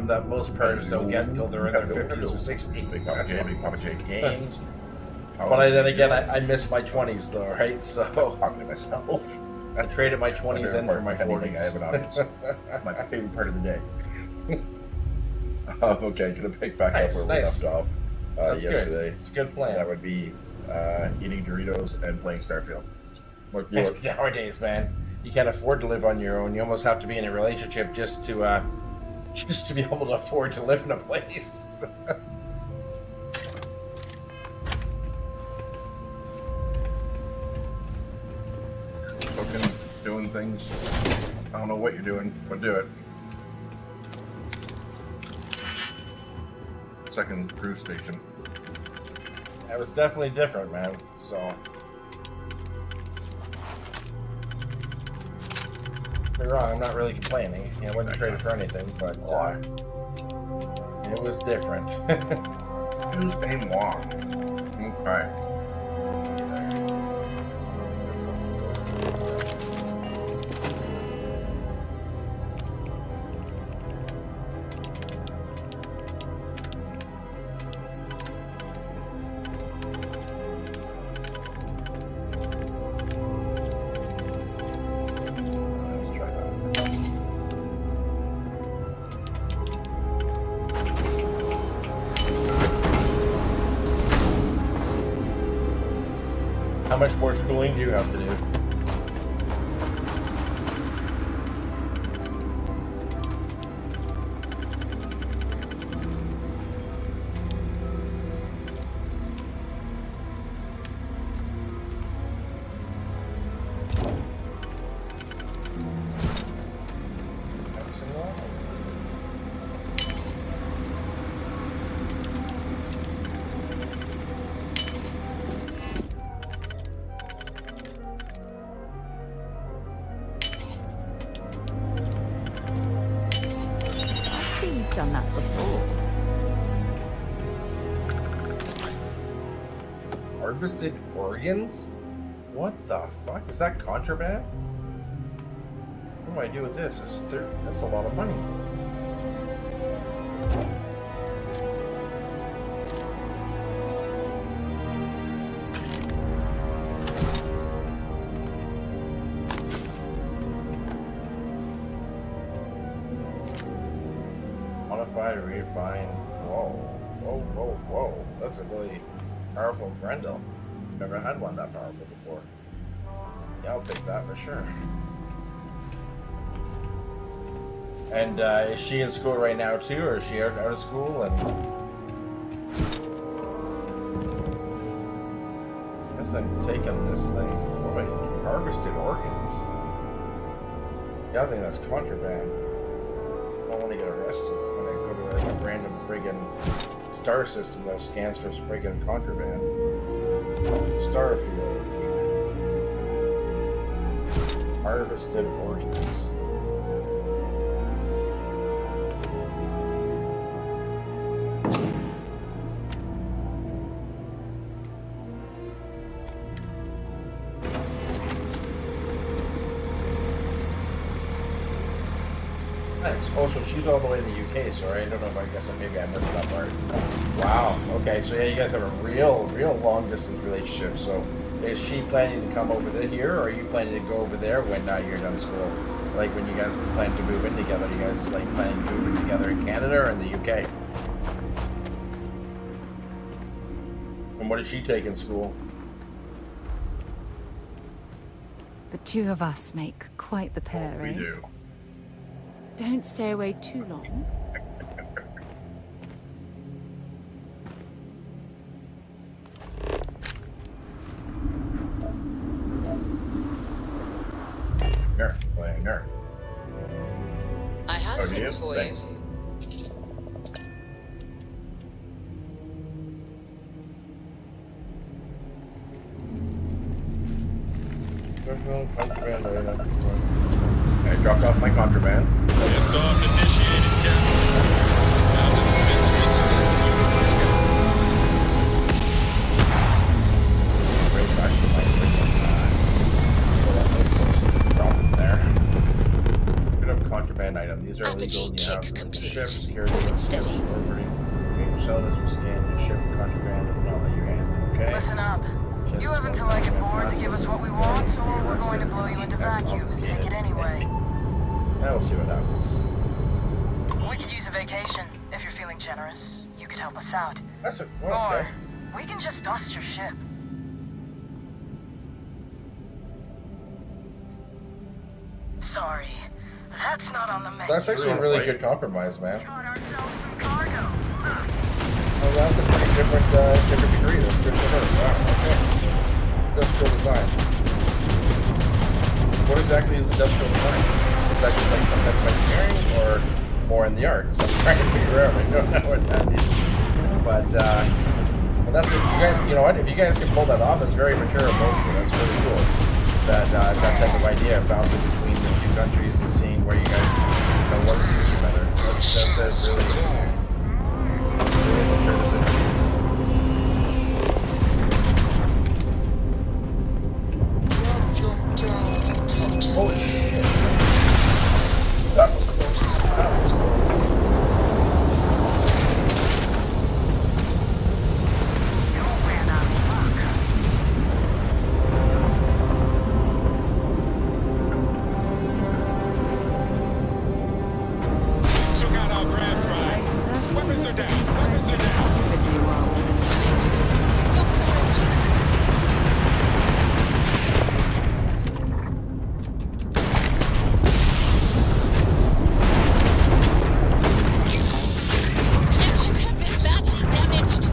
that most parents don't get until they're in their 50s or 60s. Big Papa J games. But then again, I miss my 20s though, right? So talking to myself. I traded my 20s in for my 40s. I have an audience. My favorite part of the day. Okay, gonna pick back up where we left off yesterday. It's a good plan. That would be eating Doritos and playing Starfield. Nowadays, man, you can't afford to live on your own. You almost have to be in a relationship just to be able to afford to live in a place. Cooking, doing things. I don't know what you're doing, but do it. Second cruise station. That was definitely different, man. So, don't be wrong, I'm not really complaining. I wouldn't trade it for anything, but it was different. It was a moi. Okay. How much more schooling do you have to do? Done that before. Harvested organs? What the fuck? Is that contraband? What do I do with this? That's a lot of money. Refine. Whoa. That's a really powerful Grendel. Never had one that powerful before. Yeah, I'll take that for sure. And is she in school right now too, or is she out of school? And I guess I'm taking this thing. Oh wait, harvested organs. Yeah, I think that's contraband. I don't want to get arrested when I go to like a random friggin' star system that scans for friggin' contraband. Starfield. Harvested organs. Oh, so she's all the way in the UK, so I don't know if I guess maybe I missed that part. Wow, okay, so yeah, you guys have a real long distance relationship. So is she planning to come over here, or are you planning to go over there when you're done school? Like when you guys plan to move in together, you guys like planning to move in together in Canada or in the UK? And what does she take in school? The two of us make quite the pair, We eh? do. Don't stay away too long. Here, playing here. I have things for Thanks. you. I dropped off my contraband. Liftoff initiated, Captain. Now that we've Right back to my Just drop them there. Good up contraband item. These are illegal Technology building check out the complete. ship, security, Keep it steady. orbiting. Your sellers will scan your ship, contraband, and not let you handle. Okay. Listen up. Just You have until I get bored to give us what we want, or we're going to blow you into vacuums. Take it anyway. Now we'll see what happens. We could use a vacation. If you're feeling generous, you could help us out. That's it. Well, okay. Or we can just dust your ship. Sorry, that's not on the menu. That's actually a really good compromise, man. Got ourselves some cargo. Oh, that's a pretty different degree. That's good for her. Wow, okay. Industrial design. What exactly is industrial design? Is that just like some type of engineering or more in the arts? I'm trying to figure out. I don't know what that is. But, well, that's it. You guys, you know what? If you guys can pull that off, that's very mature of both of you. That's really cool. That type of idea of bouncing between the two countries and seeing where you guys, you know, what suits you better. That's a really mature decision. Holy shit. That was close. That was close. Took out our grand I prize. certainly Weapons are hope down. this Weapons are seismic down. activity while we're in the Engines have been badly damaged.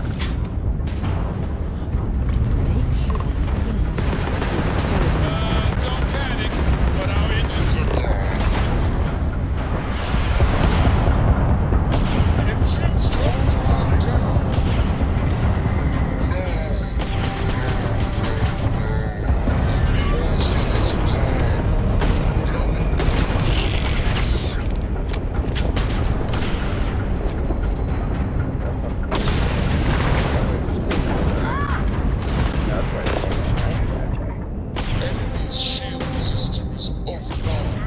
make sure you clean that skeleton. Don't panic, but our engines are down. Engines are down. Enemy's shield system is offline.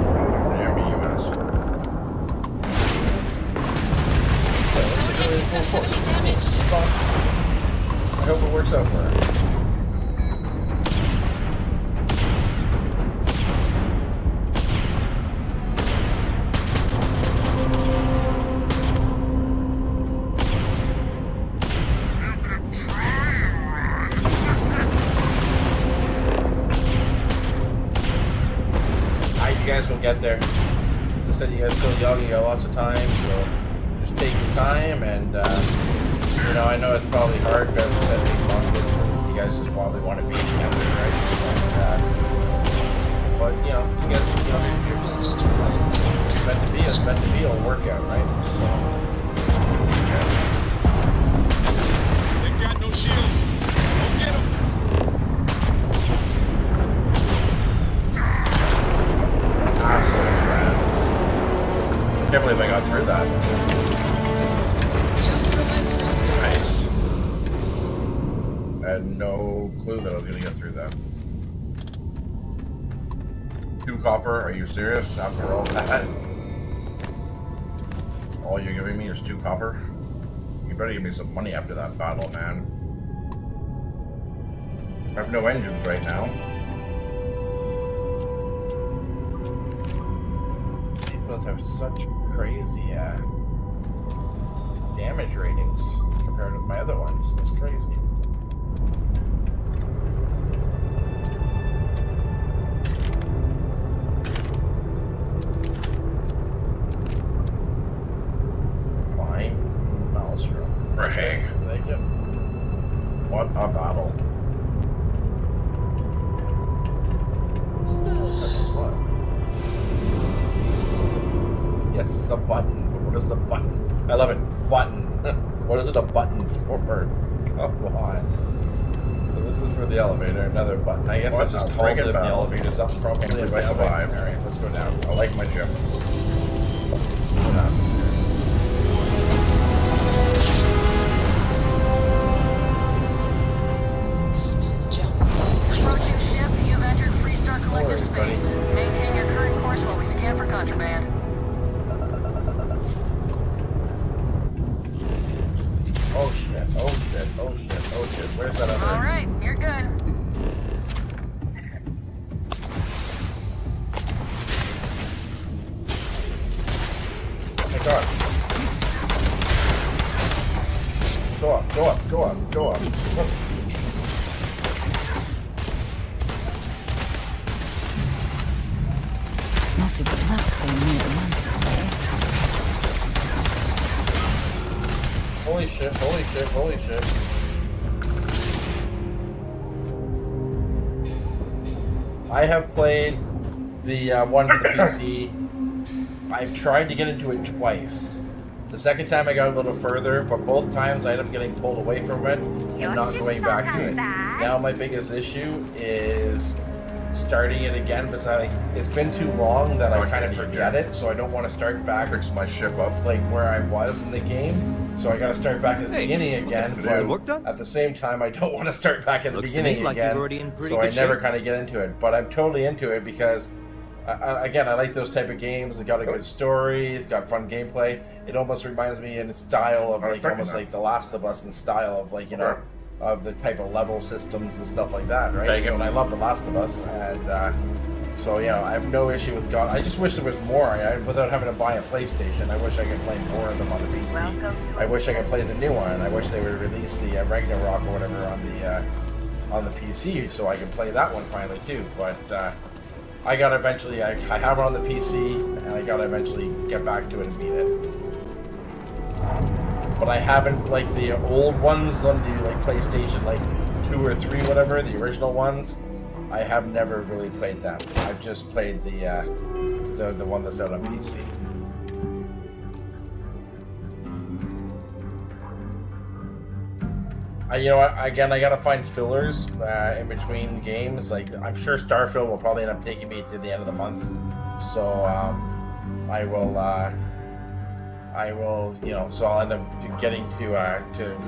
MBUS. Heavily damaged. I hope it works out for her. You guys will get there. As I said, you guys are still young, you got lots of time, so just take your time and, you know, I know it's probably hard because you said being long distance, you guys just probably want to be together, right? But, you know, you guys, you know, it's meant to be, it'll work out, right? So, you guys. They've got no shields. Go get them. Assholes, man. I can't believe I got through that. Nice. I had no clue that I was gonna get through that. 2 copper? Are you serious? After all that? All you're giving me is 2 copper? You better give me some money after that battle, man. I have no engines right now. These ones have such crazy damage ratings compared to my other ones. That's crazy. Fine. Maelstrom. Rang. Thank you. What a battle. That was what? Yes, it's a button. But what is the button? I love it. Button. What is it a button for? Come on. So this is for the elevator. Another button. I guess What it just a calls it if friggin' the battle. elevator's up. Probably. Can't believe I Yeah, survived. All right, let's go down. I like my ship. What happens here? Smooth jump. Nice buddy. Maintain your current course while we scan for contraband. Oh shit, oh shit, oh shit, oh shit. Where's that other? Alright, you're good. Oh my god. Go up, go up, go up, go up. Not exactly near Mantis, eh? Holy shit, holy shit, holy shit. I have played the one for the PC. I've tried to get into it twice. The second time I got a little further, but both times I ended up getting pulled away from it and not going back to it. Now my biggest issue is starting it again because it's been too long that I kind of forget it, so I don't want to start back. Fix my ship up. Like where I was in the game. So I got to start back at the beginning again, but at the same time I don't want to start back at the beginning again, so I never kind of get into it. But I'm totally into it because, again, I like those type of games. It's got a good story, it's got fun gameplay. It almost reminds me in its style of like almost like The Last of Us in style of like, you know, of the type of level systems and stuff like that, right? So, and I love The Last of Us, and so, you know, I have no issue with God. I just wish there was more. Without having to buy a PlayStation, I wish I could play more of them on the PC. I wish I could play the new one. I wish they would release the Ragnarok or whatever on the PC, so I can play that one finally too. But I gotta eventually. I have it on the PC, and I gotta eventually get back to it and beat it. But I haven't like the old ones on the like PlayStation, like 2 or 3, whatever, the original ones. I have never really played them. I've just played the one that's out on PC. You know what? Again, I gotta find fillers in between games. Like I'm sure STARFIELD will probably end up taking me to the end of the month, so I will, you know, so I'll end up getting to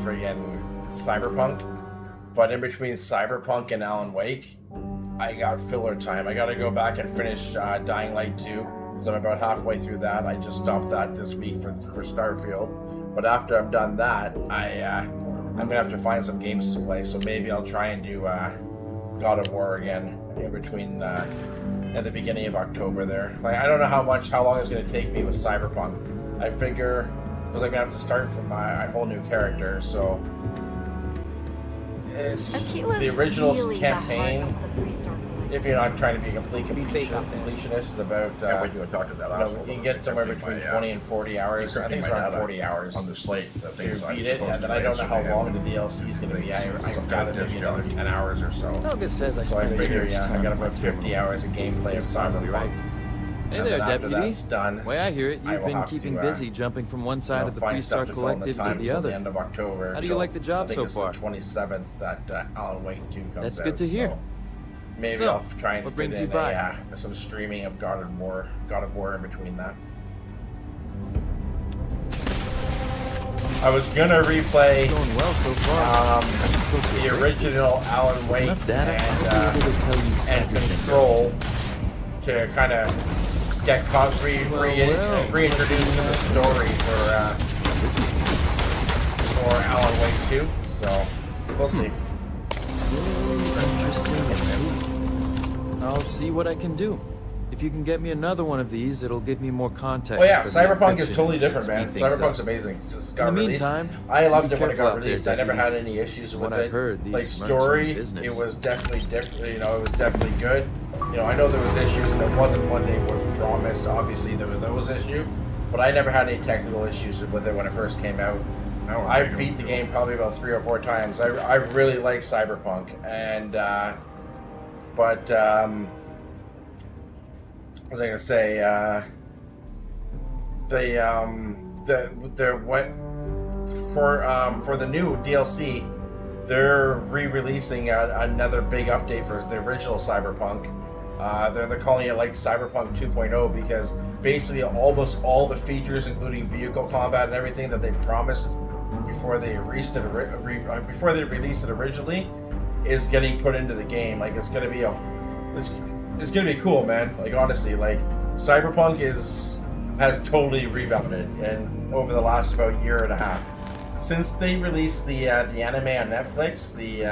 friggin' Cyberpunk. But in between Cyberpunk and Alan Wake, I got filler time. I gotta go back and finish Dying Light 2, so I'm about halfway through that. I just stopped that this week for STARFIELD. But after I'm done that, I'm gonna have to find some games to play. So maybe I'll try and do God of War again in between at the beginning of October there. Like I don't know how long it's gonna take me with Cyberpunk. I figure because I'm gonna have to start from my whole new character, so. Is the original really campaign, if you're not trying to be a complete completionist, is about you can get somewhere between 20 and 40 hours. I think it's around 40 hours on the slate to beat it, and then I don't know how long the DLC is going to be. I gather maybe another 10 hours or so. So I figure, I got about 50 hours of gameplay of Cyberpunk. Hey there, Deputy. That's done, way I hear it, you've been keeping busy jumping from one side of the Freestar Collective to the other. The end of October. How do you like the job so far? I think it's the 27th that Alan Wake 2 comes out. That's good to hear. So maybe I'll try and fit in some streaming of God of War in between that. I was gonna replay going well so far. The original Alan Wake and Control to kind of get reintroduced to the story for Alan Wake 2, so we'll see. I'll see what I can do. If you can get me another one of these, it'll give me more context. Oh yeah, Cyberpunk is totally different, man. Cyberpunk's amazing. It's got in the meantime, I loved it when it got released. I never had any issues with it. Like story, it was definitely different. You know, it was definitely good. You know, I know there was issues, and it wasn't what they were promised. Obviously, there were those issues, but I never had any technical issues with it when it first came out. I beat the game probably about 3 or 4 times. I really like Cyberpunk, and what was I gonna say? For the new DLC, they're re-releasing another big update for the original Cyberpunk. They're calling it like Cyberpunk 2.0 because basically almost all the features, including vehicle combat and everything that they promised before they released it originally, is getting put into the game. Like it's going to be it's gonna be cool, man. Like honestly, like Cyberpunk has totally rebounded, and over the last about year and a half, since they released the anime on Netflix, the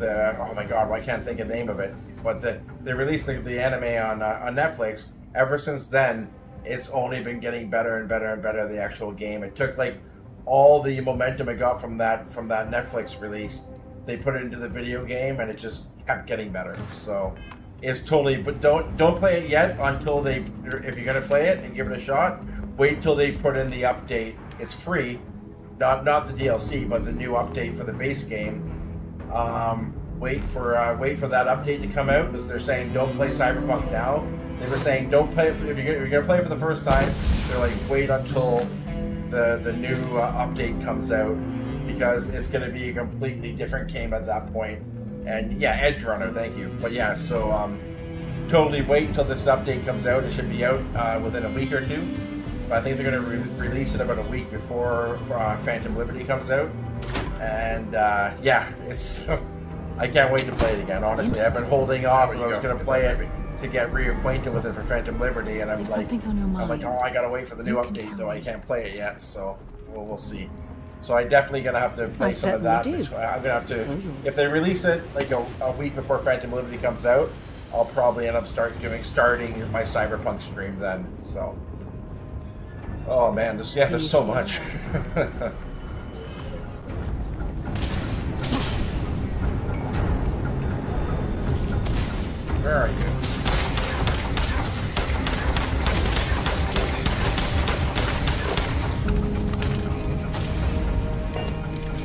oh my god, why can't I think of the name of it? But they released the anime on Netflix. Ever since then, it's only been getting better and better and better. The actual game. It took like all the momentum it got from that Netflix release. They put it into the video game, and it just kept getting better. So it's totally. But don't play it yet until they. If you're gonna play it and give it a shot, wait till they put in the update. It's free, not the DLC, but the new update for the base game. Wait for that update to come out, because they're saying don't play Cyberpunk now. They were saying don't play if you're gonna play it for the first time. They're like wait until the new update comes out, because it's gonna be a completely different game at that point. And yeah, Edge Runner, thank you. But yeah, so totally wait until this update comes out. It should be out within a week or two. But I think they're gonna release it about a week before Phantom Liberty comes out. And yeah, it's. I can't wait to play it again. Honestly, I've been holding off. I was going to play it to get reacquainted with it for Phantom Liberty, and I'm like, oh, I gotta wait for the new update, though I can't play it yet. So we'll see. So I definitely gonna have to play some of that. I'm gonna have to. If they release it like a week before Phantom Liberty comes out, I'll probably end up starting my Cyberpunk stream then. So. Oh man, there's so much. Where are you?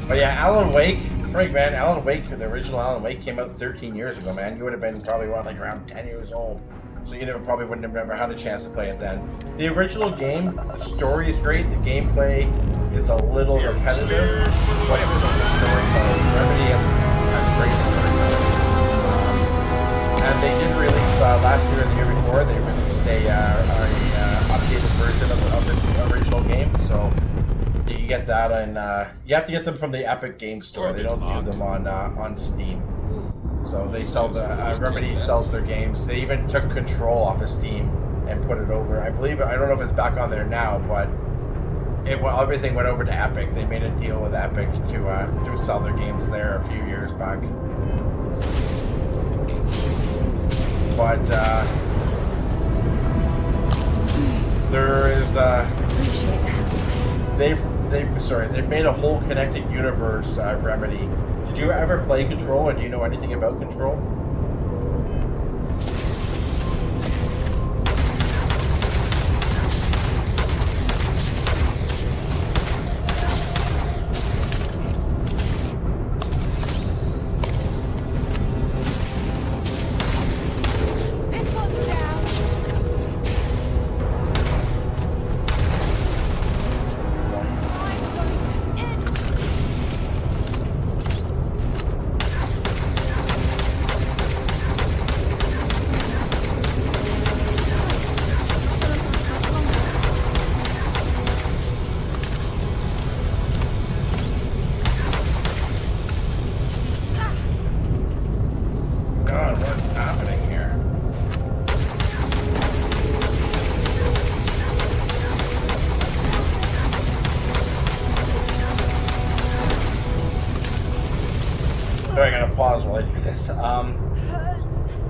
Oh yeah, Alan Wake. Frank, man, Alan Wake, the original Alan Wake came out 13 years ago, man. You would have been probably around 10 years old. So you probably wouldn't have never had a chance to play it then. The original game, the story is great. The gameplay is a little repetitive. But it was the storytelling. Remedy has great storytelling. And they did release last year and the year before. They released a updated version of the original game. So you can get that, and you have to get them from the Epic Game Store. They don't do them on Steam. So they sell Remedy sells their games. They even took Control off of Steam and put it over. I don't know if it's back on there now, but everything went over to Epic. They made a deal with Epic to sell their games there a few years back. But there is they've made a whole connected universe, Remedy. Did you ever play Control, or do you know anything about Control?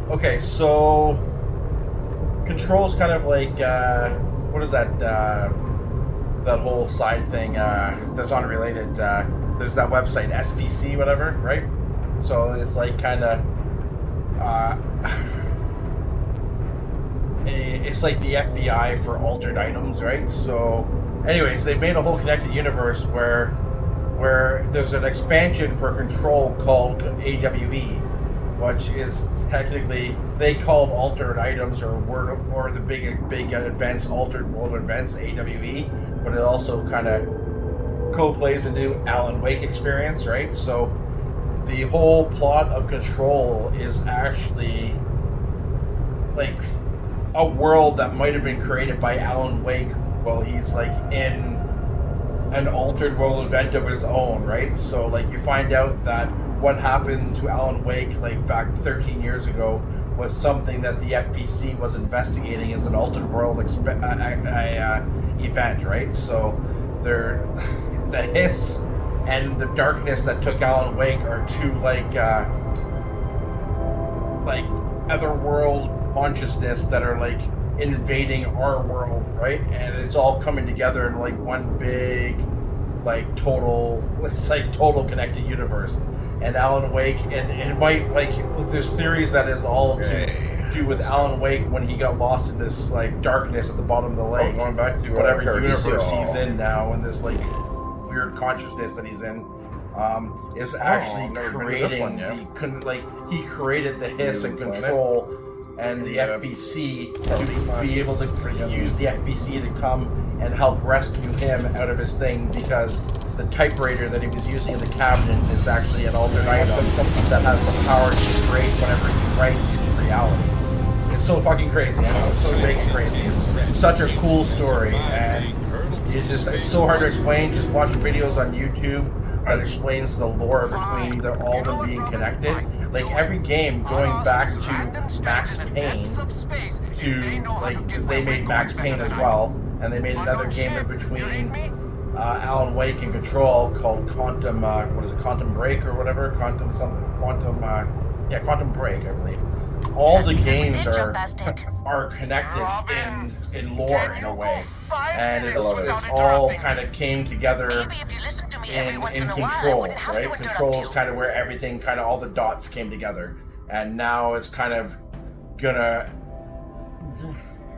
Okay, so Control's kind of like what is that whole side thing that's unrelated. There's that website SPC whatever, right? So it's like kind of it's like the FBI for altered items, right? So anyways, they've made a whole connected universe where there's an expansion for Control called AWE, which is technically they call them altered items or the big events, altered world events, AWE, but it also kind of co-plays into Alan Wake experience, right? So the whole plot of Control is actually like a world that might have been created by Alan Wake while he's like in an altered world event of his own, right? So like you find out that what happened to Alan Wake like back 13 years ago was something that the FPC was investigating as an alternate world event, right? So the hiss and the darkness that took Alan Wake are two like otherworld consciousness that are like invading our world, right? And it's all coming together in like one big total connected universe. And Alan Wake, and it might there's theories that is all to do with Alan Wake when he got lost in this like darkness at the bottom of the lake. Going back to whatever universe he's in now, and this like weird consciousness that he's in, is actually creating he created the hiss and control and the FPC to be able to use the FPC to come and help rescue him out of his thing, because the typewriter that he was using in the cabinet is actually an alternate item that has the power to create whatever he writes into reality. It's so fucking crazy. I know, it's so big and crazy. It's such a cool story, and it's so hard to explain. Just watch videos on YouTube that explains the lore between all of them being connected. Like every game, going back to Max Payne, because they made Max Payne as well, and they made another game in between Alan Wake and Control called Quantum, Quantum Break or whatever, Quantum Break, I believe. All the games are connected in lore in a way, and it's all kind of came together in Control, right? Control is kind of where everything, kind of all the dots came together, and now it's kind of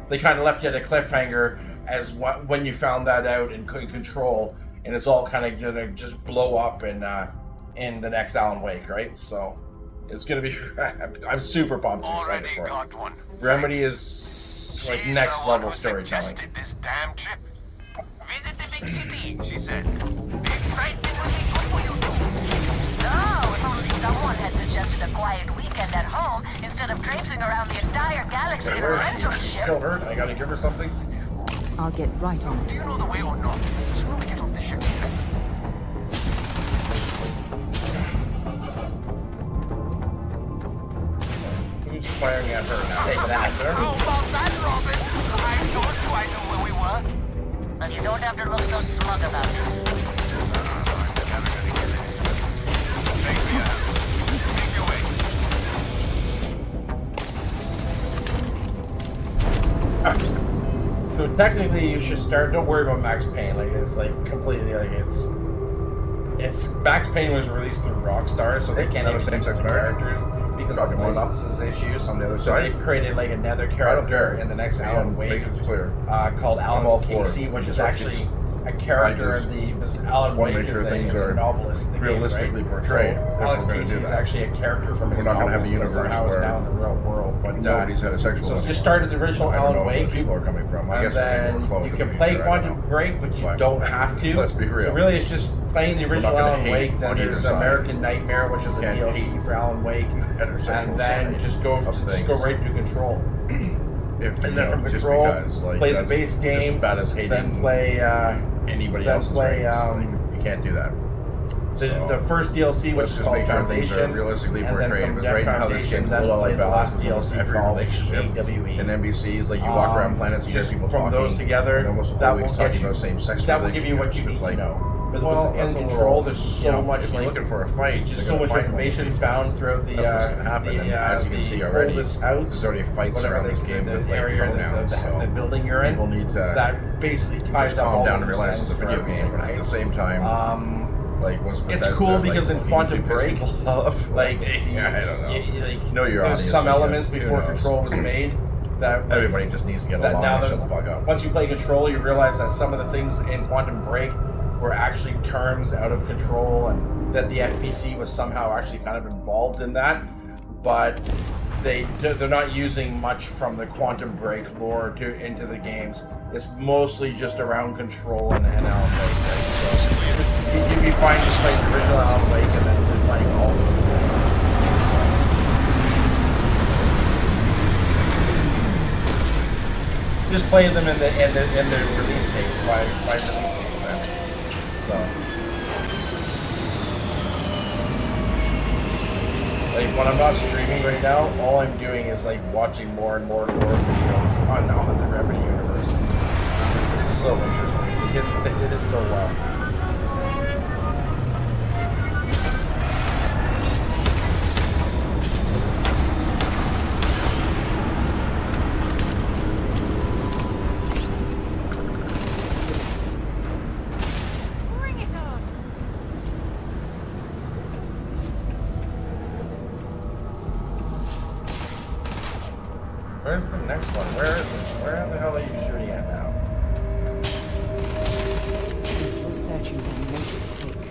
they kind of left you at a cliffhanger as when you found that out in Control, and it's all kind of gonna just blow up in the next Alan Wake, right? So it's gonna be. I'm super pumped and excited for it. Remedy is like next level storytelling. This damn trip. Visit the big city, she said. The excitement will be good for you too. No, if only someone had suggested a quiet weekend at home instead of traipsing around the entire galaxy in a rental She's ship. still hurt. I gotta give her something. I'll get right on Do it. you know the way or not? As soon as we get off the ship. Who's firing at her now? Take that. How about that, Robin? I told you I knew where we were. And you don't have to look so smug about it. Make your way. So technically, you should start. Don't worry about Max Payne. Like it's like completely like it's Max Payne was released through Rockstar, so they can't Not a even use same-sex the marriage? characters because of Talking about licenses issues. on the other So side? they've created like another I don't character care. in the next Alan Wake, Make it clear. called all Alan's for it. Casey, which is Just like actually it's- a character I just in because Alan wanna Wake make sure is things a are novelist in the realistically game, right? portrayed So if Alex we're gonna Casey do is that. actually a character from his We're not gonna have a novels that universe somehow is where now in the real world. But Nobody's had a sexual. so just started the original I don't know Alan where Wake. people are coming from. I And guess maybe then we're flowing you to can the play future, I don't Quantum know. Break, but you But don't have to. let's be real. So really, it's just playing the original not gonna Alan hate Wake. Then on either there's side. American Nightmare, which is a Can't DLC hate for Alan Wake, heterosexual and then side just go of things. right to Control. If, And then from just Control, because, like, play the that's base just game, as bad as hating then play anybody then else's play, race. Like, you can't do that. the first DLC, which Let's is just called make sure things Foundation, are realistically and then portrayed. from Because right now this Foundation, game's a then little play out of the last balance. DLC Every called relationship AWE. in NBCs, like you walk around planets and hear just people from talking. those together, and almost that always will talking get you- about same-sex that will give you what you need relationships. to It's know. But well, in that's a Control, little, there's so much if you're like looking for a fight, just you're so gonna much fight information multiple found throughout the That's what's gonna happen. And as you can see already, oldest house, there's already fights whatever around this game the with like area, pronouns. So the building you're in. people need to that basically ties just up calm all down the and realize it's a sense for video game. everything, But at the same time, like once it's Bethesda, cool like, because in usually Quantum piss Break, people off, like yeah, I don't know. like, Know your there's audience, some I elements guess. Who before knows? Control was made that like, Everybody just needs to get that along now and that shut the fuck up. once you play Control, you realize that some of the things in Quantum Break were actually terms out of Control, and that the FPC was somehow actually kind of involved in that, but they're not using much from the Quantum Break lore into the games. It's mostly just around Control and Alan Wake, right? So you'd be fine just playing the original Alan Wake and then just playing all of Control. Just play them in the release dates by release dates, man. So Like when I'm not streaming right now, all I'm doing is like watching more and more videos on the Remedy universe. This is so interesting. They did it so well. Where's the next one? Where is it? Where the hell are you shooting at now? You're searching for naked quick.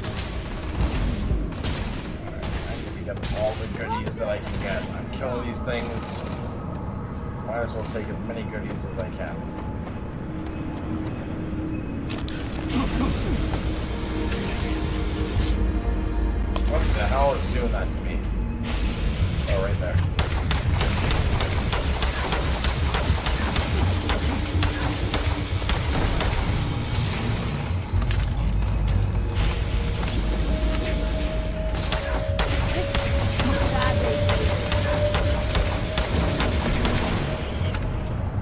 Alright, I need to get all the goodies that I can get. I'm killing these things. Might as well take as many goodies as I can. What the hell is doing that to me? Oh, right there.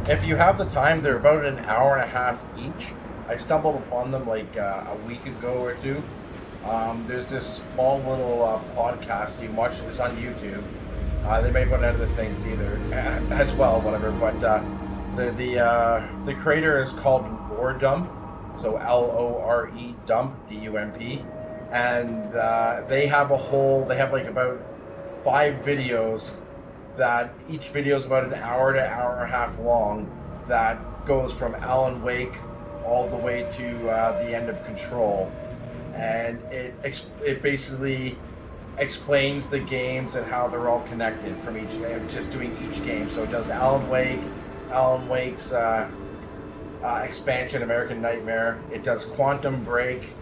If you have the time, they're about an hour and a half each. I stumbled upon them like a week ago or two. There's this small little podcast you can watch. It's on YouTube. They may put other things either as well, whatever. But the creator is called Lore Dump, so LORE Dump DUMP, and they have like about 5 videos. That each video is about an hour to hour and a half long. That goes from Alan Wake all the way to the end of Control, and it basically explains the games and how they're all connected from each, just doing each game. So it does Alan Wake's expansion, American Nightmare. It does Quantum Break,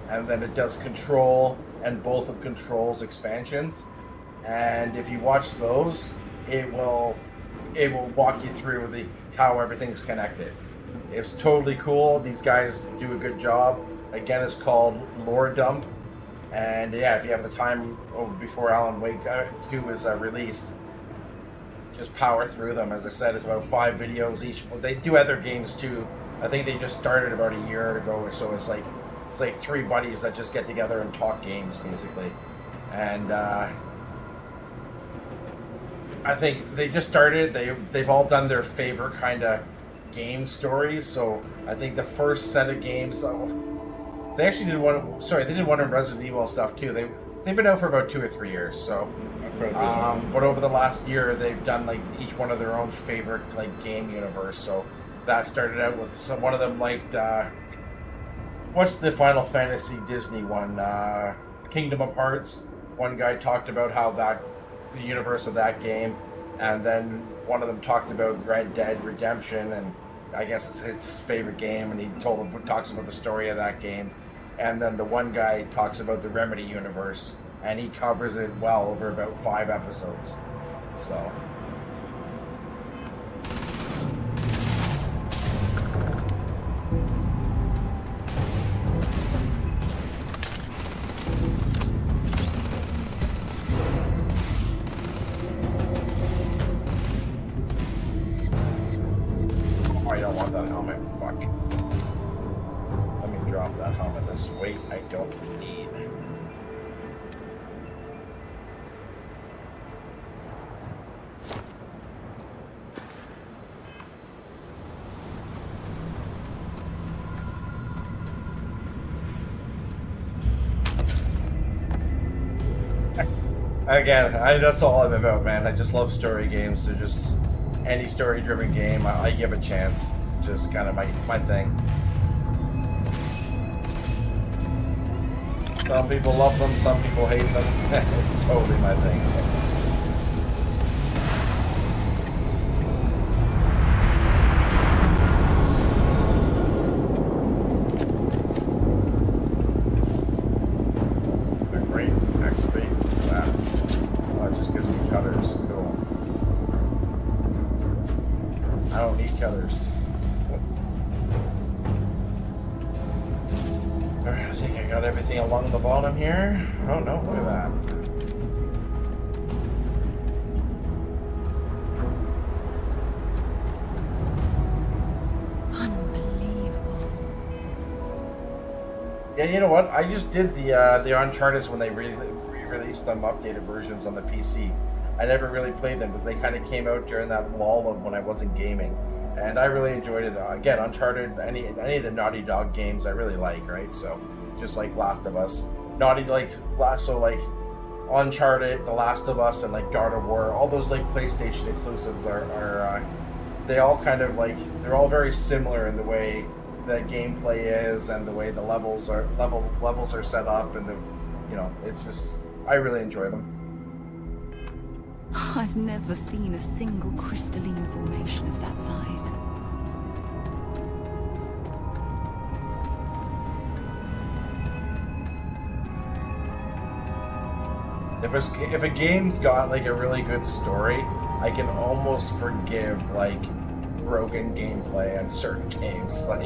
and then it does Control and both of Control's expansions. And if you watch those, it will walk you through how everything's connected. It's totally cool. These guys do a good job. Again, it's called Lore Dump. And yeah, if you have the time before Alan Wake 2 is released, just power through them. As I said, it's about 5 videos each. They do other games too. I think they just started about a year ago or so. It's like 3 buddies that just get together and talk games basically. And I think they just started. They've all done their favorite kind of game stories. So I think the first set of games, they actually did one. Sorry, they did one of Resident Evil stuff too. They've been out for about 2 or 3 years. So, but over the last year, they've done like each one of their own favorite like game universe. So that started out with one of them liked what's the Final Fantasy Disney one? Kingdom of Hearts. One guy talked about how the universe of that game, and then one of them talked about Red Dead Redemption, and I guess it's his favorite game, and he talks about the story of that game. And then the one guy talks about the Remedy universe, and he covers it well over about 5 episodes. So I don't want that helmet. Fuck. Let me drop that helmet. This weight I don't need. Again, that's all I'm about, man. I just love story games. They're just any story-driven game I give a chance. Just kind of my thing. Some people love them, some people hate them. It's totally my thing. Great. Activate. What's that? Oh, it just gives me cutters. Cool. I don't need cutters. Alright, I think I got everything along the bottom here. Oh no, look at that. Yeah, you know what? I just did the Uncharted when they re-released them updated versions on the PC. I never really played them because they kind of came out during that lull of when I wasn't gaming, and I really enjoyed it. Again, Uncharted, any of the Naughty Dog games I really like, right? So just like Last of Us, Uncharted, The Last of Us, and like God of War, all those like PlayStation exclusives are they all kind of like, they're all very similar in the way the gameplay is and the way the levels are set up, and it's just, I really enjoy them. I've never seen a single crystalline formation of that size. If a game's got like a really good story, I can almost forgive like broken gameplay on certain games. Like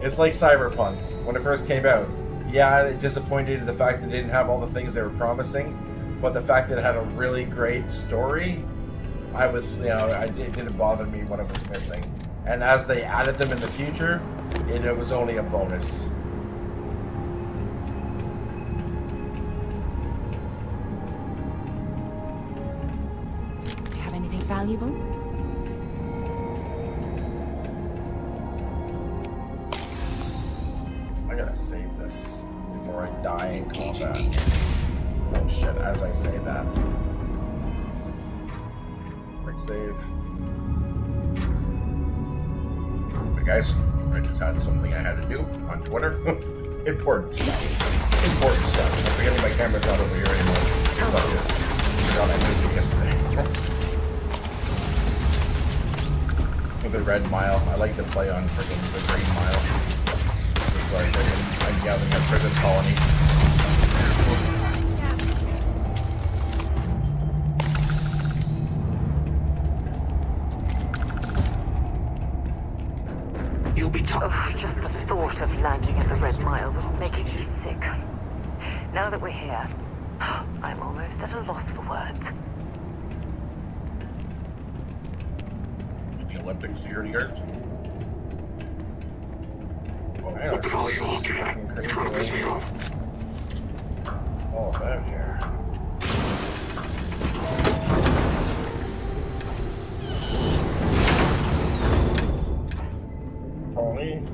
it's like Cyberpunk when it first came out. Yeah, it disappointed in the fact that it didn't have all the things they were promising, but the fact that it had a really great story, it didn't bother me what it was missing. And as they added them in the future, it was only a bonus. Valuable? I gotta save this before I die in combat. Oh shit, as I say that. Quick save. Hey guys, I just had something I had to do on Twitter. Important stuff. I'm forgetting my camera's not over here anymore. It's not here. I forgot I did it yesterday. The red mile. I like to play on freaking the green mile. It's like I'm gathering a prison colony. You'll be tough. Just the thought of landing at the Red Mile was making me sick. Now that we're here, I'm almost at a loss for words. Elliptic security guards. Oh, man, What are you looking at? Trying to piss me off. All about here. Pauline.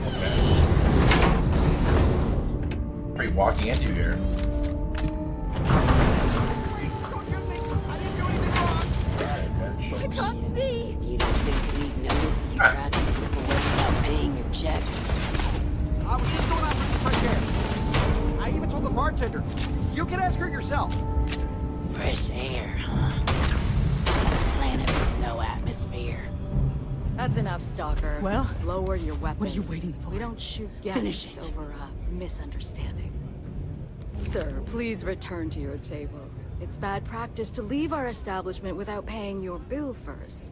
Okay. Are you walking into here? I can't see! You don't think we'd notice that you tried to slip away without paying your check? I was just going out for some fresh air. I even told the bartender. You can ask her yourself. Fresh air, huh? A planet with no atmosphere. That's enough, Stalker. Well, lower your weapon. What are you waiting for? We don't shoot Finish guests it. over a misunderstanding. Sir, please return to your table. It's bad practice to leave our establishment without paying your bill first.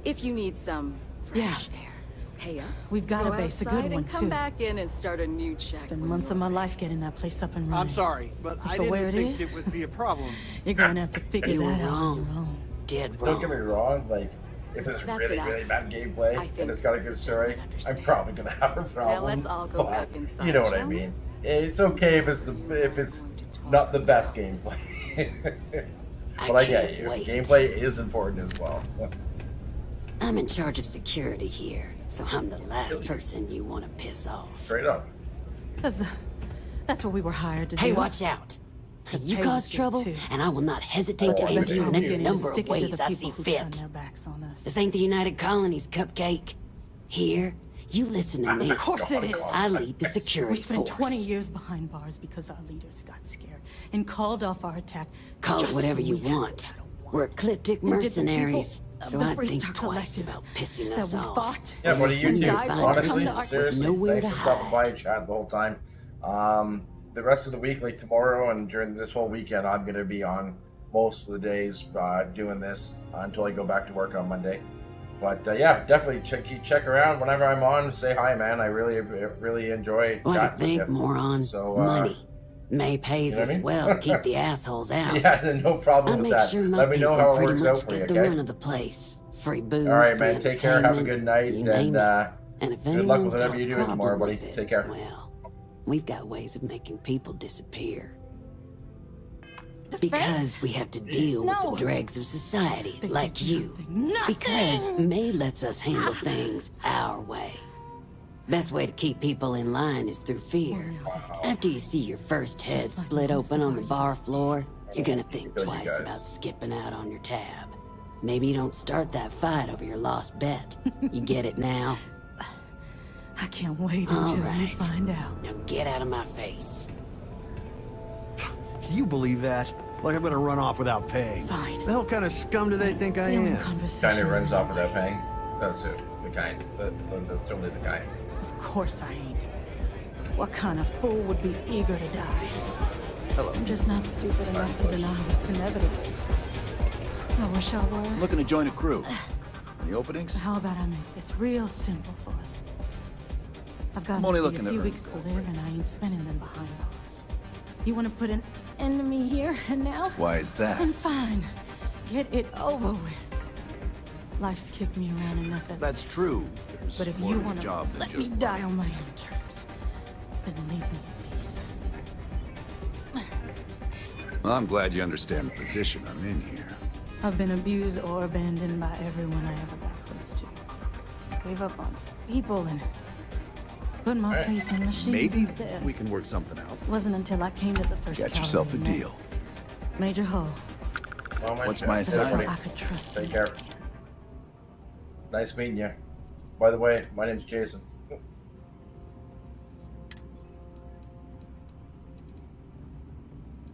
If you need some fresh air, pay up. We've got go a base, a outside good one, and come too. back in and start a new check. Spent months of my life getting that place up and running. I'm sorry, but I So where didn't it think is? it would be a problem. You're going to have to figure You were that out on wrong. your own. Dead wrong. Don't get me wrong, like, if it's That's really, enough. really bad gameplay I and think it's got a good story, everyone I'm understands. probably gonna have a problem. let's all go but back inside, you know what I shall we? mean. It's okay if it's not the best gameplay. But I get you. wait. Gameplay is important as well. I'm in charge of security here, so I'm the last Really? person you want to piss off. Straight up. That's what we were hired to do. Hey, watch out. The You pay cause was good, trouble, too. and I will not hesitate to Oh, end that's you in any beginning to number of Stick it to ways the I people see who turn fit. their backs on us. This ain't the United Colonies, Cupcake. Here, you listen to me. Of course it is. I lead the security We spent force. 20 years behind bars because our leaders got scared and called off our attack. Call it just whatever when you we had want. what we We're wanted. ecliptic And did the mercenaries, people of so the I Free think Star twice Collective about pissing that us we off. fought Yeah, what do you Listen, do? dive into Honestly, the dark with seriously, nowhere thanks to for stopping hide. by and chatting the whole time. The rest of the week, like tomorrow and during this whole weekend, I'm going to be on most of the days doing this until I go back to work on Monday. But yeah, definitely check around whenever I'm on. Say hi, man. I really enjoy What do you chatting with think, you. moron? So, Money. May pays you know what us I mean? well to keep the assholes out. Yeah, no problem I with make that. sure my Let me know people how it pretty works much out for you, get the okay? run of the place. Free booze, All right, free man. Take care. Have a good night, you name and And if good luck anyone's with whatever got you're a doing tomorrow, problem buddy. with it, Take care. Well, we've got ways of making people disappear. Because we have to deal with the dregs of society, like you. Because May lets us handle things our way. Best way to keep people in line is through fear. After you see your first head split open on the bar floor, you're gonna think twice about skipping out on your tab. Maybe you don't start that fight over your lost bet. You get it now? I can't wait until you find out. Now get out of my face. Can you believe that? Like I'm gonna run off without paying. Fine. The hell kind of scum do they think I am? Kind of runs off without paying. That's it. The kind. That's totally the kind. Of course I ain't. What kind of fool would be eager to die? Hello. I'm just not stupid enough to deny what's inevitable. I wish I were. Looking to join a crew. Any openings? How about I make this real simple for us? I've got I'm only maybe looking a to few earn weeks to live, and I ain't spending them behind bars. You want to put an end to me here and now? Why is that? Then fine. Get it over with. Life's kicked me around enough as That's true. But if you want to let me die on my own terms, then leave me in peace. Well, I'm glad you understand the position I'm in here. I've been abused or abandoned by everyone I ever got close to. Gave up on people and put my faith in machines Maybe instead. we can work something out. Wasn't until I came to the first Get yourself a deal. Major Hull. What's my assignment? I could trust Take care. Nice meeting you. By the way, my name's Jason.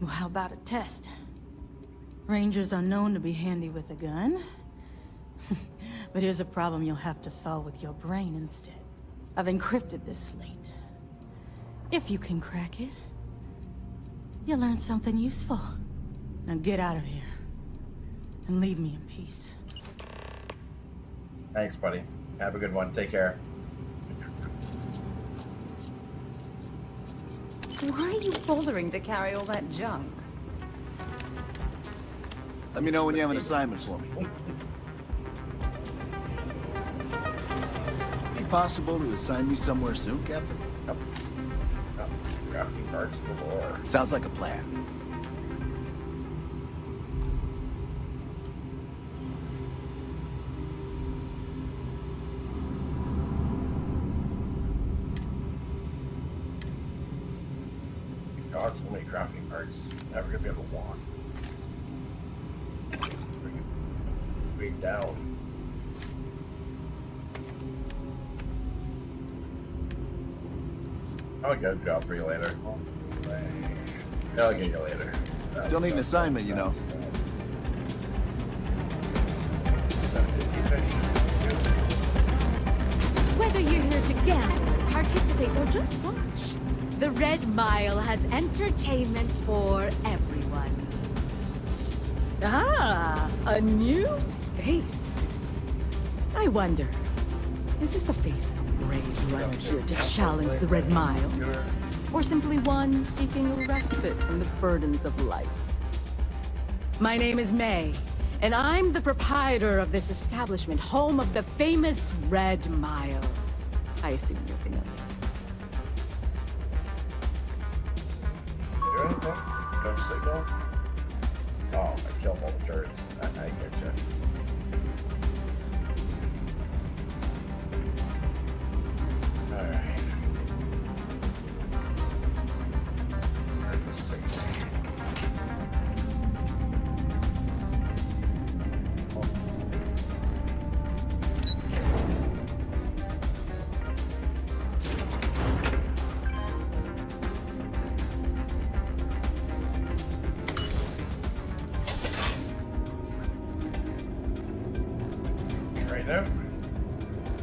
Well, how about a test? Rangers are known to be handy with a gun. But here's a problem you'll have to solve with your brain instead. I've encrypted this slate. If you can crack it, you'll learn something useful. Now get out of here. And leave me in peace. Thanks, buddy. Have a good one. Take care. Why are you bothering to carry all that junk? Let me know when you have an assignment for me. Be possible to assign me somewhere soon, Captain? Yep. Crafting cards galore. Sounds like a plan. God, so many crafting cards. Never gonna be able to walk. Bring it down. I'll get a job for you later. I'll get you later. Still need an assignment, you know. Whether you're here to gamble, participate, or just watch, the Red Mile has entertainment for everyone. Ah, a new face. I wonder, is this the face of a brave runner here to challenge the Red Mile? Or simply one seeking a respite from the burdens of life? My name is May, and I'm the proprietor of this establishment, home of the famous Red Mile. I assume you're familiar. No signal? Oh, I killed all the turrets. I get you. Alright. Where's the signal? Right now?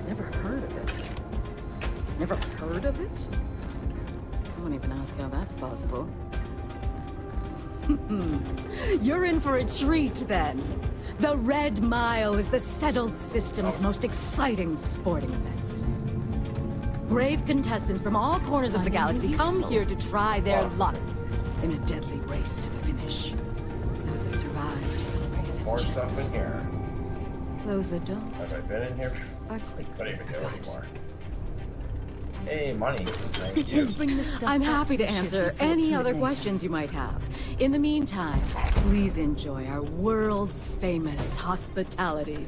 Never heard of it. Never heard of it? I won't even ask how that's possible. You're in for a treat, then. The Red Mile is the settled system's most exciting sporting event. Brave contestants from all corners of the galaxy come here to try their luck in a deadly race to the finish. Those that survive are celebrated as More champions. stuff in here. Those that don't Have I been in here before? are quick. I don't even know anymore. Hey, money. Thank you. I'm happy to answer any other questions you might have. In the meantime, please enjoy our world's famous hospitality.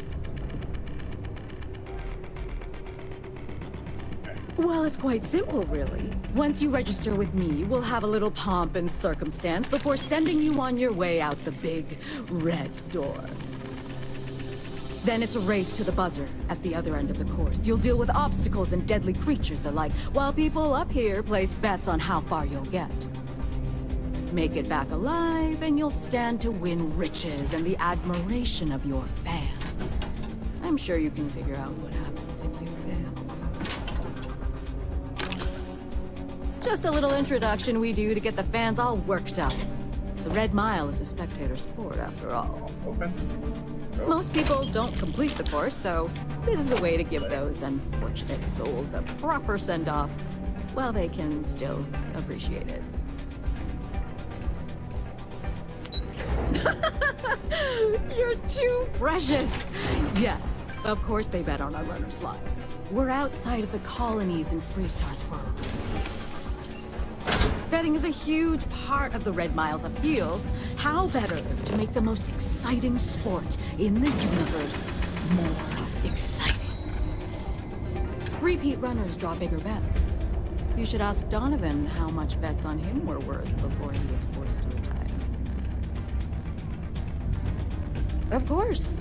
Well, it's quite simple, really. Once you register with me, we'll have a little pomp and circumstance before sending you on your way out the big red door. Then it's a race to the buzzer at the other end of the course. You'll deal with obstacles and deadly creatures alike, while people up here place bets on how far you'll get. Make it back alive, and you'll stand to win riches and the admiration of your fans. I'm sure you can figure out what happens if you fail. Just a little introduction we do to get the fans all worked up. The Red Mile is a spectator sport, after all. Open? Most people don't complete the course, so this is a way to give those unfortunate souls a proper send-off while they can still appreciate it. You're too precious! Yes, of course they bet on our runners' lives. We're outside of the colonies and Freestars for a reason. Betting is a huge part of the Red Mile's appeal. How better to make the most exciting sport in the universe more exciting? Repeat runners draw bigger bets. You should ask Donovan how much bets on him were worth before he was forced to retire. Of course.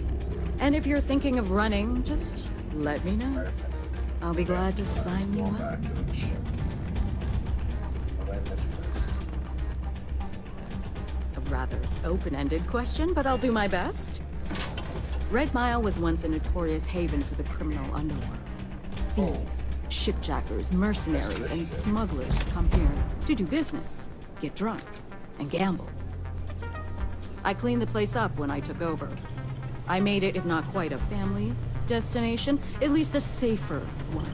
And if you're thinking of running, just let me know. I'll be glad to sign you up. A rather open-ended question, but I'll do my best. Red Mile was once a notorious haven for the criminal underworld. Thieves, shipjackers, mercenaries, and smugglers would come here to do business, get drunk, and gamble. I cleaned the place up when I took over. I made it, if not quite a family destination, at least a safer one.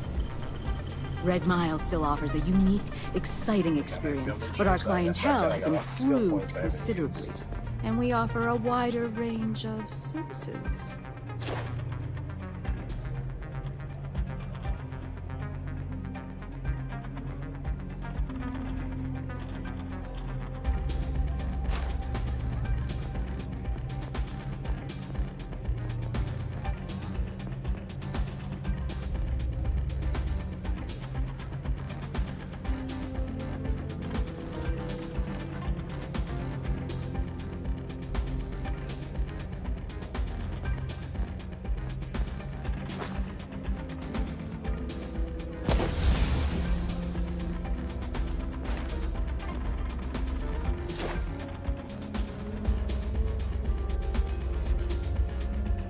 Red Mile still offers a unique, exciting experience, but our clientele has improved considerably, and we offer a wider range of services.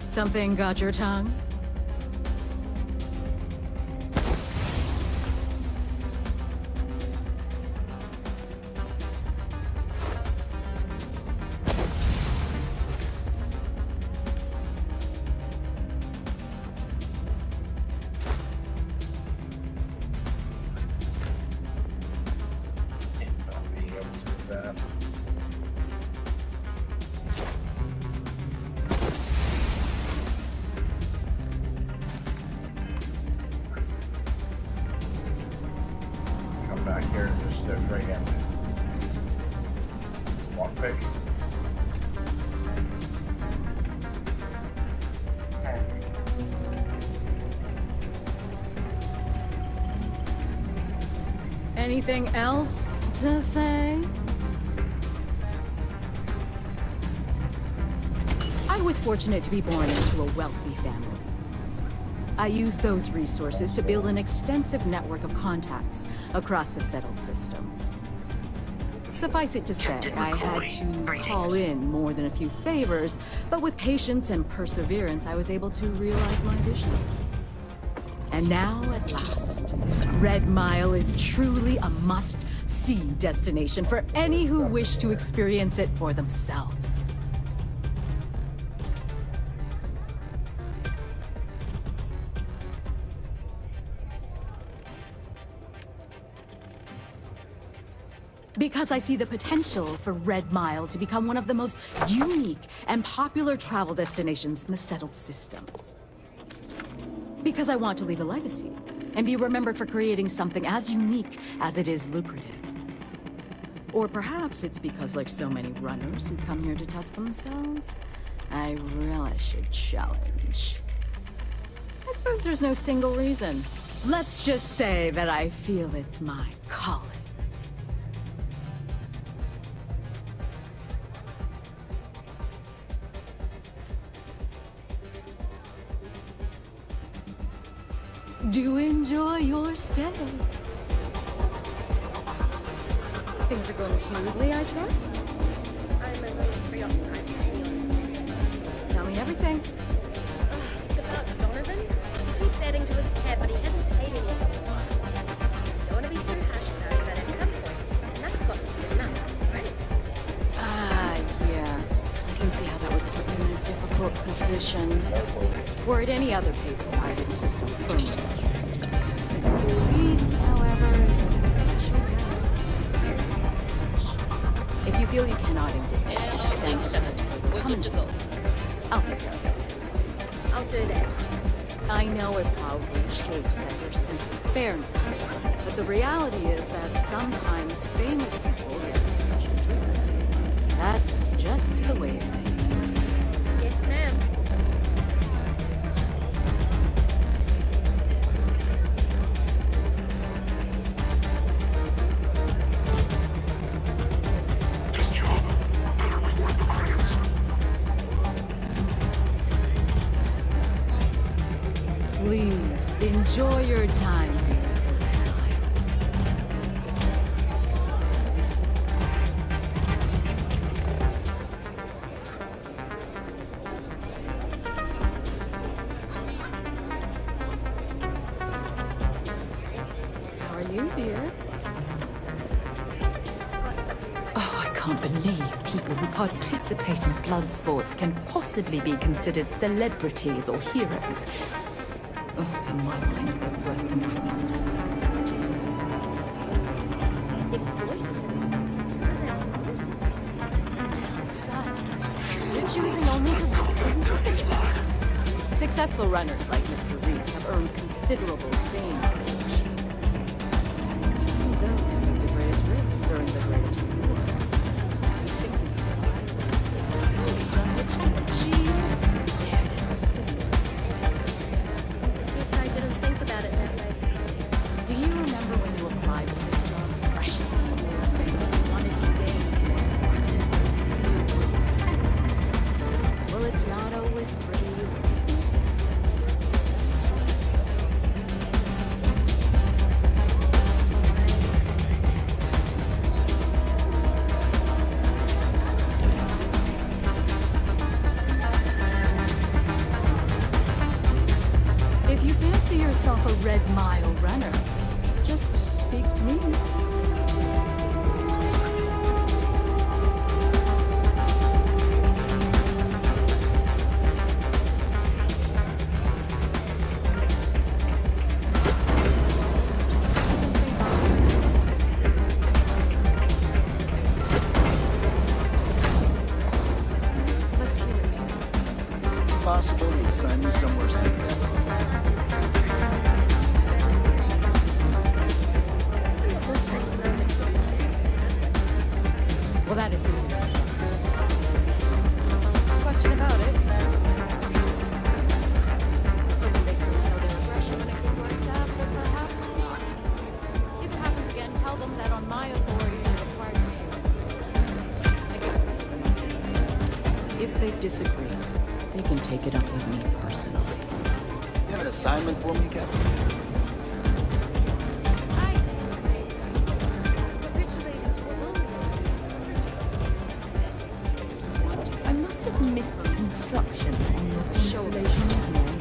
Something got your tongue? Back here, just a friggin' lockpick. Anything else to say? I was fortunate to be born into a wealthy family. I used those resources to build an extensive network of contacts across the settled systems. Suffice it to say, I had to call in more than a few favors, but with patience and perseverance, I was able to realize my vision. And now, at last, Red Mile is truly a must-see destination for any who wish to experience it for themselves. Because I see the potential for Red Mile to become one of the most unique and popular travel destinations in the settled systems. Because I want to leave a legacy and be remembered for creating something as unique as it is lucrative. Or perhaps it's because, like so many runners who come here to test themselves, I relish a challenge. I suppose there's no single reason. Let's just say that I feel it's my calling. Do enjoy your stay. Things are going smoothly, I trust? I'm a little preoccupied, to be honest. Tell me everything. It's about Donovan. He keeps adding to his tab, but he hasn't paid any of it. Don't want to be too harsh about it, but at some point, enough's got to be enough, right? Ah, yes. I can see how that would put you in a difficult position. Were it any other paper-provided system firmware measures. Mr. Reese, however, is a special guest. If you feel you cannot extend We're good to go. I'll take care of it. I'll do that. I know it probably chafes at your sense of fairness, but the reality is that sometimes famous people get special treatment. That's just the way it is. Yes, ma'am. This job better be worth the credits. Please enjoy your time here. How are you, dear? Oh, I can't believe people who participate in blood sports can possibly be considered celebrities or heroes. Oh, in my mind, they're worse than criminals. Sat, you're choosing only to... Successful runners like Mr. Reese have earned considerable fame and achievements. Only those who take the greatest risks earn the greatest rewards. We simply provide the stage on which to achieve their destiny. Guess I didn't think about it that way. Do you remember when you applied for this job fresh out of school saying that you wanted to gain more practical experience? Well, it's not always pretty. If you fancy yourself a Red Mile runner, just speak to me. Let's hear it. Possible to assign me somewhere safe. Well, that is simply no question about it. I was hoping they could tell their aggression when it came to our staff, but perhaps not. If it happens again, tell them that on my authority and required me. If they disagree, they can take it up with me personally. You have an assignment for me, Captain? I must have missed instruction on your installations name.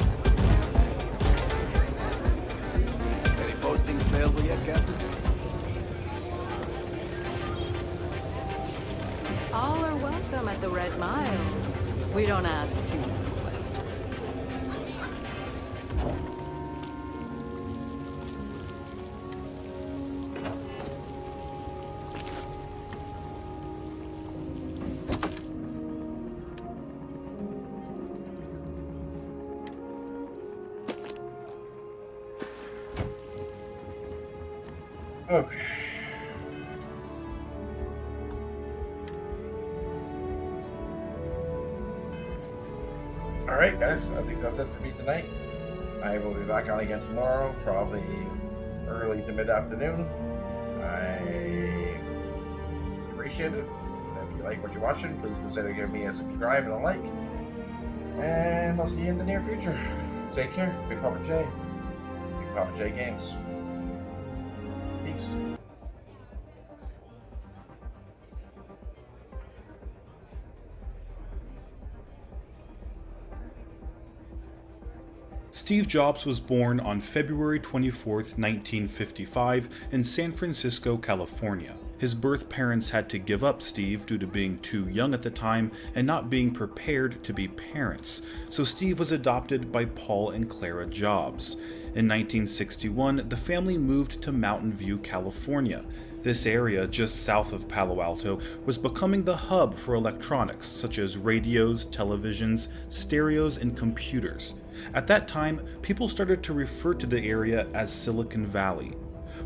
Any postings available yet, Captain? All are welcome at the Red Mile. We don't ask too many questions. Okay. Alright guys, I think that's it for me tonight. I will be back on again tomorrow, probably early to mid-afternoon. I appreciate it. If you like what you're watching, please consider giving me a subscribe and a like. And I'll see you in the near future. Take care. Big Papa J. Big Papa J Games. Peace. Steve Jobs was born on February 24, 1955 in San Francisco, California. His birth parents had to give up Steve due to being too young at the time and not being prepared to be parents, so Steve was adopted by Paul and Clara Jobs. In 1961, the family moved to Mountain View, California. This area, just south of Palo Alto, was becoming the hub for electronics such as radios, televisions, stereos, and computers. At that time, people started to refer to the area as Silicon Valley.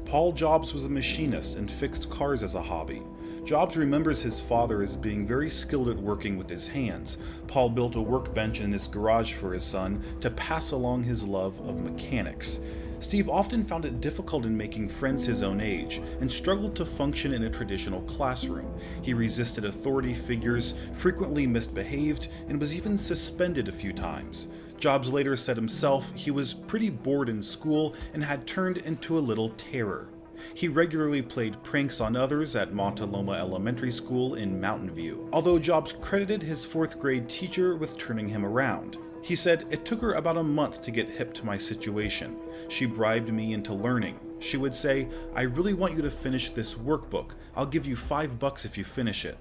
Paul Jobs was a machinist and fixed cars as a hobby. Jobs remembers his father as being very skilled at working with his hands. Paul built a workbench in his garage for his son to pass along his love of mechanics. Steve often found it difficult in making friends his own age and struggled to function in a traditional classroom. He resisted authority figures, frequently misbehaved, and was even suspended a few times. Jobs later said himself he was pretty bored in school and had turned into a little terror. He regularly played pranks on others at Montaloma Elementary School in Mountain View, although Jobs credited his 4th grade teacher with turning him around. He said, "It took her about a month to get hip to my situation. She bribed me into learning. She would say, 'I really want you to finish this workbook. I'll give you $5 if you finish it.'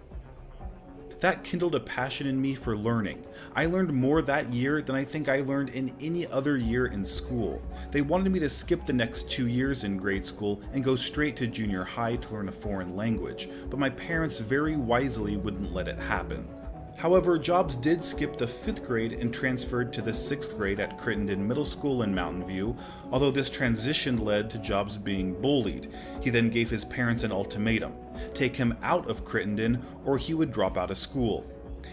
That kindled a passion in me for learning. I learned more that year than I think I learned in any other year in school. They wanted me to skip the next 2 years in grade school and go straight to junior high to learn a foreign language, but my parents very wisely wouldn't let it happen." However, Jobs did skip the 5th grade and transferred to the 6th grade at Crittenden Middle School in Mountain View, although this transition led to Jobs being bullied. He then gave his parents an ultimatum: take him out of Crittenden or he would drop out of school.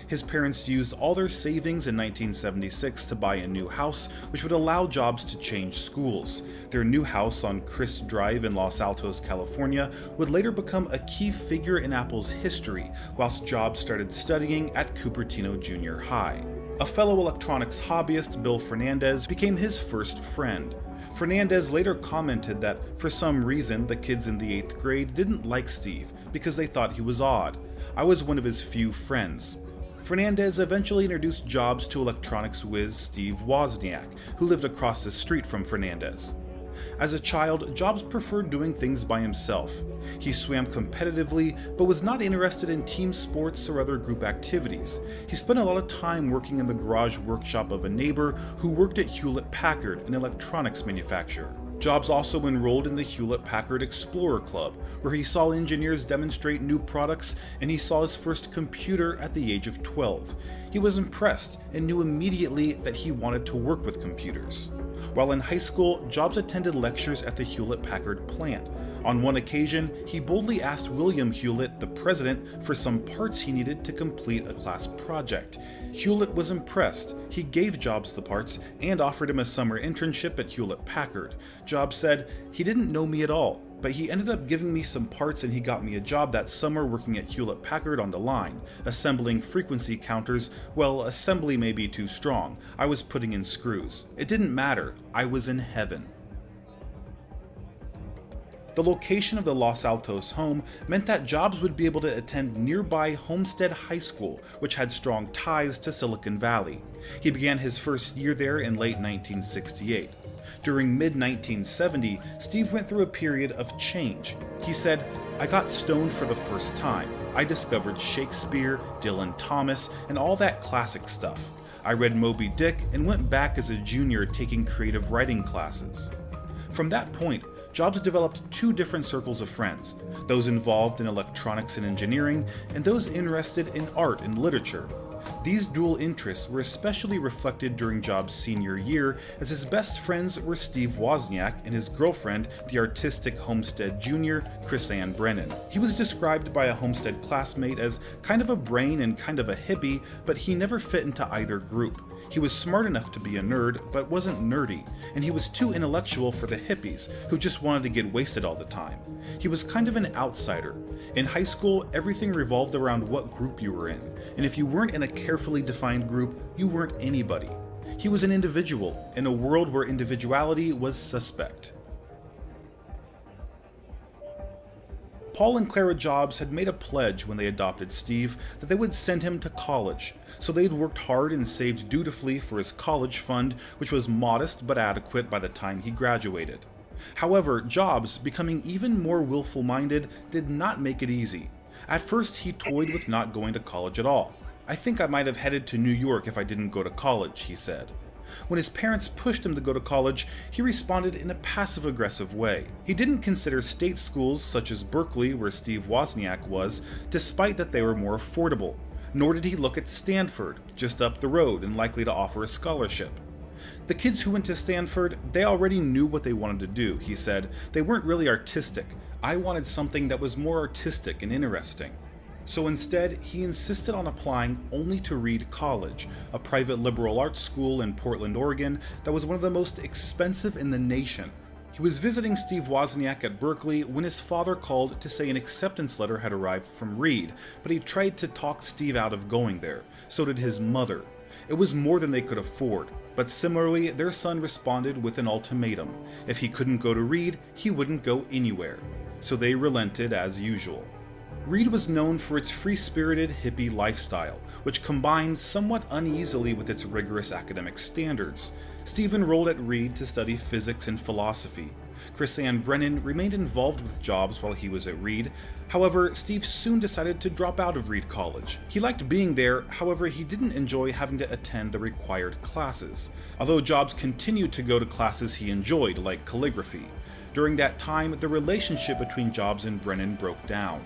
His parents used all their savings in 1976 to buy a new house, which would allow Jobs to change schools. Their new house on Crist Drive in Los Altos, California, would later become a key figure in Apple's history, whilst Jobs started studying at Cupertino Junior High. A fellow electronics hobbyist, Bill Fernandez, became his first friend. Fernandez later commented that for some reason the kids in the 8th grade didn't like Steve because they thought he was odd. I was one of his few friends. Fernandez eventually introduced Jobs to electronics whiz Steve Wozniak, who lived across the street from Fernandez. As a child, Jobs preferred doing things by himself. He swam competitively, but was not interested in team sports or other group activities. He spent a lot of time working in the garage workshop of a neighbor who worked at Hewlett-Packard, an electronics manufacturer. Jobs also enrolled in the Hewlett-Packard Explorer Club, where he saw engineers demonstrate new products, and he saw his first computer at the age of 12. He was impressed and knew immediately that he wanted to work with computers. While in high school, Jobs attended lectures at the Hewlett-Packard plant. On one occasion, he boldly asked William Hewlett, the president, for some parts he needed to complete a class project. Hewlett was impressed. He gave Jobs the parts and offered him a summer internship at Hewlett-Packard. Jobs said, "He didn't know me at all, but he ended up giving me some parts and he got me a job that summer working at Hewlett-Packard on the line, assembling frequency counters. Well, assembly may be too strong. I was putting in screws. It didn't matter. I was in heaven." The location of the Los Altos home meant that Jobs would be able to attend nearby Homestead High School, which had strong ties to Silicon Valley. He began his first year there in late 1968. During mid-1970, Steve went through a period of change. He said, "I got stoned for the first time. I discovered Shakespeare, Dylan Thomas, and all that classic stuff. I read Moby Dick and went back as a junior taking creative writing classes." From that point, Jobs developed two different circles of friends, those involved in electronics and engineering, and those interested in art and literature. These dual interests were especially reflected during Jobs' senior year, as his best friends were Steve Wozniak and his girlfriend, the artistic Homestead Jr., Chris Ann Brennan. He was described by a Homestead classmate as kind of a brain and kind of a hippie, but he never fit into either group. He was smart enough to be a nerd, but wasn't nerdy, and he was too intellectual for the hippies, who just wanted to get wasted all the time. He was kind of an outsider. In high school, everything revolved around what group you were in, and if you weren't in a carefully defined group, you weren't anybody. He was an individual, in a world where individuality was suspect. Paul and Clara Jobs had made a pledge when they adopted Steve that they would send him to college, so they'd worked hard and saved dutifully for his college fund, which was modest but adequate by the time he graduated. However, Jobs, becoming even more willful-minded, did not make it easy. At first, he toyed with not going to college at all. "I think I might have headed to New York if I didn't go to college," he said. When his parents pushed him to go to college, he responded in a passive-aggressive way. He didn't consider state schools such as Berkeley, where Steve Wozniak was, despite that they were more affordable. Nor did he look at Stanford, just up the road and likely to offer a scholarship. The kids who went to Stanford, they already knew what they wanted to do, he said. They weren't really artistic. I wanted something that was more artistic and interesting. So instead, he insisted on applying only to Reed College, a private liberal arts school in Portland, Oregon that was one of the most expensive in the nation. He was visiting Steve Wozniak at Berkeley when his father called to say an acceptance letter had arrived from Reed, but he tried to talk Steve out of going there. So did his mother. It was more than they could afford, but similarly, their son responded with an ultimatum. If he couldn't go to Reed, he wouldn't go anywhere. So they relented as usual. Reed was known for its free-spirited hippie lifestyle, which combined somewhat uneasily with its rigorous academic standards. Steve enrolled at Reed to study physics and philosophy. Chris Ann Brennan remained involved with Jobs while he was at Reed. However, Steve soon decided to drop out of Reed College. He liked being there, however he didn't enjoy having to attend the required classes, although Jobs continued to go to classes he enjoyed, like calligraphy. During that time, the relationship between Jobs and Brennan broke down.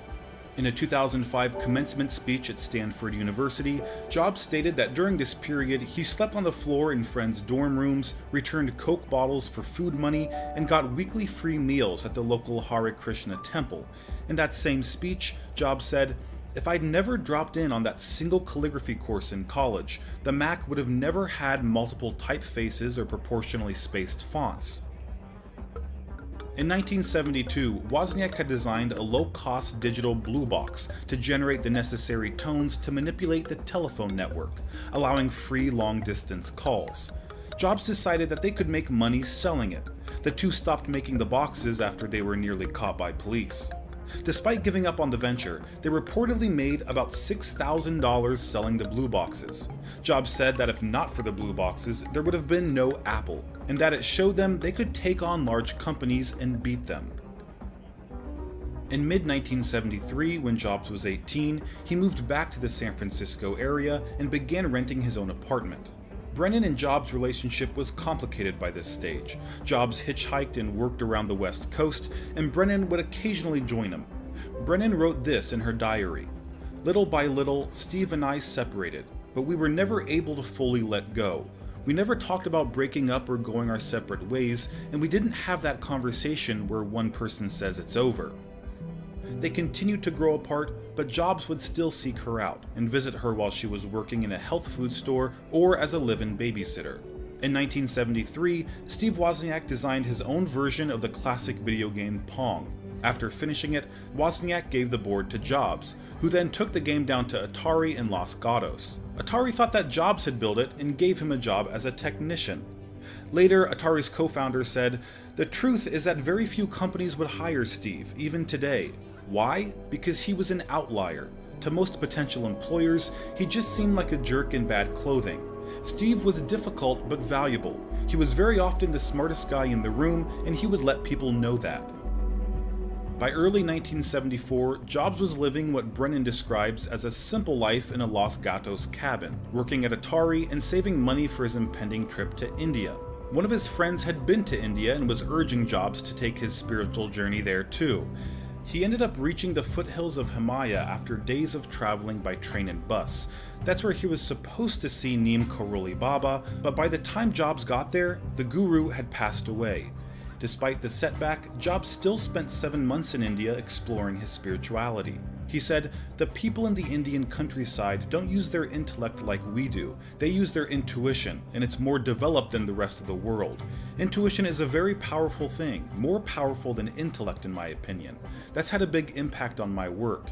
In a 2005 commencement speech at Stanford University, Jobs stated that during this period he slept on the floor in friends' dorm rooms, returned Coke bottles for food money, and got weekly free meals at the local Hare Krishna temple. In that same speech, Jobs said, "If I'd never dropped in on that single calligraphy course in college, the Mac would have never had multiple typefaces or proportionally spaced fonts." In 1972, Wozniak had designed a low-cost digital blue box to generate the necessary tones to manipulate the telephone network, allowing free long-distance calls. Jobs decided that they could make money selling it. The two stopped making the boxes after they were nearly caught by police. Despite giving up on the venture, they reportedly made about $6,000 selling the blue boxes. Jobs said that if not for the blue boxes, there would have been no Apple, and that it showed them they could take on large companies and beat them. In mid-1973, when Jobs was 18, he moved back to the San Francisco area and began renting his own apartment. Brennan and Jobs' relationship was complicated by this stage. Jobs hitchhiked and worked around the West Coast, and Brennan would occasionally join him. Brennan wrote this in her diary: "Little by little, Steve and I separated, but we were never able to fully let go. We never talked about breaking up or going our separate ways, and we didn't have that conversation where one person says it's over." They continued to grow apart, but Jobs would still seek her out and visit her while she was working in a health food store or as a live-in babysitter. In 1973, Steve Wozniak designed his own version of the classic video game Pong. After finishing it, Wozniak gave the board to Jobs, who then took the game down to Atari in Los Gatos. Atari thought that Jobs had built it and gave him a job as a technician. Later, Atari's co-founder said, "The truth is that very few companies would hire Steve, even today. Why? Because he was an outlier. To most potential employers, he just seemed like a jerk in bad clothing. Steve was difficult but valuable. He was very often the smartest guy in the room, and he would let people know that." By early 1974, Jobs was living what Brennan describes as a simple life in a Los Gatos cabin, working at Atari and saving money for his impending trip to India. One of his friends had been to India and was urging Jobs to take his spiritual journey there too. He ended up reaching the foothills of Himalaya after days of traveling by train and bus. That's where he was supposed to see Neem Karoli Baba, but by the time Jobs got there, the guru had passed away. Despite the setback, Jobs still spent 7 months in India exploring his spirituality. He said, "The people in the Indian countryside don't use their intellect like we do. They use their intuition, and it's more developed than the rest of the world. Intuition is a very powerful thing, more powerful than intellect in my opinion. That's had a big impact on my work."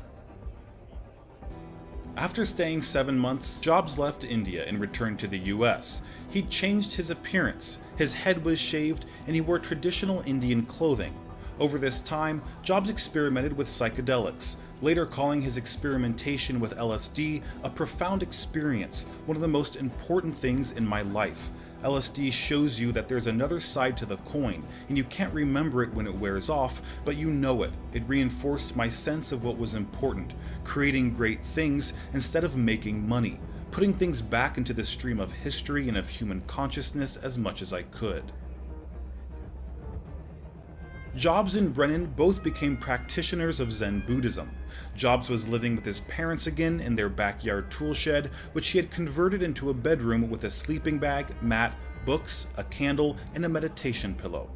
After staying 7 months, Jobs left India and returned to the US. He changed his appearance, his head was shaved, and he wore traditional Indian clothing. Over this time, Jobs experimented with psychedelics, later calling his experimentation with LSD a profound experience, one of the most important things in my life. LSD shows you that there's another side to the coin, and you can't remember it when it wears off, but you know it. It reinforced my sense of what was important, creating great things instead of making money, putting things back into the stream of history and of human consciousness as much as I could. Jobs and Brennan both became practitioners of Zen Buddhism. Jobs was living with his parents again in their backyard tool shed, which he had converted into a bedroom with a sleeping bag, mat, books, a candle, and a meditation pillow.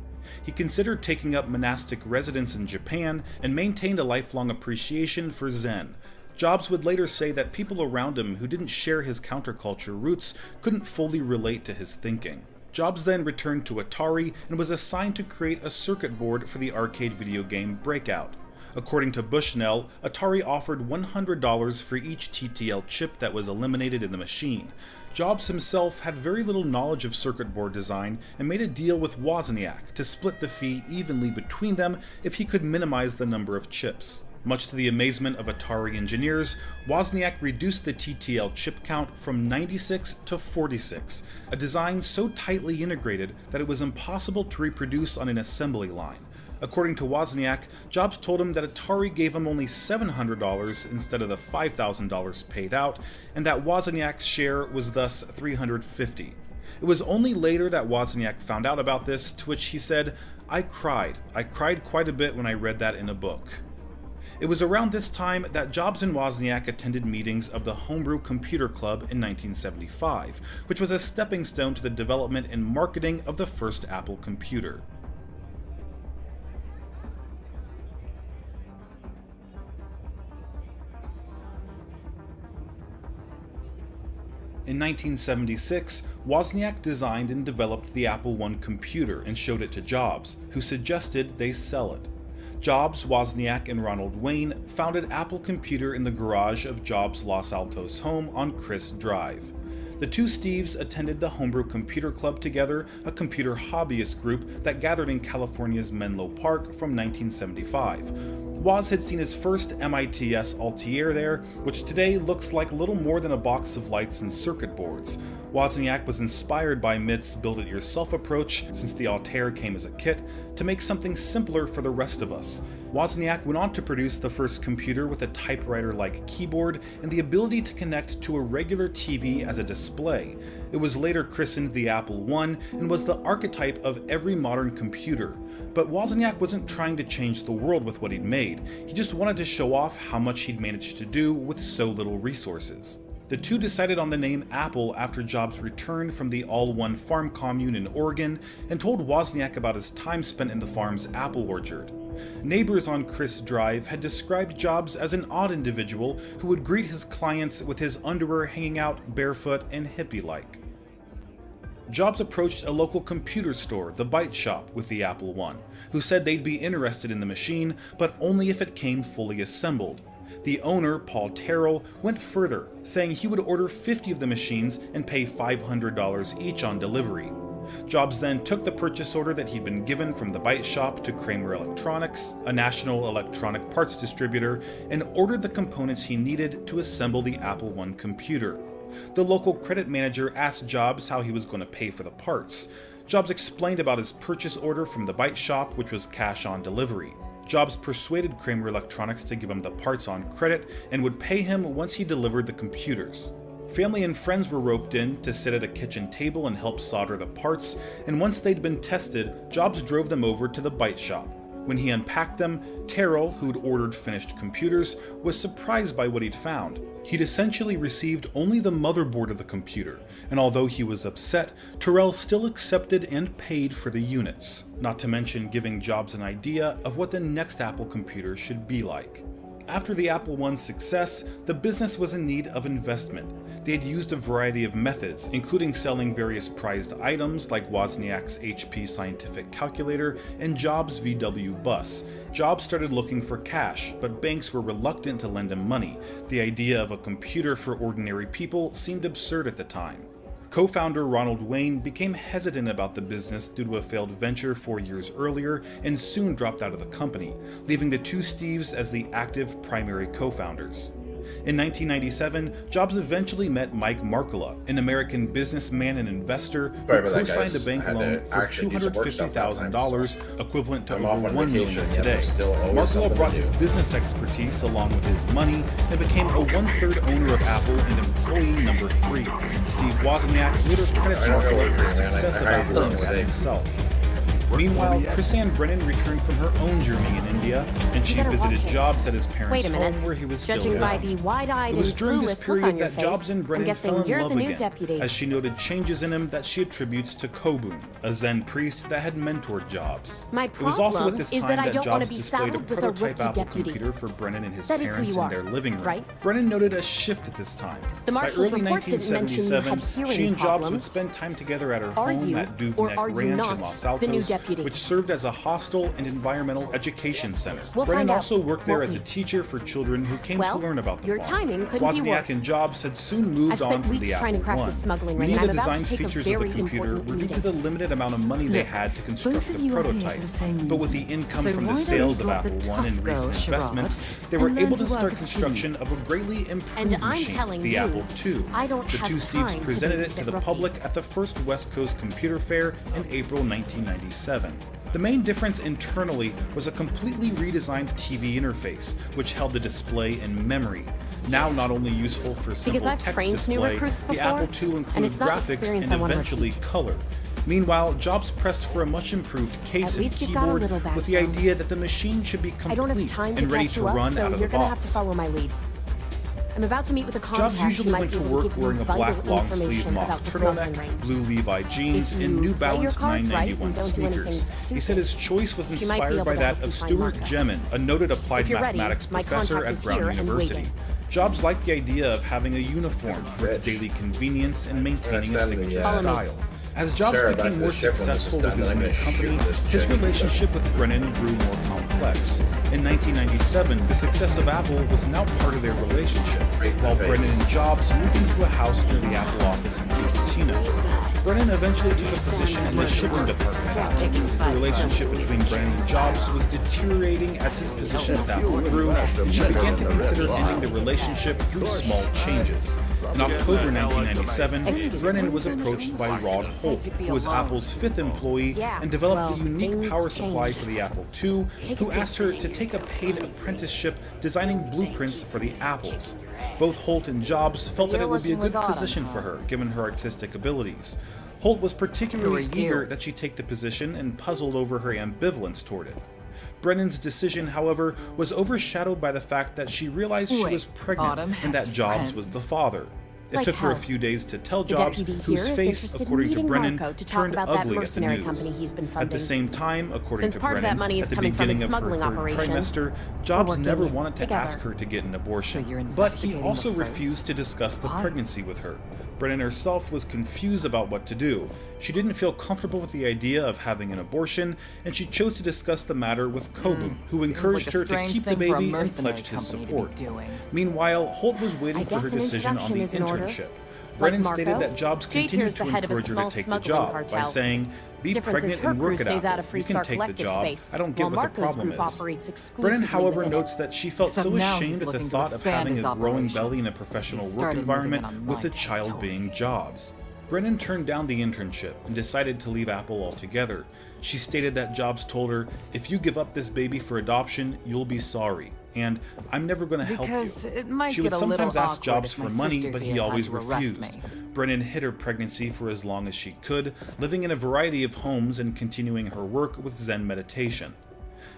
He considered taking up monastic residence in Japan and maintained a lifelong appreciation for Zen. Jobs would later say that people around him who didn't share his counterculture roots couldn't fully relate to his thinking. Jobs then returned to Atari and was assigned to create a circuit board for the arcade video game Breakout. According to Bushnell, Atari offered $100 for each TTL chip that was eliminated in the machine. Jobs himself had very little knowledge of circuit board design and made a deal with Wozniak to split the fee evenly between them if he could minimize the number of chips. Much to the amazement of Atari engineers, Wozniak reduced the TTL chip count from 96 to 46, a design so tightly integrated that it was impossible to reproduce on an assembly line. According to Wozniak, Jobs told him that Atari gave him only $700 instead of the $5,000 paid out, and that Wozniak's share was thus $350. It was only later that Wozniak found out about this, to which he said, I cried quite a bit when I read that in a book." It was around this time that Jobs and Wozniak attended meetings of the Homebrew Computer Club in 1975, which was a stepping stone to the development and marketing of the first Apple computer. In 1976, Wozniak designed and developed the Apple I computer and showed it to Jobs, who suggested they sell it. Jobs, Wozniak, and Ronald Wayne founded Apple Computer in the garage of Jobs' Los Altos home on Chris Drive. The two Steves attended the Homebrew Computer Club together, a computer hobbyist group that gathered in California's Menlo Park from 1975. Woz had seen his first MITS Altair there, which today looks like little more than a box of lights and circuit boards. Wozniak was inspired by MIT's build-it-yourself approach, since the Altair came as a kit, to make something simpler for the rest of us. Wozniak went on to produce the first computer with a typewriter-like keyboard and the ability to connect to a regular TV as a display. It was later christened the Apple I and was the archetype of every modern computer. But Wozniak wasn't trying to change the world with what he'd made, he just wanted to show off how much he'd managed to do with so little resources. The two decided on the name Apple after Jobs returned from the All-One farm commune in Oregon and told Wozniak about his time spent in the farm's apple orchard. Neighbors on Chris Drive had described Jobs as an odd individual who would greet his clients with his underwear hanging out barefoot and hippie-like. Jobs approached a local computer store, the Byte Shop, with the Apple I, who said they'd be interested in the machine, but only if it came fully assembled. The owner, Paul Terrell, went further, saying he would order 50 of the machines and pay $500 each on delivery. Jobs then took the purchase order that he'd been given from the Byte Shop to Kramer Electronics, a national electronic parts distributor, and ordered the components he needed to assemble the Apple I computer. The local credit manager asked Jobs how he was going to pay for the parts. Jobs explained about his purchase order from the Byte Shop, which was cash on delivery. Jobs persuaded Kramer Electronics to give him the parts on credit and would pay him once he delivered the computers. Family and friends were roped in to sit at a kitchen table and help solder the parts, and once they'd been tested, Jobs drove them over to the Byte Shop. When he unpacked them, Terrell, who'd ordered finished computers, was surprised by what he'd found. He'd essentially received only the motherboard of the computer, and although he was upset, Terrell still accepted and paid for the units, not to mention giving Jobs an idea of what the next Apple computer should be like. After the Apple I's success, the business was in need of investment. They had used a variety of methods, including selling various prized items like Wozniak's HP Scientific Calculator and Jobs' VW Bus. Jobs started looking for cash, but banks were reluctant to lend him money. The idea of a computer for ordinary people seemed absurd at the time. Co-founder Ronald Wayne became hesitant about the business due to a failed venture 4 years earlier and soon dropped out of the company, leaving the two Steves as the active primary co-founders. In 1997, Jobs eventually met Mike Markkula, an American businessman and investor who co-signed a bank loan for $250,000, equivalent to over $1 million today. Markkula brought his business expertise along with his money and became a one-third owner of Apple and employee number 3. Steve Wozniak later credits Markkula for the success of Apple and himself. Meanwhile, Chris-Ann Brennan returned from her own journey in India, and she visited Jobs at his parents' home where he was still Judging by living. the wide-eyed It was and during this clueless look on period your that Jobs face, and I'm Brennan guessing fell in you're love the new again, deputy. as she noted changes in him that she attributes to Kobun, a Zen priest that had mentored Jobs. My It was also at problem this is time that I don't want Jobs to be displayed a saddled with a prototype rookie Apple deputy. computer for Brennan and his That is who parents you in are, their living room. right? Brennan noted a shift at this time. The By marshal's early report didn't mention you had 1977, hearing she and Jobs would problems. spend time together at her Are home you, at or Duvnak are you Ranch in not Los the new Altos, deputy? which served as a hostel and environmental education center. We'll Brennan find out, also worked there won't as a we? teach for children who came Well, to learn about the your farm. timing couldn't be Wozniak worse. and Jobs had soon I've moved spent on from weeks the trying to Apple crack I. the smuggling ring, Many and of the I'm about to design take a features of the very computer important were due to meeting. the limited amount of money they Look, had to construct both of the you are here for prototype. the same But with the reason. income So from why the don't sales you of drop the Apple I and tough girl recent charade investments, they were and learn able to to work start as a construction of a greatly improved And I'm machine, telling the you, Apple II. I don't The have two time Steves to presented it to babysit the rookies. public at the first West Coast Computer Fair in April 1997. The main difference internally was a completely redesigned TV interface, which held the display in memory. Now not only useful for simple I've text trained new display, recruits the before, Apple II and includes it's not graphics experience and I wanna eventually repeat. color. Meanwhile, Jobs pressed for a much improved case At and least you've got a keyboard little with the background. idea that the machine should be I don't have complete time to and ready catch to you up, run so out of the you're gonna have to box. follow my lead. I'm about to meet with a contact Jobs who usually might went be to able to work give wearing you a vital black long-sleeve information mock about the smuggling turtleneck, ring. blue Levi jeans, If and you New play your Balance cards right 991 and don't do anything sneakers. He said his choice was she might be inspired able by to that help you of find Stuart Marco. Gemin, a noted applied If you're ready, mathematics my professor contact at is Brown here and University. waiting. Jobs liked the idea of having a uniform for its daily convenience and maintaining a signature style. As Jobs Sarah, back became to more the ship when this is successful done, with his then I'm new gonna company, shoot this his chick. relationship with Brennan grew more complex. In 1997, the success of Apple was now part of their relationship, while Brennan and Jobs moved into a house near the Apple office in Cupertino. Brennan eventually took a position in the shipping department at Apple. The relationship between Brennan and Jobs was deteriorating as his position at Apple grew, and she began to consider ending the relationship through small changes. In October 1997, Brennan was approached by Rod Holt, who was Apple's 5th employee and developed the unique power supply for the Apple II, who asked her to take a paid apprenticeship designing blueprints for the Apples. Both Holt and Jobs felt that it would be a good position for her, given her artistic abilities. Holt was particularly eager that she take the position and puzzled over her ambivalence toward it. Brennan's decision, however, was overshadowed by the fact that she realized she was pregnant and that Jobs was the father. It Like took her a how? few days to tell The Jobs, deputy whose here is face, interested in according to meeting Brennan, Marco to talk turned about that ugly at the mercenary news. company he's been At the funding. same time, according Since to part of Brennan, that money is at the coming from beginning a of her smuggling third operation, trimester, we're Jobs working never it wanted to together. ask her to get an abortion, you're but he investigating also the first. refused to discuss the Why? pregnancy with her. Brennan herself was confused about what to do. She didn't feel comfortable with the idea of having an abortion, and she chose to discuss the matter with Kobun, who seems encouraged like a her to strange keep the thing for a baby and mercenary pledged his company to be support. doing. Meanwhile, Holt was waiting I for her guess an decision on introduction the is in order. internship. Like Brennan stated Marco, that Jobs Jade continued here's the to head of a encourage her small to take the smuggling job by cartel. saying, "Be Difference is pregnant her and crew work at stays out of Apple. You Freestar can take the Collective job. space, I don't get while what the Marco's problem group is." operates exclusively Brennan, however, within it. notes that she felt Except so now he's ashamed at the looking to thought of expand having his a growing operation. belly in a professional He work started moving it environment on with my the child territory. being Jobs. Brennan turned down the internship and decided to leave Apple altogether. She stated that Jobs told her, "If you give up this baby for adoption, you'll be sorry, and I'm never going to help you." Because it might She get would a little sometimes ask awkward Jobs if for my money, sister but here he had always to arrest refused. me. Brennan hid her pregnancy for as long as she could, living in a variety of homes and continuing her work with Zen meditation.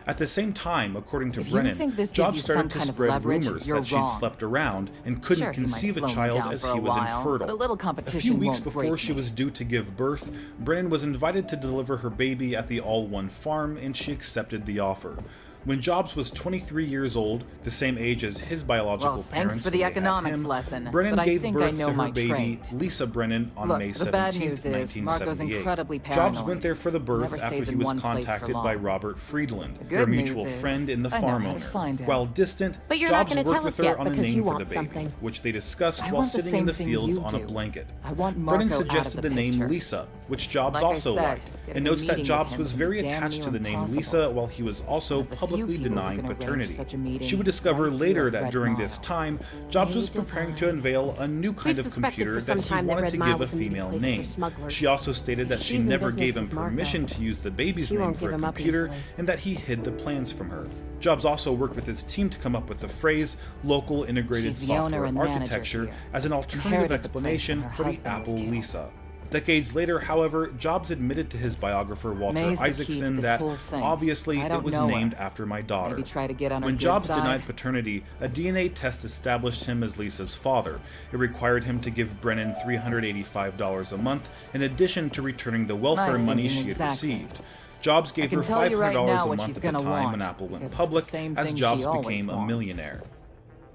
At the same time, according to If you Brennan, think this gives Jobs you started some to kind of spread leverage, rumors you're that she'd wrong. slept around and couldn't Sure, he might conceive a slow me child down as for he a was while, infertile. but a little A competition few weeks won't before break she me. was due to give birth, Brennan was invited to deliver her baby at the All One farm, and she accepted the offer. When Jobs was 23 years old, the same age as his biological Well, parents, thanks for the when they had economics him, lesson, Brennan but I gave think birth I know to her my baby, trade. Lisa Brennan, on Look, May the bad 17, news is Marco's 1978. incredibly Jobs paranoid. went there for the birth Never after stays he in was one place for contacted by long. Robert Friedland, The their good mutual news is, friend and the I know farm how to owner. find him. While distant, But you're not Jobs gonna worked tell with us her yet on a because name you for the want baby, something. which they discussed I while want the sitting in same the thing fields you on a do. blanket. I want Brennan Marco suggested out the of the name picture. Lisa, which Jobs Like I also said, liked, getting and a notes that meeting with Jobs him was would very be damn attached to near the name impossible. Lisa while he was also But the few publicly people who denying can arrange paternity. such a meeting She would discover right later here at that Red during Mile. this time, Jobs was preparing to unveil a new kind of suspected computer for some that he time that wanted Red to Mile give a was a meeting female place for name. smugglers. She also stated that she She's in never business gave him with Marco. permission to use the baby's She name won't for give a him up computer, easily. and that he hid the plans from her. Jobs also worked with his team to come up with the phrase local integrated She's the owner software and manager architecture here. as an alternative Inherited the place explanation when her for the husband was Apple killed. Lisa. Decades later, however, Jobs admitted to his biographer Walter May's the key to Isaacson this that, whole thing. obviously, I it don't was know her. named after my daughter. Maybe try to get on her When good Jobs side. denied paternity, a DNA test established him as Lisa's father. It required him to give Brennan $385 a month, in addition to returning the welfare My money thinking she had exactly. received. Jobs gave can her tell you $500 right now a what month she's at the gonna time want, when Apple went because it's the public, same as thing Jobs she always became a wants. millionaire.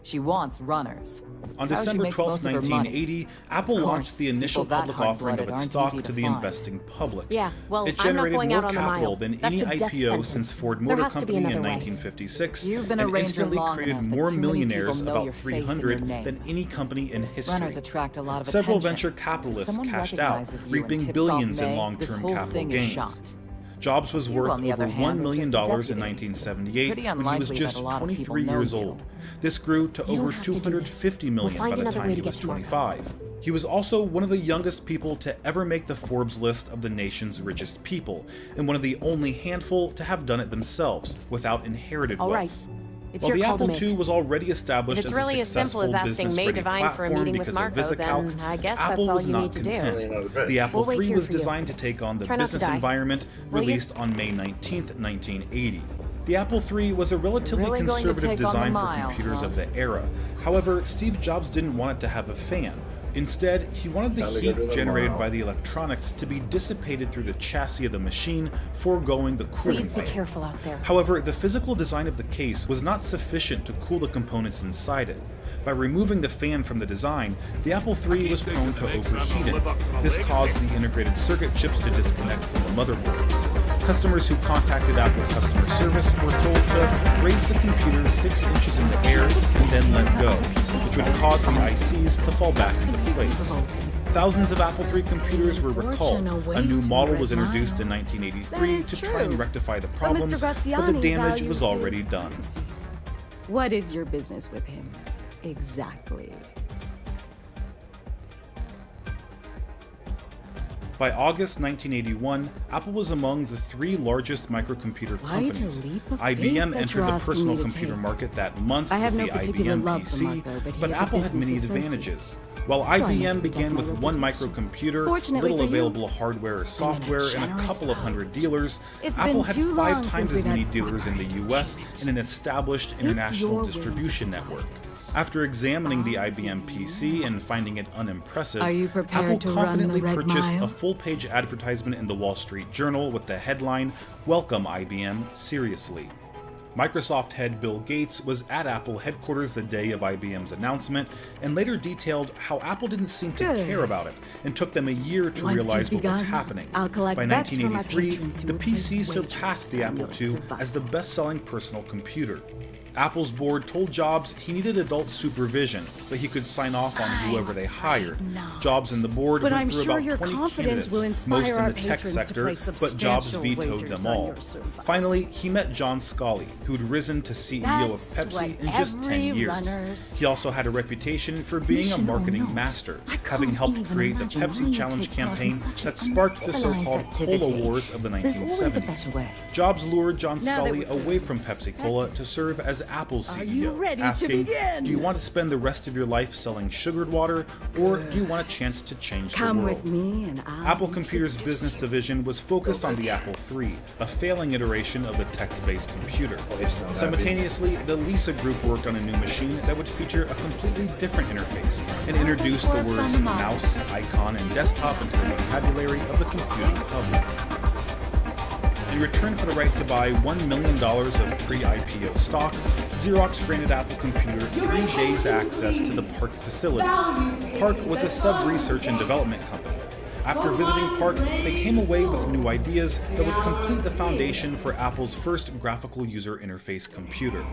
She wants runners. On That's how she December makes 12, most of her money. 1980, Apple Of course, launched the initial people that public offering of hard-blooded its aren't stock easy to to the find. investing public. Yeah, well, it I'm not generated going more out on the capital mile. than That's any a death IPO sentence. since Ford There Motor has to be Company in another way. 1956, You've been a and Ranger instantly long created enough that more too many millionaires, people know about your face and your 300, name. than any company in history. Runners attract a lot of Several attention. venture If capitalists someone cashed out, recognizes you and reaping tips billions off in May, long-term this whole capital thing is gains. shot. Jobs was You, worth on the over other $1 hand, were million in just a deputy. 1978 Pretty when he was unlikely just that a lot of people 23 know years you. old. This grew to You don't over have to do this. $250 million We'll find by the another time way he to was get to Marco. 25. He was also one of the youngest people to ever make the Forbes list of the nation's richest people, and one of the only handful to have done it themselves without inherited All wealth. right. It's While your the call to Apple make. II was already established If it's as a really as simple as successful asking May business-ready Divine for a platform meeting with because Marco, of VisiCalc, then I guess that's Apple all was you not need to do. content. The Apple We'll wait III here was for you. designed to take on the Try not to business die. environment, Will you? released on May 19, 1980. The Apple III was a relatively really going to conservative take on the design for mile, computers huh? of the era. However, Steve Jobs didn't want it to have a fan. Instead, he wanted the heat generated by the electronics to be dissipated through the chassis of the machine, foregoing the cooling Please be fan. careful out there. However, the physical design of the case was not sufficient to cool the components inside it. By removing the fan from the design, the Apple III was prone to overheating. This caused the integrated circuit chips to disconnect from the motherboard. Customers who contacted Apple customer service were told to raise the computer 6 inches in the air and then let go, which would cause the ICs to fall back into place. Thousands of Apple III computers were recalled. A new model was introduced in 1983 to try and rectify the problems, but the damage was already done. What is your business with him? Exactly. By August 1981, Apple was among the 3 largest microcomputer Quite a companies. leap of IBM faith that entered you're the asking personal me to computer take. market that month I have with no the particular IBM love for PC, Marco, but he is a Apple had many business associate. advantages. While So I must IBM protect began my with one reputation. microcomputer, Fortunately little for you, available hardware or software, and a generous couple of hundred dealers, It's Apple been had too 5 long times since as we've many had dealers in the US and an established international you're distribution network. After examining the IBM PC and finding it unimpressive, Are you prepared Apple to run confidently the Red purchased Mile? a full-page advertisement in the Wall Street Journal with the headline, "Welcome IBM, seriously." Microsoft head Bill Gates was at Apple headquarters the day of IBM's announcement, and later detailed how Apple didn't seem to Good. care about it, and took them a year to Once realize you've what was begun, happening. I'll collect By bets from my 1983, patrons who the will place PC wagers surpassed the on Apple your II survival. as the best-selling personal computer. Apple's board told Jobs he needed adult supervision, but he could sign off on whoever they hired. Jobs and the board But went I'm through sure about your 20 confidence will candidates, inspire most in our the tech patrons to sector, place but Jobs substantial vetoed wagers them on all. your survival. Finally, he met John Scully, who'd risen to CEO of That's Pepsi in what just 10 every years. runner's He also had a reputation for being a Mission marketing unknown. master, I having can't helped even create the imagine why Pepsi you Challenge take part in campaign such that sparked the uncivilized so-called Cola activity. Wars of the There's always a 1970s. better way. Jobs lured John Now that Scully we're away from Pepsi Cola to serve as was Apple's CEO, you ready to asking, begin? do you want to spend the rest of your life selling sugared water, or do you want a chance to change the world? Come with me and I'll Apple Computer's business division was focused on the Apple III, a failing iteration of the text-based computer. Simultaneously, the Lisa Group worked on a new machine that would feature a completely different interface and introduce the words mouse, icon, and desktop into the vocabulary of the computing public. In return for the right to buy $1 million of pre-IPO stock, Xerox granted Apple Computer 3 days access to the PARC facilities. PARC was a sub-research and development company. After visiting PARC, they came away with new ideas that would complete the foundation for Apple's first graphical user interface computer.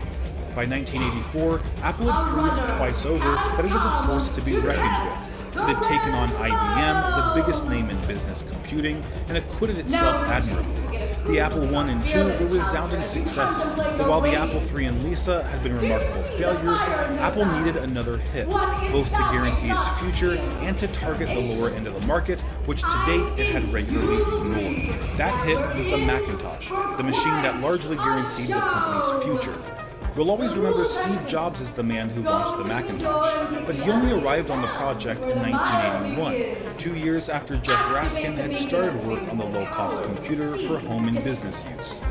By 1984, Apple had proved twice over that it was a force to be reckoned with. It had taken on IBM, the biggest name in business computing, and acquitted itself admirably. The Apple I and II were resounding successes, but while the Apple III and Lisa had been remarkable failures, Apple needed another hit, both to guarantee its future and to target the lower end of the market, which to date it had regularly ignored. That hit was the Macintosh, the machine that largely guaranteed the company's future. We'll always remember Steve Jobs as the man who launched the Macintosh, but he only arrived on the project in 1981, 2 years after Jeff Raskin had started work on the low-cost computer for home and business use.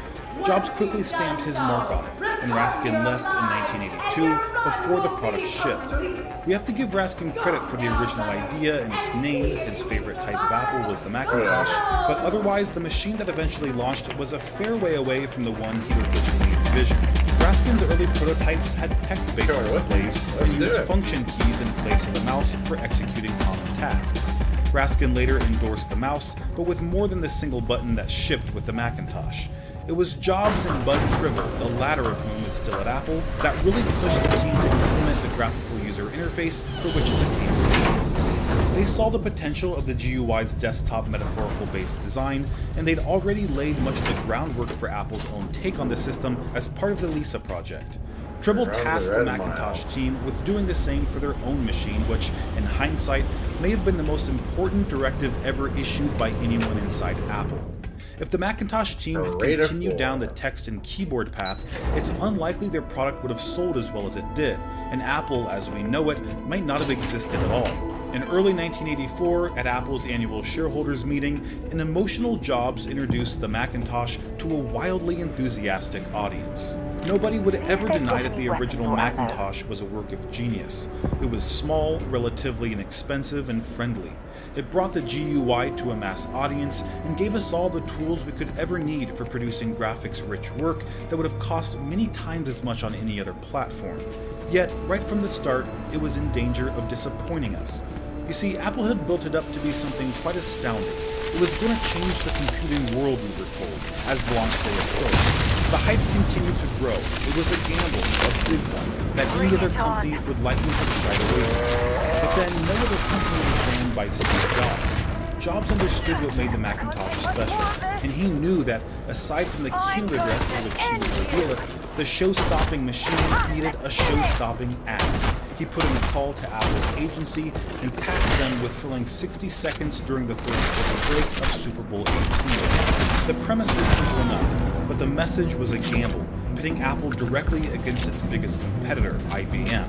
Jobs quickly stamped his mark on it, and Raskin left in 1982 before the product shipped. We have to give Raskin credit for the original idea and its name. His favorite type of Apple was the Macintosh, but otherwise the machine that eventually launched was a fair way away from the one he originally envisioned. Raskin's early prototypes had text-based displays and used function keys in place of the mouse for executing common tasks. Raskin later endorsed the mouse, but with more than the single button that shipped with the Macintosh. It was Jobs and Bud Tribble, the latter of whom is still at Apple, that really pushed the team to implement the graphical user interface for which it became famous. They saw the potential of the GUI's desktop metaphorical-based design, and they'd already laid much of the groundwork for Apple's own take on the system as part of the Lisa project. Tribble tasked the Macintosh team with doing the same for their own machine, which, in hindsight, may have been the most important directive ever issued by anyone inside Apple. If the Macintosh team had continued down the text and keyboard path, it's unlikely their product would have sold as well as it did, and Apple, as we know it, might not have existed at all. In early 1984, at Apple's annual shareholders meeting, an emotional Jobs introduced the Macintosh to a wildly enthusiastic audience. Nobody would ever deny that the original Macintosh was a work of genius. It was small, relatively inexpensive, and friendly. It brought the GUI to a mass audience and gave us all the tools we could ever need for producing graphics-rich work that would have cost many times as much on any other platform. Yet, right from the start, it was in danger of disappointing us. You see, Apple had built it up to be something quite astounding. It was going to change the computing world, we were told, as launch day approached. The hype continued to grow. It was a gamble, a big one, that any other company would likely have shied away from. But then, no other company was ran by Steve Jobs. Jobs understood what made the Macintosh special, and he knew that, aside from the keynote address in which he would reveal it, the show-stopping machine needed a show-stopping app. He put in a call to Apple's agency and tasked them with filling 60 seconds during the third quarter break of Super Bowl 18. The premise was simple enough, but the message was a gamble, pitting Apple directly against its biggest competitor, IBM.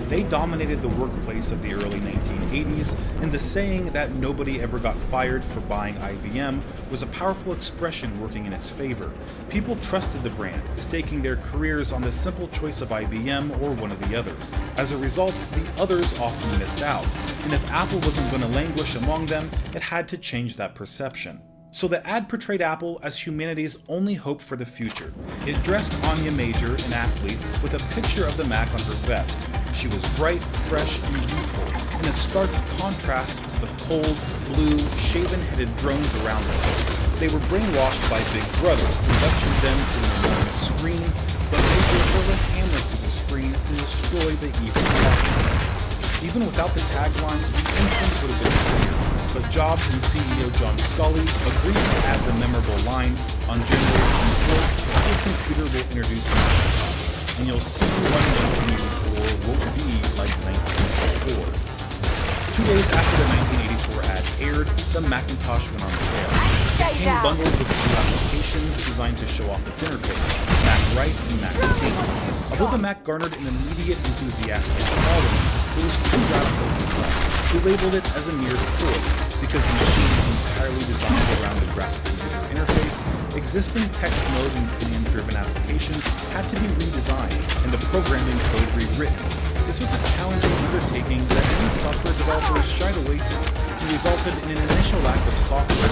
They dominated the workplace of the early 1980s, and the saying that nobody ever got fired for buying IBM was a powerful expression working in its favor. People trusted the brand, staking their careers on the simple choice of IBM or one of the others. As a result, the others often missed out, and if Apple wasn't going to languish among them, it had to change that perception. So the ad portrayed Apple as humanity's only hope for the future. It dressed Anya Major, an athlete, with a picture of the Mac on her vest. She was bright, fresh, and youthful, in a stark contrast to the cold, blue, shaven-headed drones around them. They were brainwashed by Big Brother, who lectured them to an enormous screen, but Major hurled a hammer through the screen to destroy the evil platform. Even without the tagline, the inference would have been clear. But Jobs and CEO John Scully agreed to add the memorable line, on January 24th, this computer will introduce Macintosh, and you'll see what 1984 won't be like 1984. 2 days after the 1984 ad aired, the Macintosh went on sale. It came bundled with two applications designed to show off its interface, Mac Write and Mac Paint. Although the Mac garnered an immediate enthusiastic following, it was too radical for some. We labeled it as a mere toy, because the machine was entirely designed around the graphical user interface. Existing text mode and Pinion-driven applications had to be redesigned, and the programming code rewritten. This was a challenging undertaking that many software developers shied away from, and resulted in an initial lack of software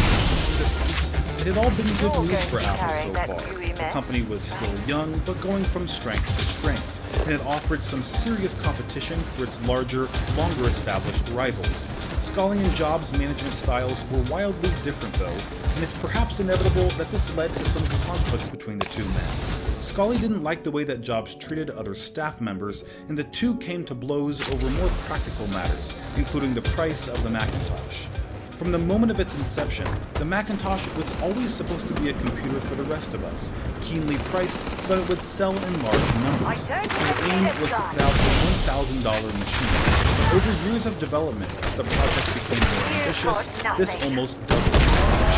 systems. It had all been good news for Apple so far. The company was still young, but going from strength to strength, and it offered some serious competition for its larger, longer-established rivals. Scully and Jobs' management styles were wildly different though, and it's perhaps inevitable that this led to some conflicts between the two men. Scully didn't like the way that Jobs treated other staff members, and the two came to blows over more practical matters, including the price of the Macintosh. From the moment of its inception, the Macintosh was always supposed to be a computer for the rest of us, keenly priced so that it would sell in large numbers. The aim was to put out a $1,000 machine. Over years of development, as the project became more ambitious, this almost doubled.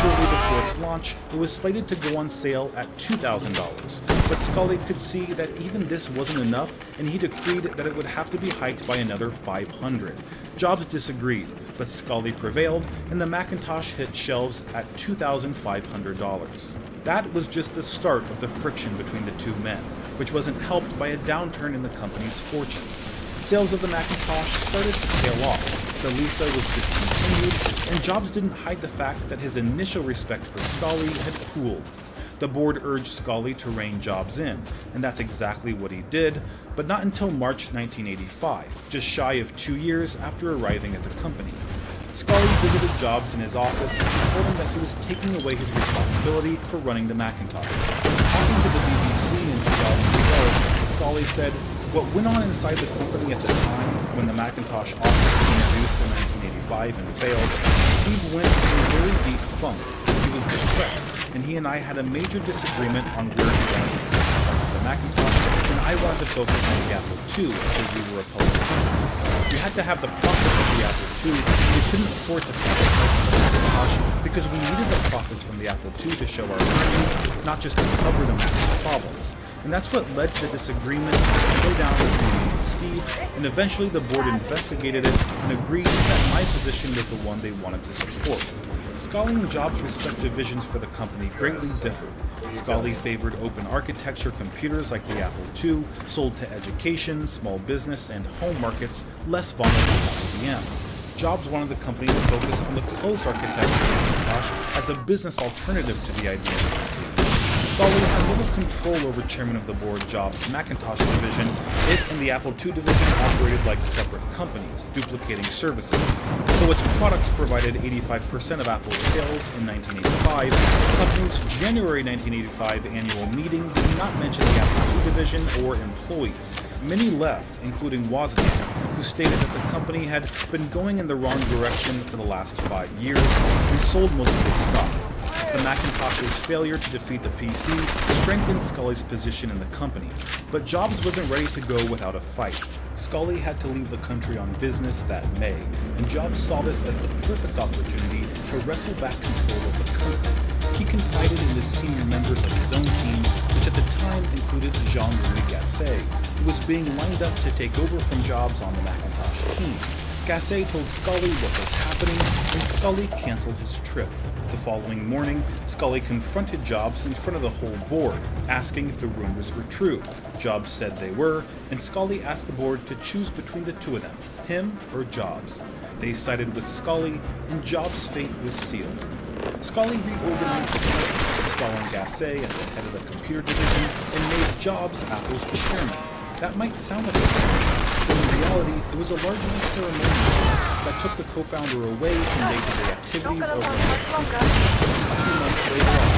Shortly before its launch, it was slated to go on sale at $2,000, but Scully could see that even this wasn't enough, and he decreed that it would have to be hiked by another $500. Jobs disagreed, but Scully prevailed, and the Macintosh hit shelves at $2,500. That was just the start of the friction between the two men, which wasn't helped by a downturn in the company's fortunes. Sales of the Macintosh started to tail off. The Lisa was discontinued, and Jobs didn't hide the fact that his initial respect for Scully had cooled. The board urged Scully to rein Jobs in, and that's exactly what he did, but not until March 1985, just shy of 2 years after arriving at the company. Scully visited Jobs in his office and told him that he was taking away his responsibility for running the Macintosh. Talking to the BBC in 2012, Scully said, "What went on inside the company at the time, when the Macintosh offer was introduced in 1985 and failed, Steve went into a very deep funk. He was depressed, and he and I had a major disagreement on where he wanted to put the Macintosh, and I wanted to focus on the Apple II because we were a public company. We had to have the profits of the Apple II, and we couldn't afford to cut the price of the Macintosh because we needed the profits from the Apple II to show our earnings, not just to cover the Mac's problems." And that's what led to the disagreement and the showdown between me and Steve, and eventually the board investigated it and agreed that my position was the one they wanted to support. Scully and Jobs' respective visions for the company greatly differed. Scully favored open architecture computers like the Apple II, sold to education, small business, and home markets less vulnerable to IBM. Jobs wanted the company to focus on the closed architecture of Macintosh as a business alternative to the IBM PC. Scully had little control over chairman of the board Jobs' Macintosh division. It and the Apple II division operated like separate companies, duplicating services. So its products provided 85% of Apple's sales in 1985. The company's January 1985 annual meeting did not mention the Apple II division or employees. Many left, including Wozniak, who stated that the company had been going in the wrong direction for the last 5 years and sold most of its stock. The Macintosh's failure to defeat the PC strengthened Scully's position in the company, but Jobs wasn't ready to go without a fight. Scully had to leave the country on business that May, and Jobs saw this as the perfect opportunity to wrestle back control of the company. He confided in the senior members of his own team, which at the time included Jean-Louis Gasset, who was being lined up to take over from Jobs on the Macintosh team. Gasset told Scully what was happening, and Scully canceled his trip. The following morning, Scully confronted Jobs in front of the whole board, asking if the rumors were true. Jobs said they were, and Scully asked the board to choose between the two of them, him or Jobs. They sided with Scully, and Jobs' fate was sealed. Scully reorganized the company, installing Gasset at the head of the computer division, and made Jobs Apple's chairman. That might sound like a change, but in reality, it was a largely ceremonial that took the co-founder away from day-to-day activities over a few months later on.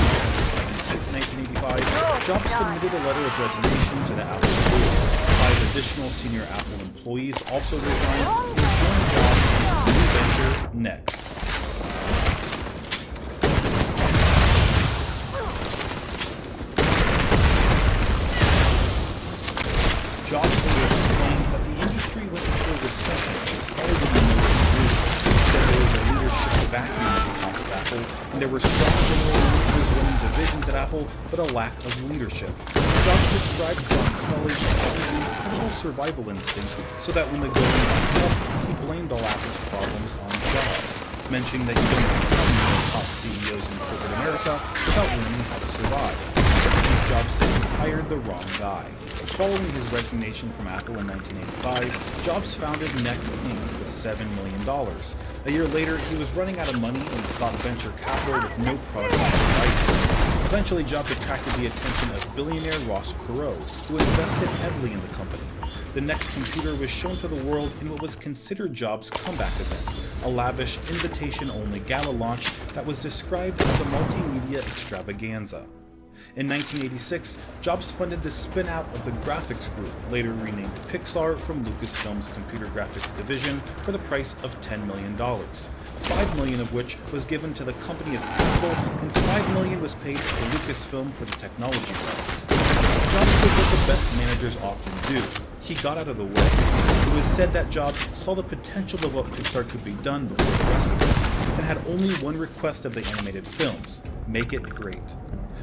In 1985, Jobs submitted a letter of resignation to the Apple board. 5 additional senior Apple employees also resigned and joined Jobs in his new venture, Next. Jobs later explained that the industry went into a recession and Scully didn't know what to do. He said there was a leadership vacuum and there were strong general managers running divisions at Apple, but a lack of leadership. Jobs described John Sculley as having a criminal survival instinct, so that when the going got tough, he blamed all Apple's problems on Jobs, mentioning that you don't become one of the top CEOs in corporate America without learning how to survive. Steve Jobs said he hired the wrong guy. Following his resignation from Apple in 1985, Jobs founded NEC Inc. with $7 million. A year later, he was running out of money and sought venture capital with no product on the horizon. Eventually, Jobs attracted the attention of billionaire Ross Perot, who invested heavily in the company. The next computer was shown to the world in what was considered Jobs' comeback event, a lavish, invitation-only gala launch that was described as a multimedia extravaganza. In 1986, Jobs funded the spin-out of the graphics group, later renamed Pixar, from Lucasfilm's computer graphics division for the price of $10 million. $5 million of which was given to the company as capital, and $5 million was paid to Lucasfilm for the technology rights. Jobs did what the best managers often do. He got out of the way. It was said that Jobs saw the potential of what Pixar could be done before the rest of us, and had only one request of the animated films: make it great.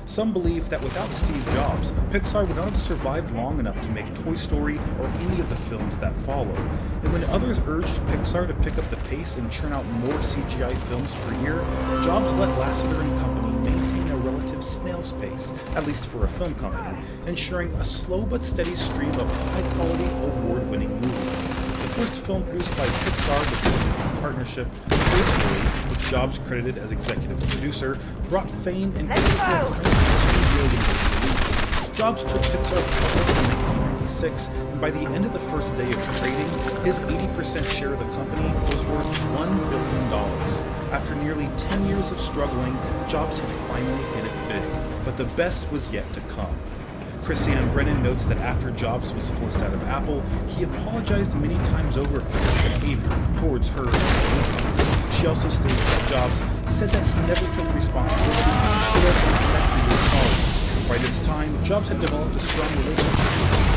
Some believe that without Steve Jobs, Pixar would not have survived long enough to make Toy Story or any of the films that followed. And when others urged Pixar to pick up the pace and churn out more CGI films per year, Jobs let Lasseter and company maintain a relative snail's pace, at least for a film company, ensuring a slow but steady stream of high-quality, award-winning movies. The first film produced by Pixar with the Disney partnership, Toy Story, with Jobs credited as executive producer, brought fame and Jobs took Pixar public in 1996, and by the end of the first day of trading, his 80% share of the company was worth $1 billion. After nearly 10 years of struggling, Jobs had finally hit it big, but the best was yet to come. Christiane Brennan notes that after Jobs was forced out of Apple, he apologized many times over for his behavior towards her and Lisa. She also states that Jobs said that he never took responsibility and should have been connected with colleagues. By this time, Jobs had developed a strong relationship with her.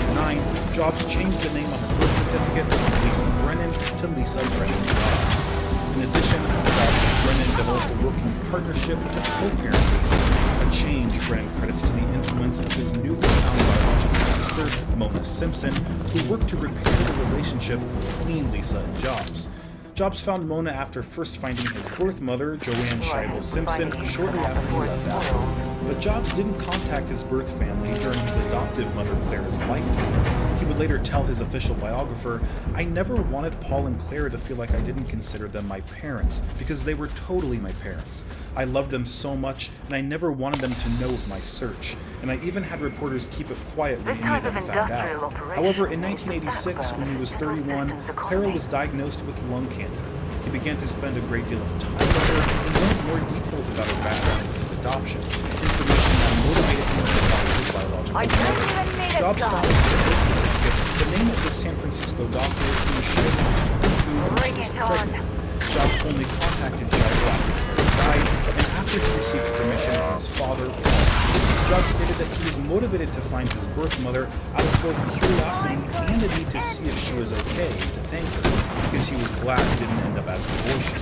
In 1989, Jobs changed the name on her birth certificate from Lisa Brennan to Lisa Brennan Jobs. In addition, Jobs and Brennan developed a working partnership to co-parent Lisa, a change Brennan credits to the influence of his newly found biological sister, Mona Simpson, who worked to repair the relationship between Lisa and Jobs. Jobs found Mona after first finding his birth mother, Joanne Scheibel Simpson, shortly after he left Apple. But Jobs didn't contact his birth family during his adoptive mother Claire's lifetime. He would later tell his official biographer, "I never wanted Paul and Claire to feel like I didn't consider them my parents, because they were totally my parents. I loved them so much, and I never wanted them to know of my search. And I even had reporters keep it quiet when any of them found out." However, in 1986, when he was 31, Clara was diagnosed with lung cancer. He began to spend a great deal of time with her and learned more details about her background and his adoption, information that motivated him to follow his biological mother. Jobs found his birth certificate the name of the San Francisco doctor who was pregnant. Jobs only contacted Scheibel after Claire died, and after he received permission from his father, Paul. Jobs stated that he was motivated to find his birth mother out of both curiosity and the need to see if she was okay to thank her, because he was glad it didn't end up as an abortion.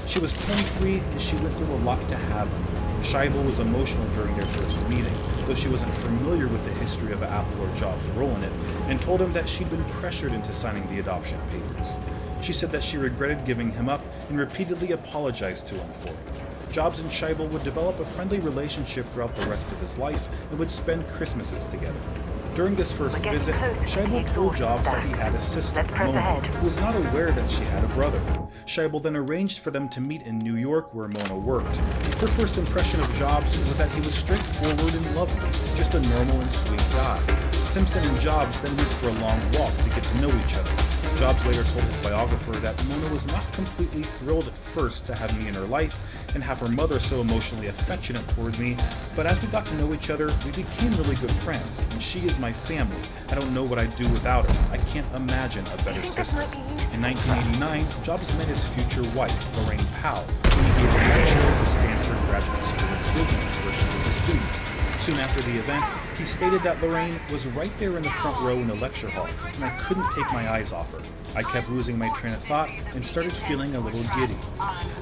She was 23 and she went through a lot to have him. Scheibel was emotional during their first meeting, though she wasn't familiar with the history of Apple or Jobs' role in it, and told him that she'd been pressured into signing the adoption papers. She said that she regretted giving him up and repeatedly apologized to him for it. Jobs and Scheibel would develop a friendly relationship throughout the rest of his life and would spend Christmases together. During this first visit, Scheibel told Jobs that he had a sister, Mona, who was not aware that she had a brother. Scheibel then arranged for them to meet in New York, where Mona worked. Her first impression of Jobs was that he was straightforward and lovely, just a normal and sweet guy. Simpson and Jobs then went for a long walk to get to know each other. Jobs later told his biographer that Mona was not completely thrilled at first to have me in her life and have her mother so emotionally affectionate towards me, but as we got to know each other, we became really good friends, and she is my family. I don't know what I'd do without her. I can't imagine a better sister. In 1989, Jobs met his future wife, Lorraine Powell, when he gave a lecture at the Stanford Graduate School of Business, where she was a student. Soon after the event, He stated that Lorraine was right there in the front row in the lecture hall, and I couldn't take my eyes off her. I kept losing my train of thought and started feeling a little giddy.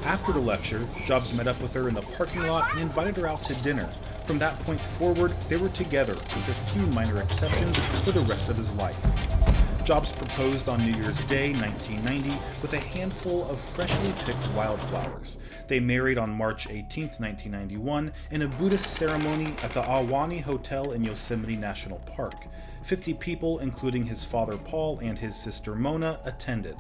After the lecture, Jobs met up with her in the parking lot and invited her out to dinner. From that point forward, they were together, with a few minor exceptions, for the rest of his life. Jobs proposed on New Year's Day, 1990, with a handful of freshly picked wildflowers. They married on March 18, 1991, in a Buddhist ceremony at the Ahwahnee Hotel in Yosemite National Park. 50 people, including his father Paul and his sister Mona, attended.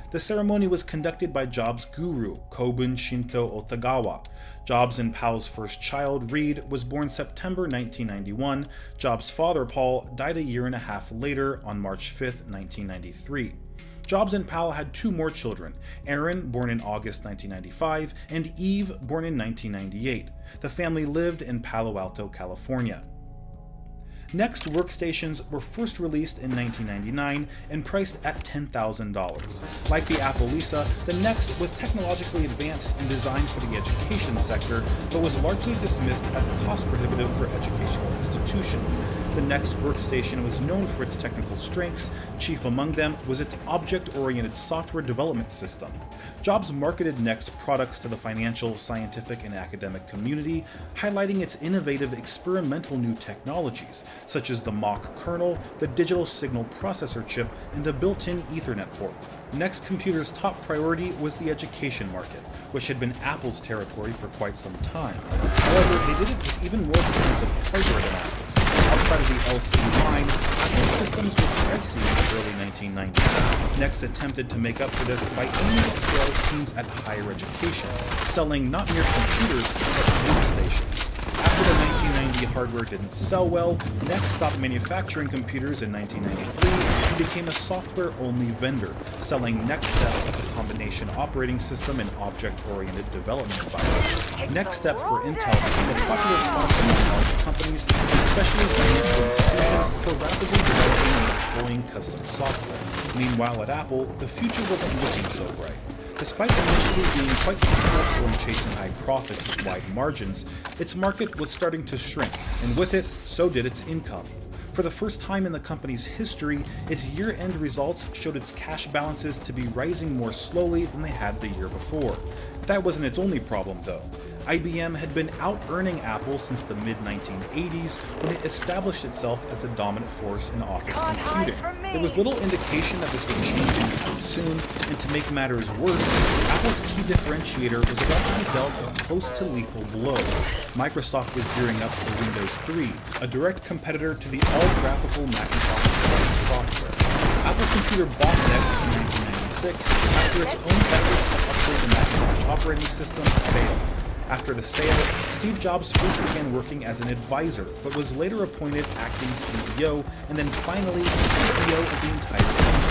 The ceremony was conducted by Jobs' guru, Kobun Shinto Otagawa. Jobs and Pal's first child, Reed, was born September 1991. Jobs' father, Paul, died a year and a half later on March 5, 1993. Jobs and Pal had two more children, Aaron, born in August 1995, and Eve, born in 1998. The family lived in Palo Alto, California. Next workstations were first released in 1999 and priced at $10,000. Like the Apple Lisa, the Next was technologically advanced and designed for the education sector, but was largely dismissed as cost prohibitive for educational institutions. The Next workstation was known for its technical strengths. Chief among them was its object-oriented software development system. Jobs marketed Next products to the financial, scientific, and academic community, highlighting its innovative experimental new technologies, such as the Mach kernel, the digital signal processor chip, and the built-in Ethernet port. Next Computer's top priority was the education market, which had been Apple's territory for quite some time. However, they did it with even more expensive hardware than Apple's. Outside of the LC line, Apple systems were pricey in the early 1990s. Next attempted to make up for this by aiming its sales teams at higher education, selling not mere computers, but workstations. After the 1990 hardware didn't sell well, Next stopped manufacturing computers in 1993 and became a software-only vendor, selling NextStep as a combination operating system and object-oriented development environment. NextStep for Intel became a popular product among large companies, especially financial institutions, for rapidly developing and deploying custom software. Meanwhile, at Apple, the future wasn't looking so bright. Despite initially being quite successful in chasing high profits with wide margins, its market was starting to shrink, and with it, so did its income. For the first time in the company's history, its year-end results showed its cash balances to be rising more slowly than they had the year before. That wasn't its only problem, though. IBM had been out-earning Apple since the mid-1980s when it established itself as the dominant force in office computing. There was little indication that this would change anytime soon, and to make matters worse, Apple's key differentiator was about to be dealt a close to lethal blow. Microsoft was gearing up for Windows 3, a direct competitor to the all-graphical Macintosh software. Apple Computer bought Next in 1996 after its own efforts to upgrade the Macintosh operating system failed. After the sale, Steve Jobs first began working as an advisor, but was later appointed acting CEO and then finally CEO of the entire company.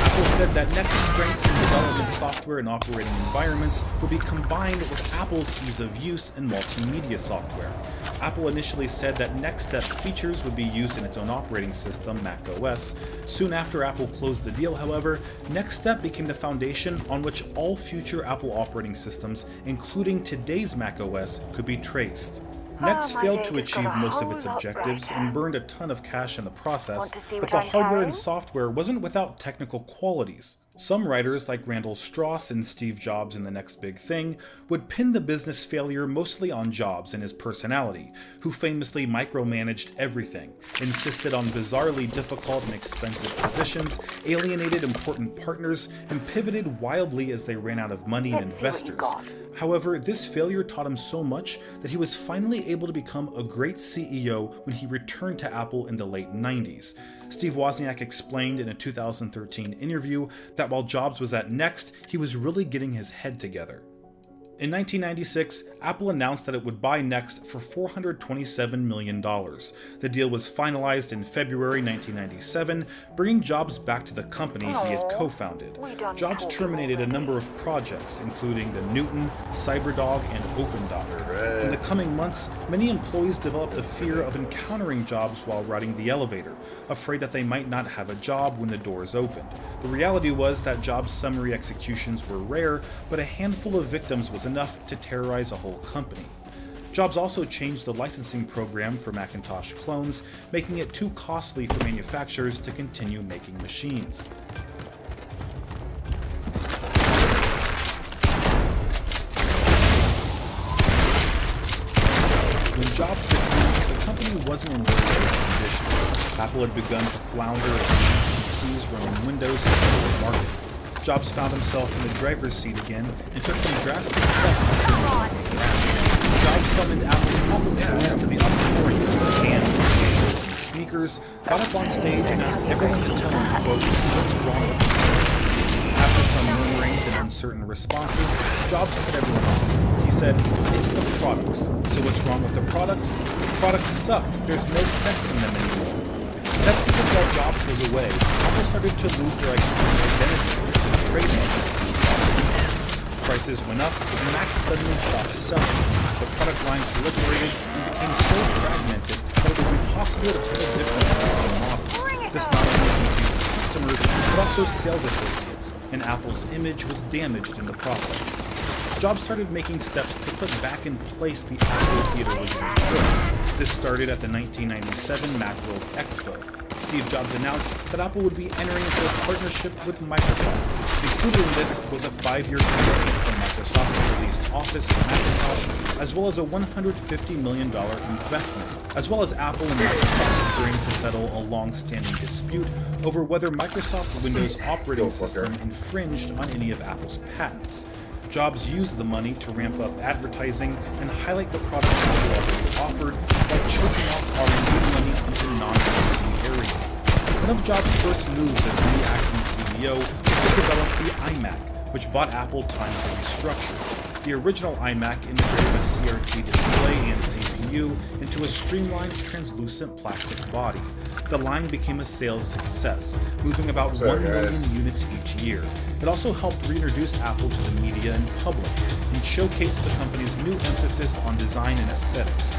Apple said that Next strengths in development software and operating environments would be combined with Apple's ease of use and multimedia software. Apple initially said that NextStep features would be used in its own operating system, macOS. Soon after Apple closed the deal, however, NextStep became the foundation on which all future Apple operating systems, including today's macOS, could be traced. Next failed to achieve most of its objectives and burned a ton of cash in the process, but the hardware and software wasn't without technical qualities. Some writers, like Randall Strauss and Steve Jobs in The Next Big Thing, would pin the business failure mostly on Jobs and his personality, who famously micromanaged everything, insisted on bizarrely difficult and expensive positions, alienated important partners, and pivoted wildly as they ran out of money and investors. However, this failure taught him so much that he was finally able to become a great CEO when he returned to Apple in the late 90s. Steve Wozniak explained in a 2013 interview that while Jobs was at Next, he was really getting his head together. In 1996, Apple announced that it would buy Next for $427 million. The deal was finalized in February 1997, bringing Jobs back to the company he had co-founded. Jobs terminated a number of projects, including the Newton, CyberDog, and OpenDoc. In the coming months, many employees developed a fear of encountering Jobs while riding the elevator, afraid that they might not have a job when the doors opened. The reality was that Jobs' summary executions were rare, but a handful of victims was enough to terrorize a whole company. Jobs also changed the licensing program for Macintosh clones, making it too costly for manufacturers to continue making machines. When Jobs returned, the company wasn't in very good condition. Apple had begun to flounder as PCs running Windows in the market. Jobs found himself in the driver's seat again and took some drastic steps. Jobs summoned Apple's top employees to the auditorium, and speakers, got up on stage and asked everyone to tell him, quote, what's wrong with the products. After some murmurings and uncertain responses, Jobs cut everyone off. He said, it's the products. So what's wrong with the products? The products suck. There's no sense in them anymore. That's because while Jobs was away, Apple started to lose their identity to trademark. Prices went up, and Mac suddenly stopped selling. The product line proliferated and became so fragmented that it was impossible to put a different pricing model. This not only confused customers, but also sales associates, and Apple's image was damaged in the process. Jobs started making steps to put back in place the Apple he had originally built. This started at the 1997 Macworld Expo. Steve Jobs announced that Apple would be entering into a partnership with Microsoft. Included in this was a 5-year commitment from Microsoft to release Office for Macintosh, as well as a $150 million investment, as well as Apple and Microsoft agreeing to settle a long-standing dispute over whether Microsoft Windows operating system infringed on any of Apple's patents. Jobs used the money to ramp up advertising and highlight the products Apple already offered while choking off R&D money into non-PC areas. One of Jobs' first moves as new acting CEO was to develop the iMac, which bought Apple time to restructure. The original iMac integrated a CRT display and CPU into a streamlined translucent plastic body. The line became a sales success, moving about 1 million units each year. It also helped reintroduce Apple to the media and public, and showcased the company's new emphasis on design and aesthetics.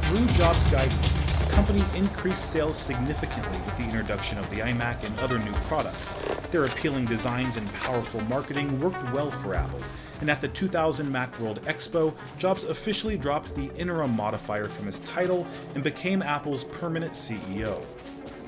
Through Jobs' guidance, the company increased sales significantly with the introduction of the iMac and other new products. Their appealing designs and powerful marketing worked well for Apple, and at the 2000 Macworld Expo, Jobs officially dropped the interim modifier from his title and became Apple's permanent CEO.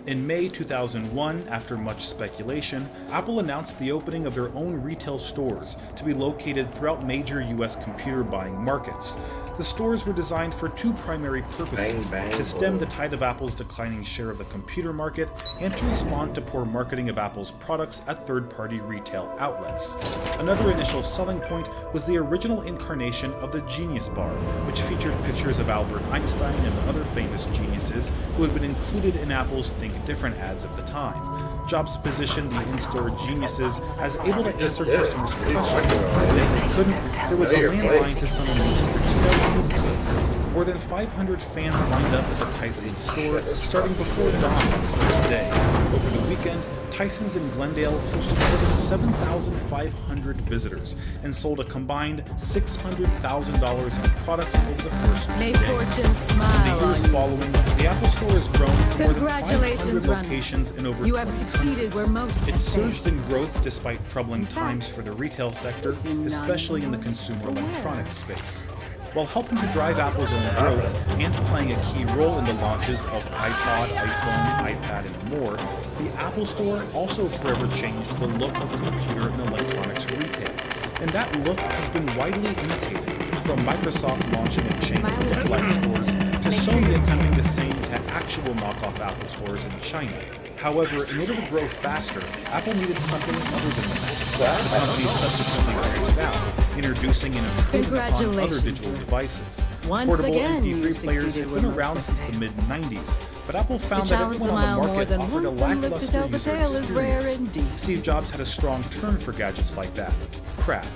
In May 2001, after much speculation, Apple announced the opening of their own retail stores to be located throughout major US computer buying markets. The stores were designed for two primary purposes: to stem the tide of Apple's declining share of the computer market, and to respond to poor marketing of Apple's products at third-party retail outlets. Another initial selling point was the original incarnation of the Genius Bar, which featured pictures of Albert Einstein and other famous geniuses who had been included in Apple's Think Different ads at the time. Jobs positioned the in-store geniuses as able to answer customers' questions. If they couldn't, there was a landline to someone who More than 500 fans lined up at the Tyson's store, starting before dawn on the first day. Over the weekend, Tyson's in Glendale hosted more than 7,500 visitors and sold a combined $600,000 in products over the first 2 days. Fortune smile In the years following, the Apple Store has grown to more than 500 locations in over 20 succeeded where most It surged in growth despite troubling times for the retail sector, especially in the consumer electronics space. While helping to drive Apple's own growth and playing a key role in the launches of iPod, iPhone, iPad, and more, the Apple Store also forever changed the look of computer and electronics retail. And that look has been widely imitated, from Microsoft launching a chain of lookalike stores to Sony attempting the same to actual knockoff Apple stores in China. However, in order to grow faster, Apple needed something other than the Mac. The company subsequently reached out, introducing and improving upon other digital devices. Portable MP3 players had been around since the mid-90s, but Apple found that everyone on the market offered a lackluster user experience. Steve Jobs had a strong term for gadgets like that: crap.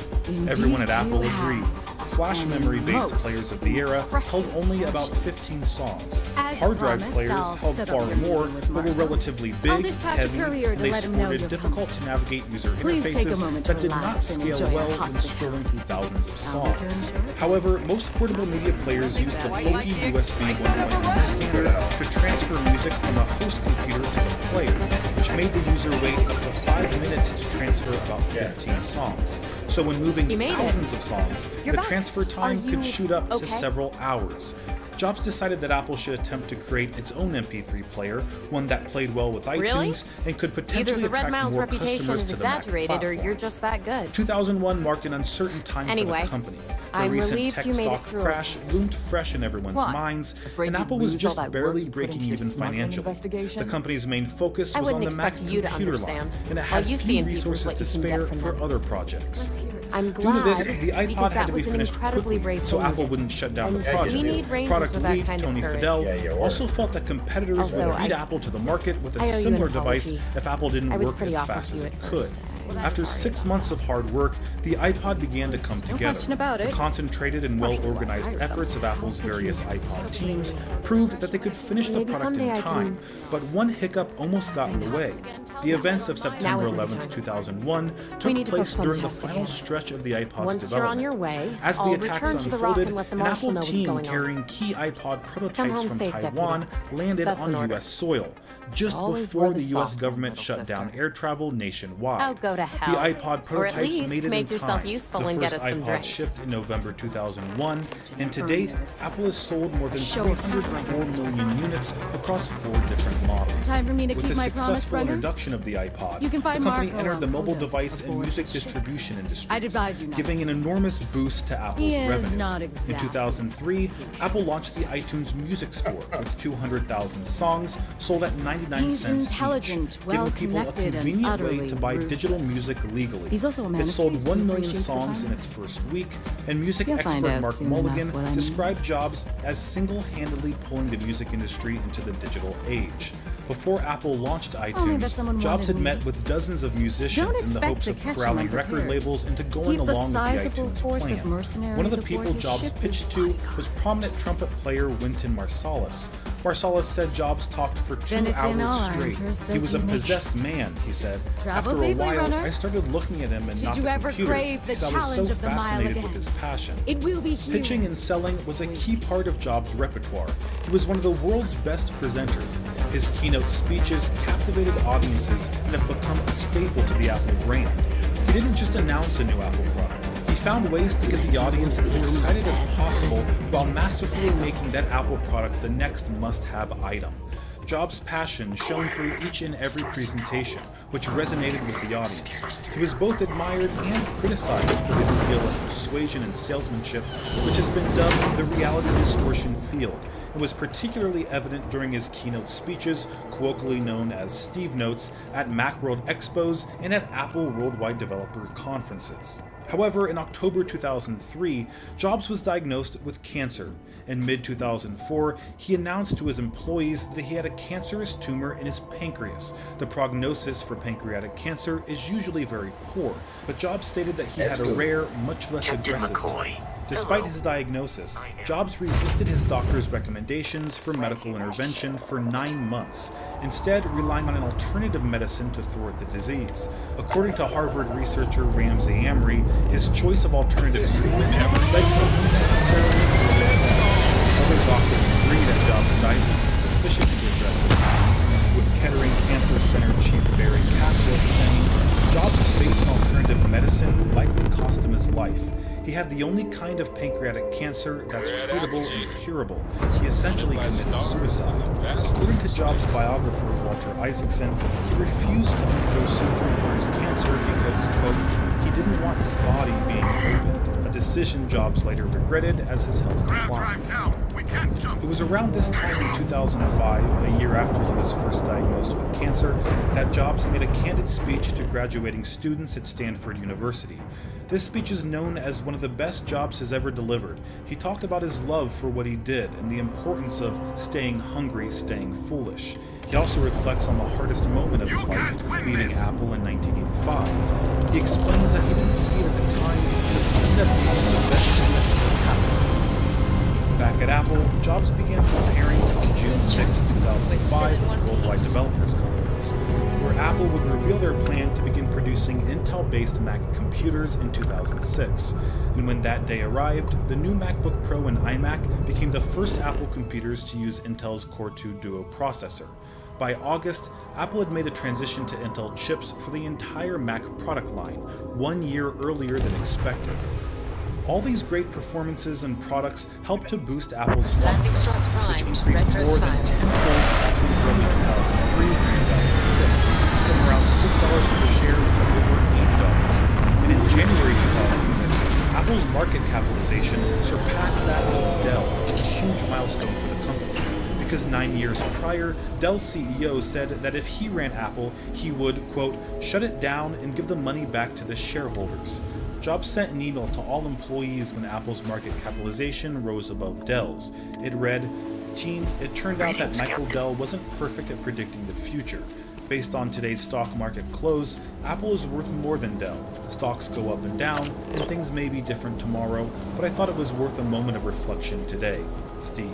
Everyone at Apple agreed. Flash memory-based players of the era held only about 15 songs. Hard drive players held far more, but were relatively big, heavy, and they supported difficult-to-navigate user interfaces that did not scale well when scrolling through thousands of songs. However, most portable media players use the bulky USB 1.1 standard to transfer music from a host computer to the player, which made the user wait up to 5 minutes to transfer about 15 songs. So when moving You made it. thousands of songs, You're the back. transfer time Are you could shoot up okay? to several hours. Jobs decided that Apple should attempt to create its own MP3 player, one that played well with iTunes Really? and could Either potentially the Red attract Mouse more reputation customers is to the Mac exaggerated, or platform. you're just that good. 2001 marked an uncertain time for Anyway, the company. The I'm recent relieved tech you made it stock through. crash loomed fresh in everyone's Why? minds, Afraid and you'd Apple was lose all just that barely work you put breaking into your even smuggling financially. investigation? The company's main focus I was on wouldn't the Mac expect you to computer line, understand. and it All had you see few in people is resources what to you can get spare from for them. other projects. I'm Due to glad, this, the iPod because had that to be was an finished incredibly quickly, brave so move. Apple wouldn't shut down the And project. we need rangers Product with that lead kind of Tony courage. Fadell also felt that competitors Also, would beat I- Apple to the market with a I owe you an similar device apology. if Apple didn't I was work pretty as off fast with as you it at could. first. After 6 months of hard work, the iPod began to come together. question about The it. concentrated and well-organized efforts of Apple's various iPod teams proved that they could finish the Maybe product someday in I time, can- but one hiccup almost got in the way. The events of September isn't the 11th, time. 2001 We took need to place focus on during the task at final hand. stretch of the iPod's Once you're on development. your way, As the I'll attacks return to the Rock unfolded, and let the an Marshal Apple know what's team going on. carrying key iPod Come prototypes home from safe, Taiwan Deputy. landed That's on an order. U.S. soil, just Always before wear the the U.S. soft government little shut down sister. air travel nationwide. Oh, go to hell. The iPod Or at prototypes least made it make in yourself time. useful The and get first us some iPod drinks. shipped in November 2001, and to date, Apple has sold more than Show of 304 million units across 4 different models. Time for me to With keep the my promise, successful Brenner? introduction of the iPod, You can find the company Marco entered the on mobile Kodos device and aboard music ship. distribution industry, I'd advise you not. giving an enormous boost to Apple's He is revenue. not In exactly. 2003, Apple launched the iTunes Music Store with 200,000 songs sold at 99 He's cents intelligent, each, giving people a well-connected, and convenient way utterly to buy digital ruthless. music legally. He's also a man It of sold taste 1 who million appreciates the songs in fine. its first week, and music You'll find expert out Mark soon enough Mulligan what I mean. described Jobs as single-handedly pulling the music industry into the digital age. Before Apple launched Only that iTunes, someone Jobs had wanted me. met with dozens of musicians Don't in the expect hopes to of catch him corralling record unprepared. labels into going Keeps a along with the sizable iTunes force of plan. mercenaries One of the aboard people his Jobs ship pitched as to bodyguards. was prominent trumpet player Wynton Marsalis. Marsalis said Jobs talked for 2 Then it's in hours our straight. interest He that was a you make possessed man, he said. Travel After a safely, while, runner. I started looking at him and Did not you the ever computer, crave the because I was challenge so of the mile fascinated again? with his passion. It will be huge. Pitching and selling was a key part of Jobs' repertoire. He was one of the world's best presenters. His keynote speeches captivated audiences and have become a staple to the Apple brand. He didn't just announce a new Apple product. He found ways to get the audience as excited as possible while masterfully making that Apple product the next must-have item. Jobs' passion shone through each and every presentation, which resonated with the audience. He was both admired and criticized for his skill at persuasion and salesmanship, which has been dubbed the reality distortion field, and was particularly evident during his keynote speeches, colloquially known as Steve Notes, at Macworld Expos and at Apple Worldwide Developer Conferences. However, in October 2003, Jobs was diagnosed with cancer. In mid-2004, he announced to his employees that he had a cancerous tumor in his pancreas. The prognosis for pancreatic cancer is usually very poor, but Jobs stated that he had a rare, much less aggressive type. Despite his diagnosis, Jobs resisted his doctor's recommendations for medical intervention for 9 months, instead relying on an alternative medicine to thwart the disease. According to Harvard researcher Ramsey Amory, his choice of alternative treatment led to unnecessarily other doctors agree that Jobs' diet was insufficient to address the disease, with Kettering Cancer Center chief Barry Castle saying, Jobs' faith in alternative medicine likely cost him his life. He had the only kind of pancreatic cancer that's treatable and curable. He essentially committed suicide. According to Jobs' biographer Walter Isaacson, he refused to undergo surgery for his cancer because, quote, he didn't want his body being opened, a decision Jobs later regretted as his health declined. It was around this time in 2005, a year after he was first diagnosed with cancer, that Jobs made a candid speech to graduating students at Stanford University. This speech is known as one of the best Jobs has ever delivered. He talked about his love for what he did and the importance of staying hungry, staying foolish. He also reflects on the hardest moment of his life, leaving Apple in 1985. He explains that he didn't see it at the time, but it ended up being the best thing that ever happened. Back at Apple, Jobs began preparing on June 6, 2005 at the Worldwide Developers Conference, where Apple would reveal their plan to begin producing Intel-based Mac computers in 2006. And when that day arrived, the new MacBook Pro and iMac became the first Apple computers to use Intel's Core 2 Duo processor. By August, Apple had made the transition to Intel chips for the entire Mac product line, 1 year earlier than expected. All these great performances and products helped to boost Apple's stock price, which increased more than tenfold between early 2003 and 2006, from around $6 per share to over $8. And in January 2006, Apple's market capitalization surpassed that of Dell, a huge milestone for the company. Because 9 years prior, Dell's CEO said that if he ran Apple, he would, quote, shut it down and give the money back to the shareholders. Jobs sent an email to all employees when Apple's market capitalization rose above Dell's. It read, "Team, it turned out that Michael Dell wasn't perfect at predicting the future. Based on today's stock market close, Apple is worth more than Dell. Stocks go up and down, and things may be different tomorrow, but I thought it was worth a moment of reflection today. Steve."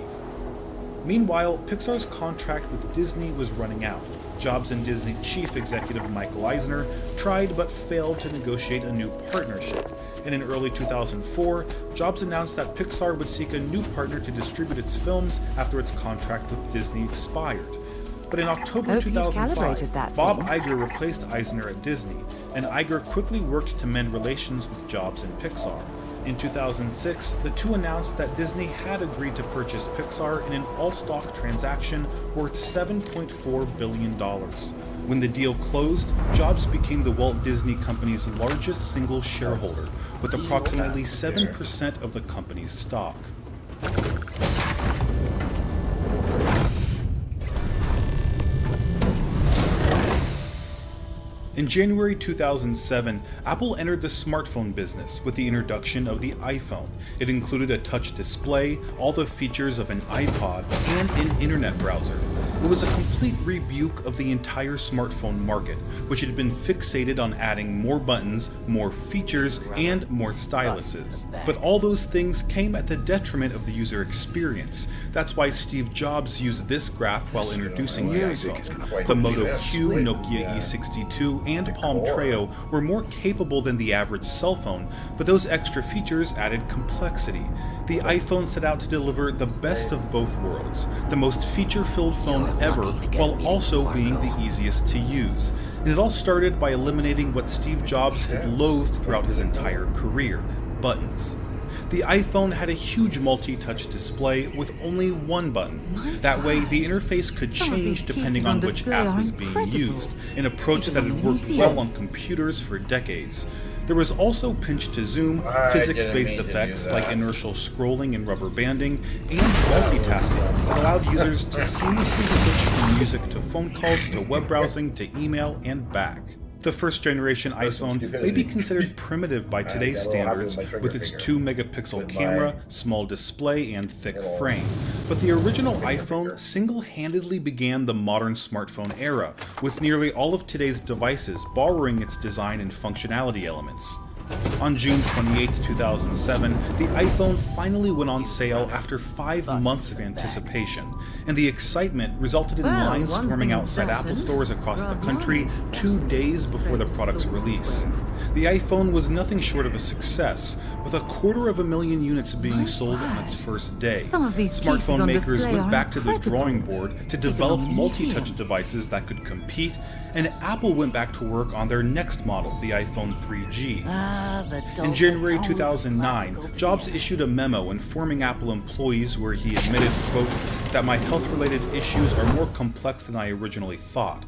Meanwhile, Pixar's contract with Disney was running out. Jobs and Disney chief executive Michael Eisner tried but failed to negotiate a new partnership. And in early 2004, Jobs announced that Pixar would seek a new partner to distribute its films after its contract with Disney expired. But in October 2005, Bob Iger replaced Eisner at Disney, and Iger quickly worked to mend relations with Jobs and Pixar. In 2006, the two announced that Disney had agreed to purchase Pixar in an all-stock transaction worth $7.4 billion. When the deal closed, Jobs became the Walt Disney Company's largest single shareholder, with approximately 7% of the company's stock. In January 2007, Apple entered the smartphone business with the introduction of the iPhone. It included a touch display, all the features of an iPod, and an internet browser. It was a complete rebuke of the entire smartphone market, which had been fixated on adding more buttons, more features, and more styluses. But all those things came at the detriment of the user experience. That's why Steve Jobs used this graph while introducing the iPhone. The Moto Q, Nokia E62, and Palm Treo were more capable than the average cell phone, but those extra features added complexity. The iPhone set out to deliver the best of both worlds, the most feature-filled phone ever, while also being the easiest to use. And it all started by eliminating what Steve Jobs had loathed throughout his entire career: buttons. The iPhone had a huge multi-touch display with only one button. That way, the interface could change depending on which app was being used, an approach that had worked well on computers for decades. There was also pinch to zoom, physics-based effects like inertial scrolling and rubber banding, and multitasking that allowed users to seamlessly switch from music to phone calls to web browsing to email and back. The first generation iPhone may be considered primitive by today's standards with its 2-megapixel camera, small display, and thick frame. But the original iPhone single-handedly began the modern smartphone era, with nearly all of today's devices borrowing its design and functionality elements. On June 28, 2007, the iPhone finally went on sale after 5 months of anticipation, and the excitement resulted in lines forming outside Apple stores across the country 2 days before the product's release. The iPhone was nothing short of a success, with 250,000 units being sold on its first day. Smartphone makers went back to the drawing board to develop multi-touch devices that could compete, and Apple went back to work on their next model, the iPhone 3G. In January 2009, Jobs issued a memo informing Apple employees where he admitted, quote, that my health-related issues are more complex than I originally thought.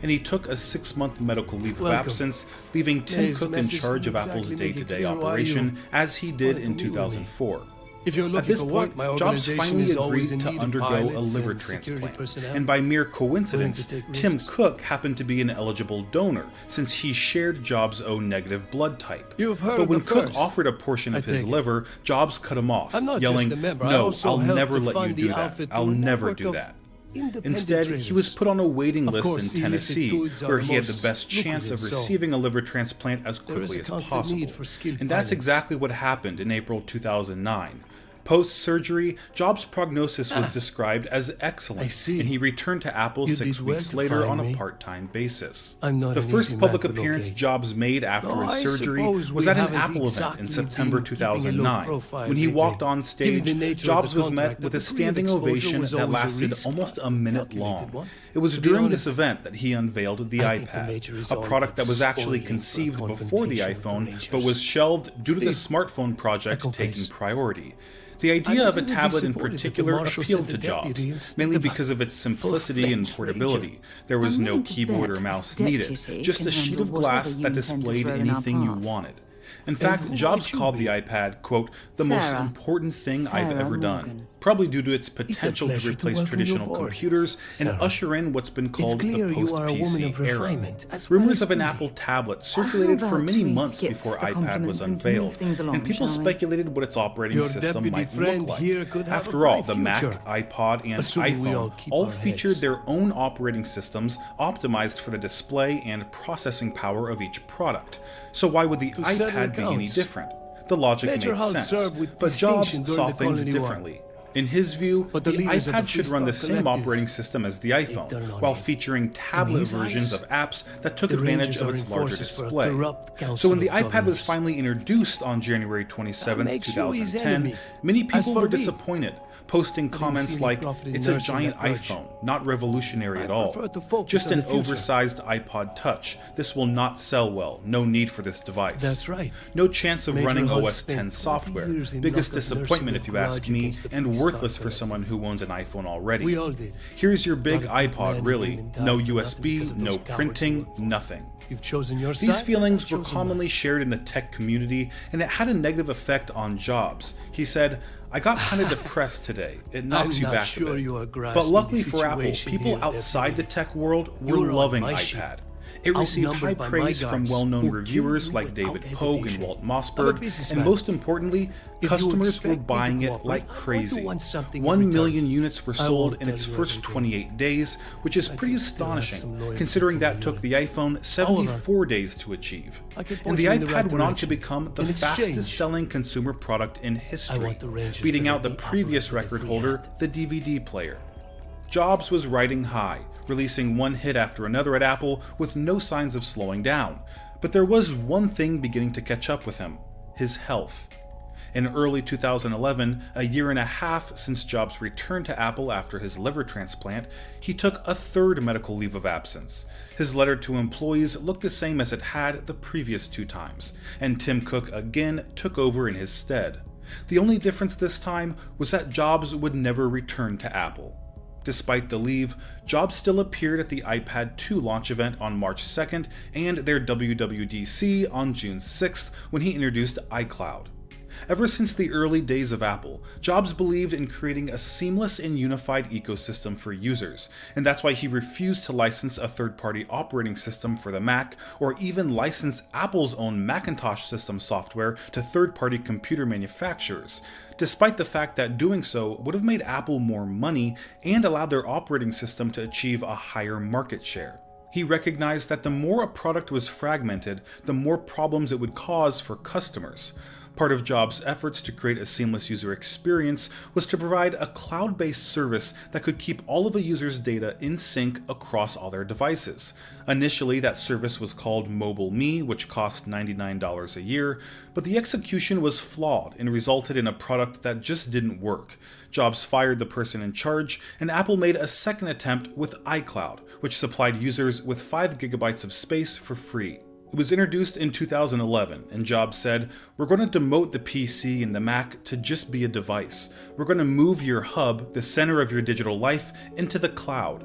And he took a 6-month medical leave of absence, leaving Tim Cook in charge of Apple's day-to-day operation, as he did in 2004. At this point, Jobs finally agreed to undergo a liver transplant, and by mere coincidence, Tim Cook happened to be an eligible donor, since he shared Jobs' own negative blood type. But when Cook offered a portion of his liver, Jobs cut him off, yelling, "No, I'll never let you do that. I'll never do that." Instead, he was put on a waiting list in Tennessee, where he had the best chance of receiving a liver transplant as quickly as possible. And that's exactly what happened in April 2009. Post-surgery, Jobs' prognosis was described as excellent, and he returned to Apple 6 weeks later on a part-time basis. The first public appearance Jobs made after his surgery was at an Apple event in September 2009. When he walked on stage, Jobs was met with a standing ovation that lasted almost a minute long. It was during this event that he unveiled the iPad, a product that was actually conceived before the iPhone, but was shelved due to the smartphone project taking priority. The idea of a tablet in particular appealed to Jobs, mainly because of its simplicity and portability. There was no keyboard or mouse needed, just a sheet of glass that displayed anything you wanted. In fact, Jobs called the iPad, quote, the most important thing I've ever done, probably due to its potential to replace traditional computers and usher in what's been called the post-PC era. Rumors of an Apple tablet circulated for many months before iPad was unveiled, and people speculated what its operating system might look like. After all, the Mac, iPod, and iPhone all featured their own operating systems optimized for the display and processing power of each product. So why would the iPad be any different? The logic made sense, but Jobs saw things differently. In his view, the iPad should run the same operating system as the iPhone, while featuring tablet versions of apps that took advantage of its larger display. So when the iPad was finally introduced on January 27, 2010, many people were disappointed, posting comments like, "It's a giant iPhone, not revolutionary at all. Just an oversized iPod Touch. This will not sell well. No need for this device. That's right. No chance of running OS X software. Biggest disappointment if you ask me, and worthless for someone who owns an iPhone already. Here's your big iPod, really. No USB, no printing, nothing." These feelings were commonly shared in the tech community, and it had a negative effect on Jobs. He said, "I got kind of depressed today. It knocks you back a bit." But luckily for Apple, people outside the tech world were loving iPad. It received high praise from well-known reviewers like David Pogue and Walt Mossberg, and most importantly, customers were buying it like crazy. 1 million units were sold in its first 28 days, which is pretty astonishing, considering that took the iPhone 74 days to achieve. And the iPad went on to become the fastest-selling consumer product in history, beating out the previous record holder, the DVD player. Jobs was riding high, releasing one hit after another at Apple with no signs of slowing down. But there was one thing beginning to catch up with him: his health. In early 2011, a year and a half since Jobs returned to Apple after his liver transplant, he took a third medical leave of absence. His letter to employees looked the same as it had the previous 2 times, and Tim Cook again took over in his stead. The only difference this time was that Jobs would never return to Apple. Despite the leave, Jobs still appeared at the iPad 2 launch event on March 2nd and their WWDC on June 6th when he introduced iCloud. Ever since the early days of Apple, Jobs believed in creating a seamless and unified ecosystem for users, and that's why he refused to license a third-party operating system for the Mac or even license Apple's own Macintosh system software to third-party computer manufacturers, despite the fact that doing so would have made Apple more money and allowed their operating system to achieve a higher market share. He recognized that the more a product was fragmented, the more problems it would cause for customers. Part of Jobs' efforts to create a seamless user experience was to provide a cloud-based service that could keep all of a user's data in sync across all their devices. Initially, that service was called Mobile Me, which cost $99 a year, but the execution was flawed and resulted in a product that just didn't work. Jobs fired the person in charge, and Apple made a second attempt with iCloud, which supplied users with 5 GB of space for free. It was introduced in 2011, and Jobs said, "We're going to demote the PC and the Mac to just be a device. We're going to move your hub, the center of your digital life, into the cloud."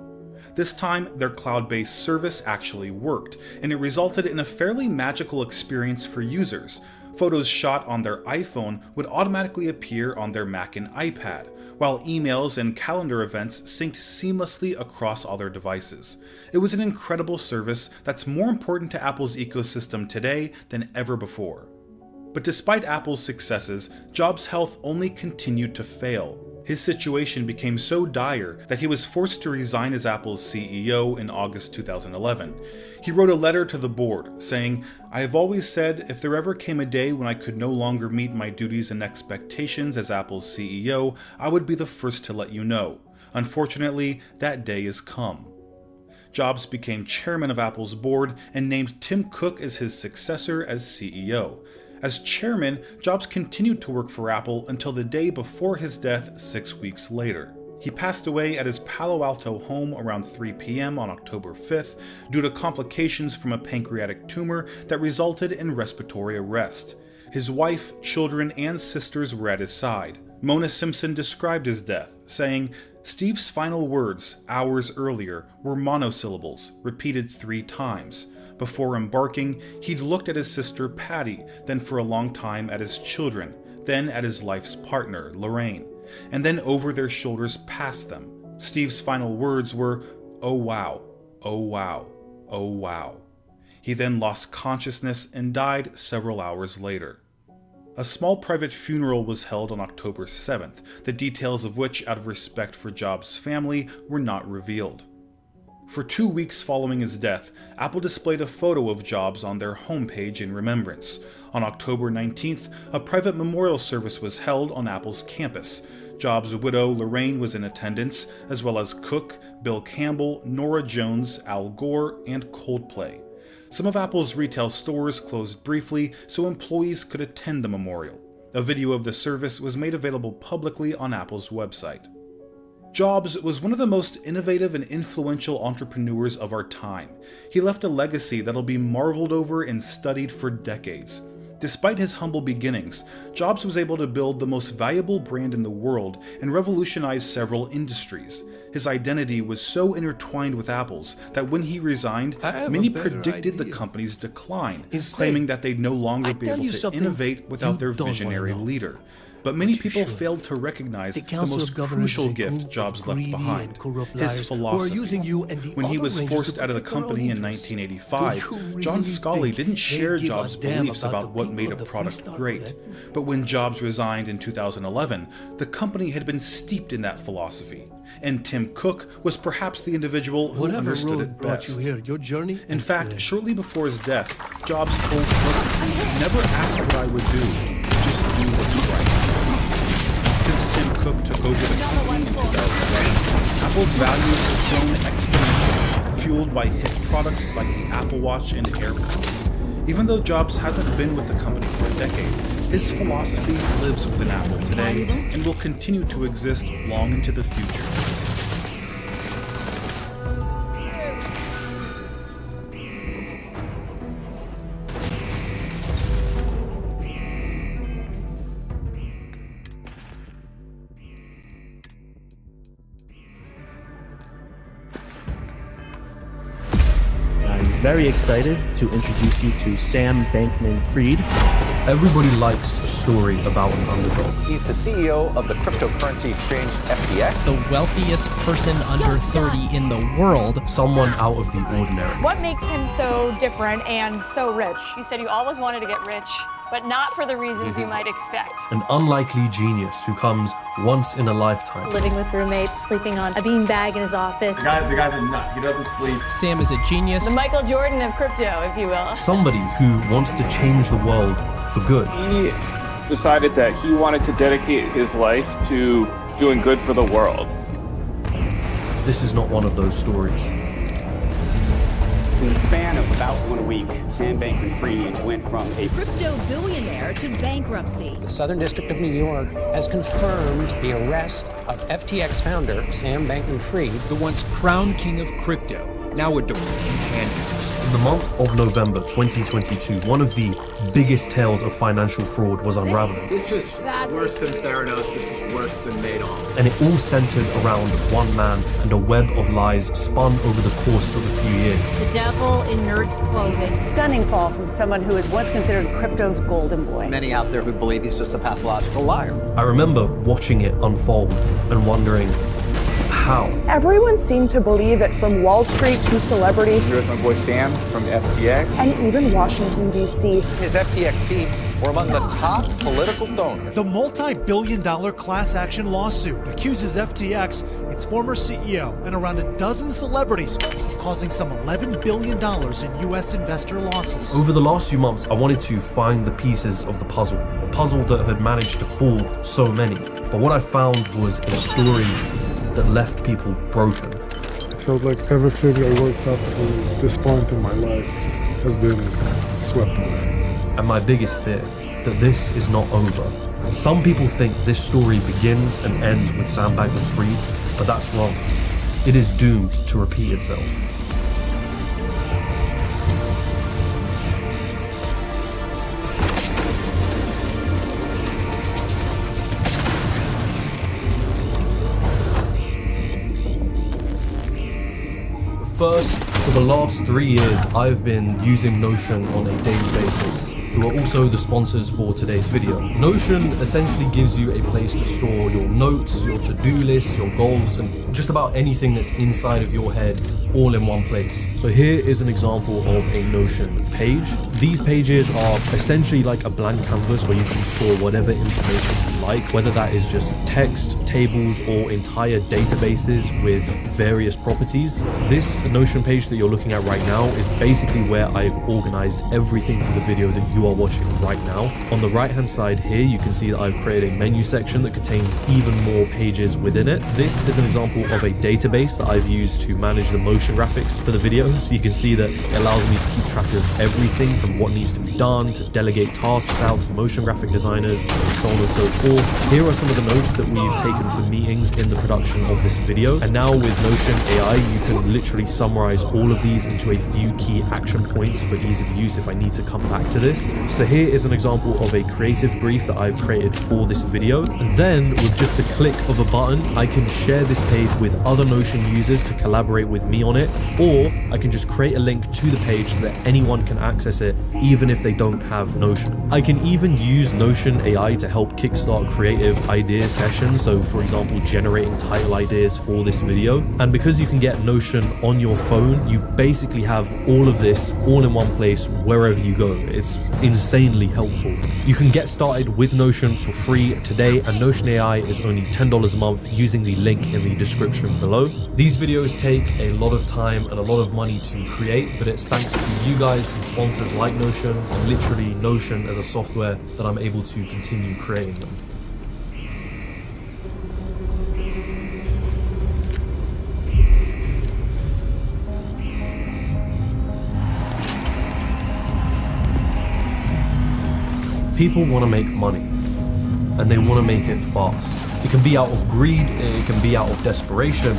This time, their cloud-based service actually worked, and it resulted in a fairly magical experience for users. Photos shot on their iPhone would automatically appear on their Mac and iPad, while emails and calendar events synced seamlessly across all their devices. It was an incredible service that's more important to Apple's ecosystem today than ever before. But despite Apple's successes, Jobs' health only continued to fail. his situation became so dire that he was forced to resign as Apple's CEO in August 2011. He wrote a letter to the board saying, "I have always said if there ever came a day when I could no longer meet my duties and expectations as Apple's CEO, I would be the first to let you know. Unfortunately, that day has come." Jobs became chairman of Apple's board and named Tim Cook as his successor as CEO. As chairman, Jobs continued to work for Apple until the day before his death 6 weeks later. He passed away at his Palo Alto home around 3 p.m. on October 5th due to complications from a pancreatic tumor that resulted in respiratory arrest. His wife, children, and sisters were at his side. Mona Simpson described his death, saying, "Steve's final words, hours earlier, were monosyllables, repeated 3 times. Before embarking, he'd looked at his sister Patty, then for a long time at his children, then at his life's partner, Lorraine, and then over their shoulders past them. Steve's final words were, 'Oh wow, oh wow, oh wow.' He then lost consciousness and died several hours later." A small private funeral was held on October 7th, the details of which, out of respect for Jobs' family, were not revealed. For 2 weeks following his death, Apple displayed a photo of Jobs on their homepage in remembrance. On October 19th, a private memorial service was held on Apple's campus. Jobs' widow, Lorraine, was in attendance, as well as Cook, Bill Campbell, Nora Jones, Al Gore, and Coldplay. Some of Apple's retail stores closed briefly so employees could attend the memorial. A video of the service was made available publicly on Apple's website. Jobs was one of the most innovative and influential entrepreneurs of our time. He left a legacy that'll be marveled over and studied for decades. Despite his humble beginnings, Jobs was able to build the most valuable brand in the world and revolutionize several industries. His identity was so intertwined with Apple's that when he resigned, many predicted the company's decline, claiming that they'd no longer be able to innovate without their visionary leader. But many people failed to recognize the most crucial gift Jobs left behind, his philosophy. When he was forced out of the company in 1985, John Scully didn't share Jobs' beliefs about what made a product great. But when Jobs resigned in 2011, the company had been steeped in that philosophy. And Tim Cook was perhaps the individual who understood it best. In fact, shortly before his death, Jobs told Cook, "Never ask what I would do, just do what's right." Since Tim Cook took over the company in 2007, Apple's value has grown exponentially, fueled by hit products like the Apple Watch and AirPods. Even though Jobs hasn't been with the company for a decade, his philosophy lives within Apple today and will continue to exist long into the future. Very excited to introduce you to Sam Bankman-Fried. Everybody likes a story about an underdog. He's the CEO of the cryptocurrency exchange FTX. The wealthiest person under 30 in the world. Someone out of the ordinary. What makes him so different and so rich? You said you always wanted to get rich, but not for the reasons you might expect. An unlikely genius who comes once in a lifetime. Living with roommates, sleeping on a beanbag in his office. The guy's a nut. He doesn't sleep. Sam is a genius. The Michael Jordan of crypto, if you will. Somebody who wants to change the world for good. He decided that he wanted to dedicate his life to doing good for the world. This is not one of those stories. In the span of about 1 week, Sam Bankman-Fried went from a crypto billionaire to bankruptcy. The Southern District of New York has confirmed the arrest of FTX founder Sam Bankman-Fried, the once crowned king of crypto, now adored in handcuffs. In the month of November 2022, one of the biggest tales of financial fraud was unraveling. This is worse than Theranos, this is worse than Madoff. And it all centered around one man and a web of lies spun over the course of a few years. The devil in nerd's clothing. A stunning fall from someone who was once considered crypto's golden boy. Many out there who believe he's just a pathological liar. I remember watching it unfold and wondering, how? Everyone seemed to believe it, from Wall Street to celebrities. Here's my boy Sam from FTX. And even Washington, D.C. His FTX team were among the top political donors. The multi-billion-dollar class action lawsuit accuses FTX, its former CEO, and around a dozen celebrities of causing some $11 billion in U.S. investor losses. Over the last few months, I wanted to find the pieces of the puzzle, a puzzle that had managed to fool so many. But what I found was a story that left people broken. I felt like everything I worked up to this point in my life has been swept away. And my biggest fear, that this is not over. Some people think this story begins and ends with Sam Bankman-Fried, but that's wrong. It is doomed to repeat itself. First, for the last 3 years, I've been using Notion on a daily basis, who are also the sponsors for today's video. Notion essentially gives you a place to store your notes, your to-do list, your goals, and just about anything that's inside of your head all in one place. So here is an example of a Notion page. These pages are essentially like a blank canvas where you can store whatever information you like, whether that is just text, tables, or entire databases with various properties. This Notion page that you're looking at right now is basically where I've organized everything for the video that you are watching right now. On the right hand side here, you can see that I've created a menu section that contains even more pages within it. This is an example of a database that I've used to manage the motion graphics for the video. So you can see that it allows me to keep track of everything from what needs to be done, to delegate tasks out to motion graphic designers, and so on and so forth. Here are some of the notes that we've taken for meetings in the production of this video. And now with Notion AI, you can literally summarize all of these into a few key action points for ease of use if I need to come back to this. So here is an example of a creative brief that I've created for this video. And then with just the click of a button, I can share this page with other Notion users to collaborate with me on it, or I can just create a link to the page so that anyone can access it even if they don't have Notion. I can even use Notion AI to help kickstart creative idea sessions. So for example, generating title ideas for this video. And because you can get Notion on your phone, you basically have all of this all in one place wherever you go. It's insanely helpful. You can get started with Notion for free today, and Notion AI is only $10 a month using the link in the description below. These videos take a lot of time and a lot of money to create, but it's thanks to you guys and sponsors like Notion, and literally Notion as a software, that I'm able to continue creating them. People want to make money, and they want to make it fast. It can be out of greed, it can be out of desperation,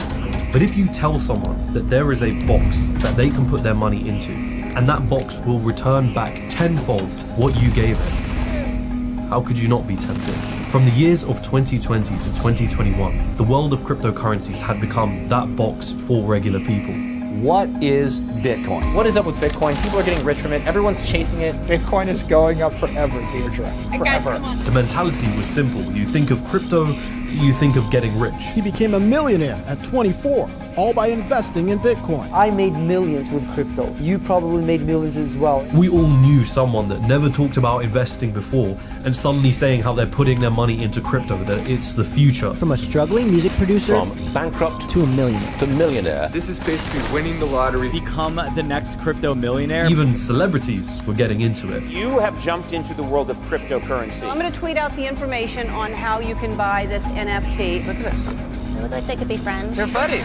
but if you tell someone that there is a box that they can put their money into, and that box will return back tenfold what you gave it, how could you not be tempted? From the years of 2020 to 2021, the world of cryptocurrencies had become that box for regular people. What is Bitcoin? What is up with Bitcoin? People are getting rich from it. Everyone's chasing it. Bitcoin is going up forever, Deirdre. Forever. The mentality was simple. You think of crypto, you think of getting rich. He became a millionaire at 24, all by investing in Bitcoin. I made millions with crypto. You probably made millions as well. We all knew someone that never talked about investing before and suddenly saying how they're putting their money into crypto, that it's the future. From a struggling music producer, from bankrupt to a millionaire. To millionaire. This is basically winning the lottery. Become the next crypto millionaire. Even celebrities were getting into it. You have jumped into the world of cryptocurrency. I'm going to tweet out the information on how you can buy this NFT. Look at this. They look like they could be friends. They're buddies.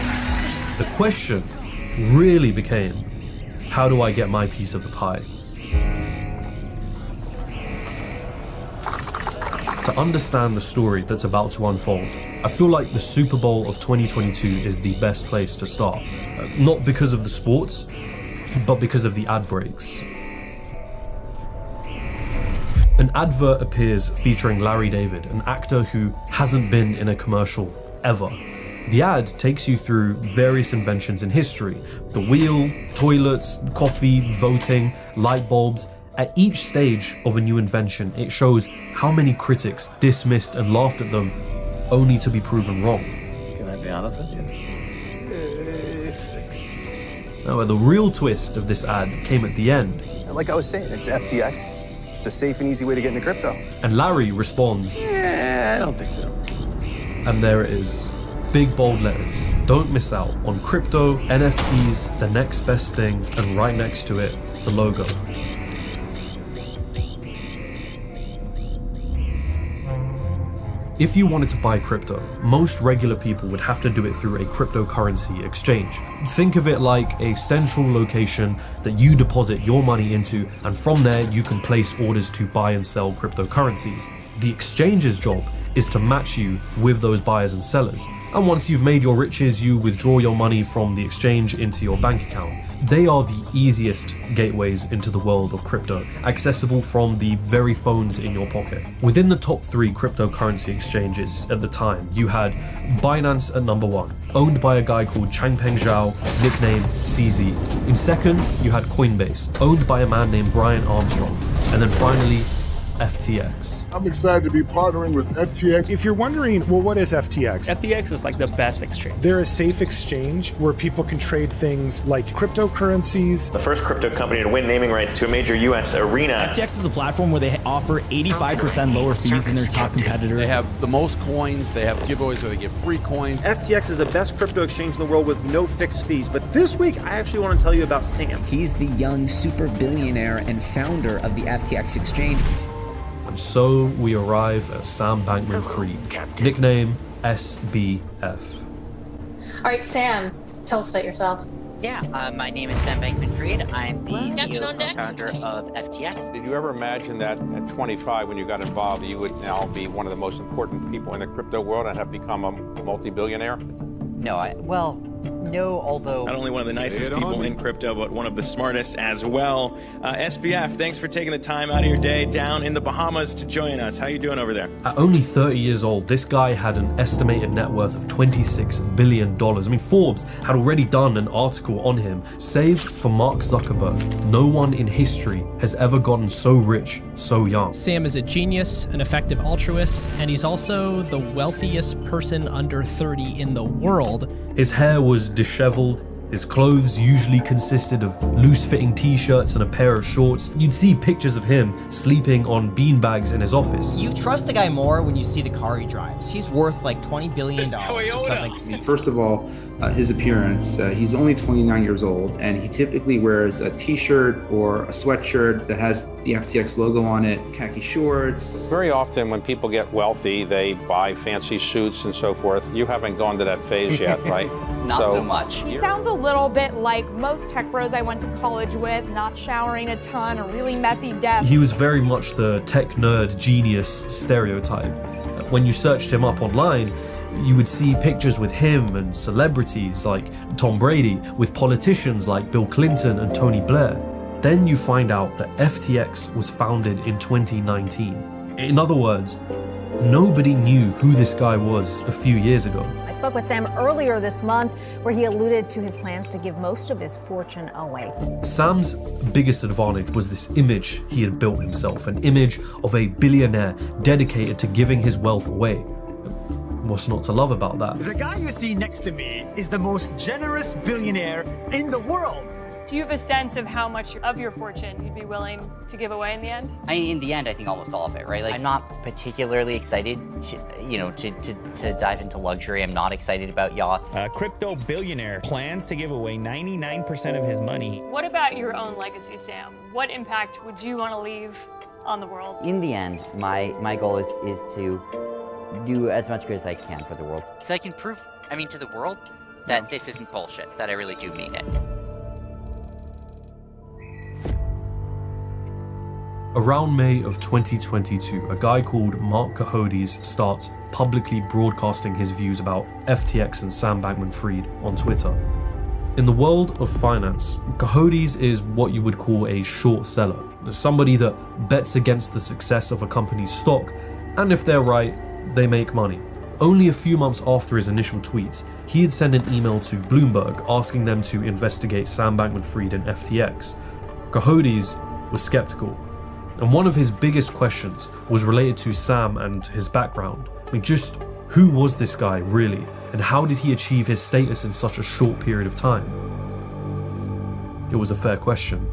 The question really became, how do I get my piece of the pie? To understand the story that's about to unfold, I feel like the Super Bowl of 2022 is the best place to start. Not because of the sports, but because of the ad breaks. An advert appears featuring Larry David, an actor who hasn't been in a commercial ever. The ad takes you through various inventions in history: the wheel, toilets, coffee, voting, light bulbs. At each stage of a new invention, it shows how many critics dismissed and laughed at them, only to be proven wrong. Can I be honest with you. It stinks. Now, the real twist of this ad came at the end. Like I was saying, it's FTX. It's a safe and easy way to get into crypto. And Larry responds, Yeah, I don't think so. and there it is. Big bold letters. Don't miss out on crypto, NFTs, the next best thing, and right next to it, the logo. If you wanted to buy crypto, most regular people would have to do it through a cryptocurrency exchange. Think of it like a central location that you deposit your money into, and from there you can place orders to buy and sell cryptocurrencies. The exchange's job is to match you with those buyers and sellers. And once you've made your riches, you withdraw your money from the exchange into your bank account. They are the easiest gateways into the world of crypto, accessible from the very phones in your pocket. Within the top 3 cryptocurrency exchanges at the time, you had Binance at number 1, owned by a guy called Changpeng Zhao, nickname CZ. In second, you had Coinbase, owned by a man named Brian Armstrong. And then finally, FTX. I'm excited to be partnering with FTX. If you're wondering, well, what is FTX? FTX is like the best exchange. They're a safe exchange where people can trade things like cryptocurrencies. The first crypto company to win naming rights to a major US arena. FTX is a platform where they offer 85% lower fees than their top competitors. They have the most coins, they have giveaways where they give free coins. FTX is the best crypto exchange in the world with no fixed fees. But this week, I actually want to tell you about Sam. He's the young super billionaire and founder of the FTX exchange. And so we arrive at Sam Bankman-Fried, nickname SBF. All right, Sam, tell us about yourself. Yeah, my name is Sam Bankman-Fried. I'm the CEO and founder of FTX. Did you ever imagine that at 25, when you got involved, you would now be one of the most important people in the crypto world and have become a multi-billionaire? No, no, although... Not only one of the nicest people in crypto, but one of the smartest as well. SBF, thanks for taking the time out of your day down in the Bahamas to join us. How you doing over there? At only 30 years old, this guy had an estimated net worth of $26 billion. I mean, Forbes had already done an article on him, save for Mark Zuckerberg. No one in history has ever gotten so rich so young. Sam is a genius, an effective altruist, and he's also the wealthiest person under 30 in the world. His hair was disheveled. His clothes usually consisted of loose-fitting t-shirts and a pair of shorts. You'd see pictures of him sleeping on beanbags in his office. You trust the guy more when you see the car he drives. He's worth like $20 billion or something. First of all, his appearance. He's only 29 years old, and he typically wears a t-shirt or a sweatshirt that has the FTX logo on it, khaki shorts. Very often when people get wealthy, they buy fancy suits and so forth. You haven't gone to that phase yet, right? Not so much. He sounds a little bit like most tech bros I went to college with, not showering a ton, a really messy desk. He was very much the tech nerd genius stereotype. When you searched him up online, you would see pictures with him and celebrities like Tom Brady, with politicians like Bill Clinton and Tony Blair. Then you find out that FTX was founded in 2019. In other words, nobody knew who this guy was a few years ago. I spoke with Sam earlier this month where he alluded to his plans to give most of his fortune away. Sam's biggest advantage was this image he had built himself, an image of a billionaire dedicated to giving his wealth away. What's not to love about that? The guy you see next to me is the most generous billionaire in the world. Do you have a sense of how much of your fortune you'd be willing to give away in the end? In the end, I think almost all of it, right? Like, I'm not particularly excited to dive into luxury. I'm not excited about yachts. A crypto billionaire plans to give away 99% of his money. What about your own legacy, Sam? What impact would you want to leave on the world? In the end, my goal is to do as much good as I can for the world. So I can prove, to the world that this isn't bullshit, that I really do mean it. Around May of 2022, a guy called Mark Cohodes starts publicly broadcasting his views about FTX and Sam Bankman-Fried on Twitter. In the world of finance, Cohodes is what you would call a short seller, somebody that bets against the success of a company's stock, and if they're right, they make money. Only a few months after his initial tweets, he had sent an email to Bloomberg asking them to investigate Sam Bankman-Fried and FTX. Cohodes was skeptical, and one of his biggest questions was related to Sam and his background. Just who was this guy really? And how did he achieve his status in such a short period of time? It was a fair question.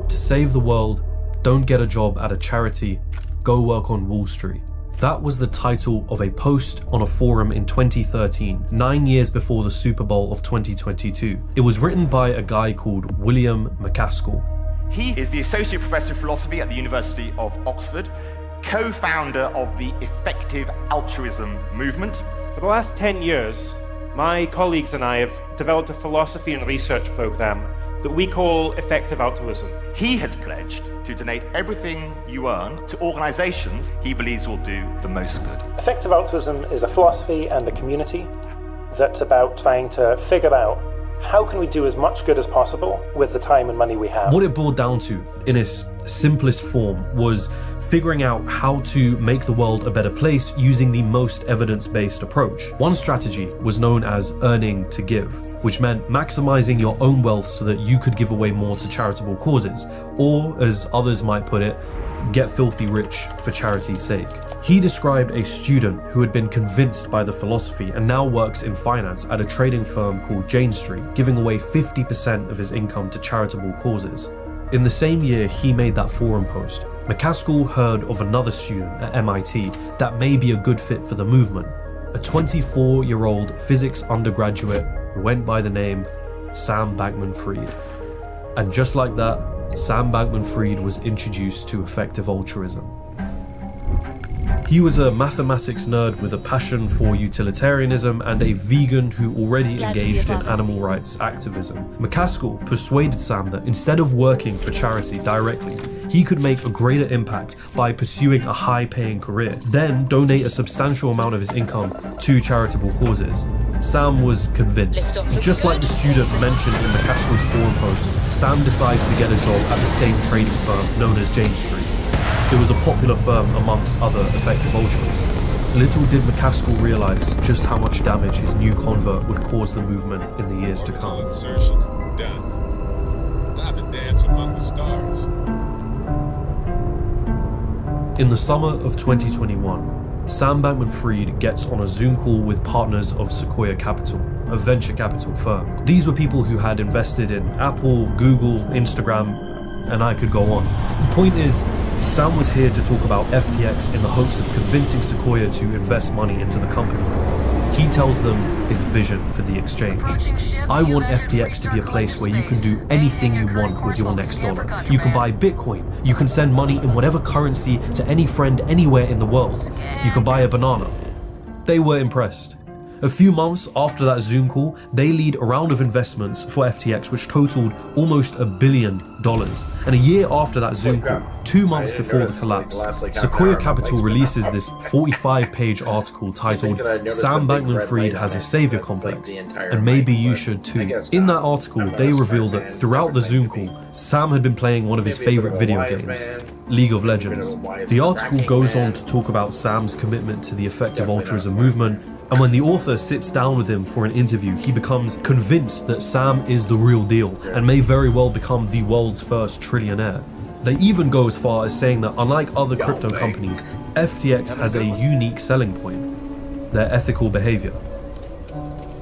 To save the world, don't get a job at a charity, go work on Wall Street. That was the title of a post on a forum in 2013, 9 years before the Super Bowl of 2022. It was written by a guy called William McCaskill. He is the Associate Professor of Philosophy at the University of Oxford, co-founder of the Effective Altruism movement. For the last 10 years, my colleagues and I have developed a philosophy and research program that we call Effective Altruism. He has pledged to donate everything you earn to organizations he believes will do the most good. Effective Altruism is a philosophy and a community that's about trying to figure out how can we do as much good as possible with the time and money we have. What it boiled down to, in its simplest form, was figuring out how to make the world a better place using the most evidence-based approach. One strategy was known as earning to give, which meant maximizing your own wealth so that you could give away more to charitable causes, or as others might put it, get filthy rich for charity's sake. He described a student who had been convinced by the philosophy and now works in finance at a trading firm called Jane Street, giving away 50% of his income to charitable causes. In the same year he made that forum post, McCaskill heard of another student at MIT that may be a good fit for the movement, a 24-year-old physics undergraduate who went by the name Sam Bankman-Fried. And just like that, Sam Bankman-Fried was introduced to effective altruism. He was a mathematics nerd with a passion for utilitarianism and a vegan who already engaged in animal rights activism. McCaskill persuaded Sam that instead of working for charity directly, he could make a greater impact by pursuing a high-paying career, then donate a substantial amount of his income to charitable causes. Sam was convinced. Just like the student mentioned in McCaskill's forum post, Sam decides to get a job at the same trading firm known as Jane Street. It was a popular firm amongst other effective altruists. Little did McCaskill realize just how much damage his new convert would cause the movement in the years to come. In the summer of 2021, Sam Bankman-Fried gets on a Zoom call with partners of Sequoia Capital, a venture capital firm. These were people who had invested in Apple, Google, Instagram, and I could go on. The point is, Sam was here to talk about FTX in the hopes of convincing Sequoia to invest money into the company. He tells them his vision for the exchange. I want FTX to be a place where you can do anything you want with your next dollar. You can buy Bitcoin. You can send money in whatever currency to any friend anywhere in the world. You can buy a banana. They were impressed. A few months after that Zoom call, they lead a round of investments for FTX which totaled almost $1 billion. And a year after that Zoom call, 2 months before the collapse, Sequoia Capital releases this 45-page article titled "Sam Bankman-Fried has a savior complex, and maybe you should too." In that article, they reveal that throughout the Zoom call, Sam had been playing one of his favorite video games, League of Legends. The article goes on to talk about Sam's commitment to the effective altruism movement, and when the author sits down with him for an interview, he becomes convinced that Sam is the real deal and may very well become the world's first trillionaire. They even go as far as saying that unlike other crypto companies, FTX has a unique selling point: their ethical behavior.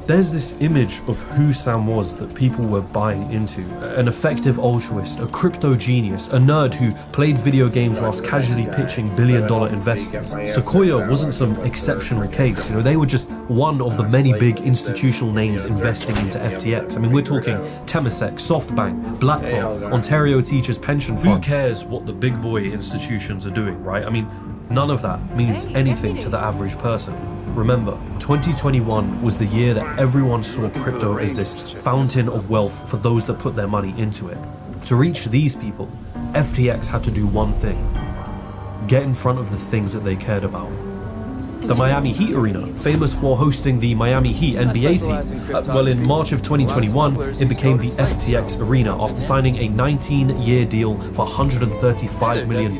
There's this image of who Sam was that people were buying into. An effective altruist, a crypto genius, a nerd who played video games whilst casually pitching billion-dollar investors. Sequoia wasn't some exceptional case, they were just one of the many big institutional names investing into FTX. I mean, we're talking Temasek, SoftBank, BlackRock, Ontario Teachers Pension Fund. Who cares what the big boy institutions are doing, right? I mean, none of that means anything to the average person. Remember, 2021 was the year that everyone saw crypto as this fountain of wealth for those that put their money into it. To reach these people, FTX had to do one thing: get in front of the things that they cared about. The Miami Heat Arena, famous for hosting the Miami Heat NBA team. Well, in March of 2021, it became the FTX Arena after signing a 19-year deal for $135 million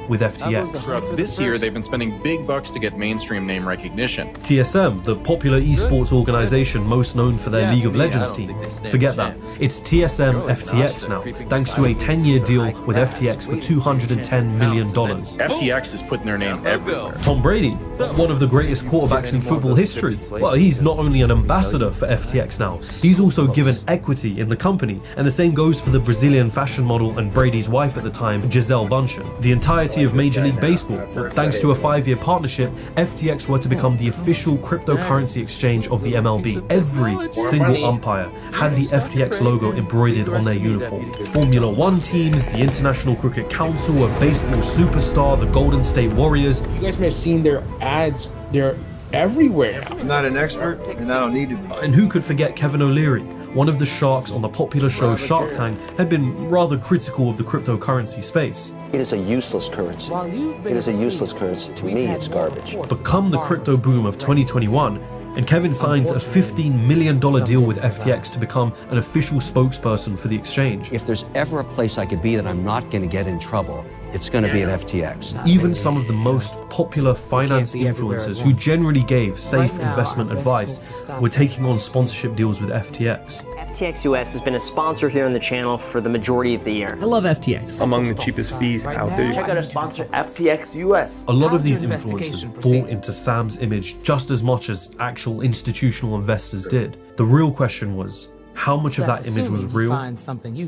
with FTX. This year, they've been spending big bucks to get mainstream name recognition. TSM, the popular esports organization most known for their League of Legends team. Forget that. It's TSM FTX now, thanks to a 10-year deal with FTX for $210 million. FTX is putting their name everywhere. Tom Brady, one of the greatest quarterbacks in football history. Well, he's not only an ambassador for FTX now, he's also given equity in the company, and the same goes for the Brazilian fashion model and Brady's wife at the time, Gisele Bündchen. The entirety of Major League Baseball, thanks to a 5-year partnership, FTX were to become the official cryptocurrency exchange of the MLB. Every single umpire had the FTX logo embroidered on their uniform. Formula One teams, the International Cricket Council, a baseball superstar, the Golden State Warriors. You guys may have seen their ads. They're everywhere now. I'm not an expert, and I don't need to be. And who could forget Kevin O'Leary? One of the sharks on the popular show Shark Tank had been rather critical of the cryptocurrency space. It is a useless currency. It is a useless currency. To me, it's garbage. But come the crypto boom of 2021, and Kevin signs a $15 million deal with FTX to become an official spokesperson for the exchange. If there's ever a place I could be that I'm not going to get in trouble, it's going to be at FTX. Even some of the most popular finance influencers who generally gave safe investment advice were taking on sponsorship deals with FTX. FTX US has been a sponsor here on the channel for the majority of the year. I love FTX. Among the cheapest fees out there. Check out our sponsor, FTX US. A lot of these influencers bought into Sam's image just as much as actual institutional investors did. The real question was, how much of that image was real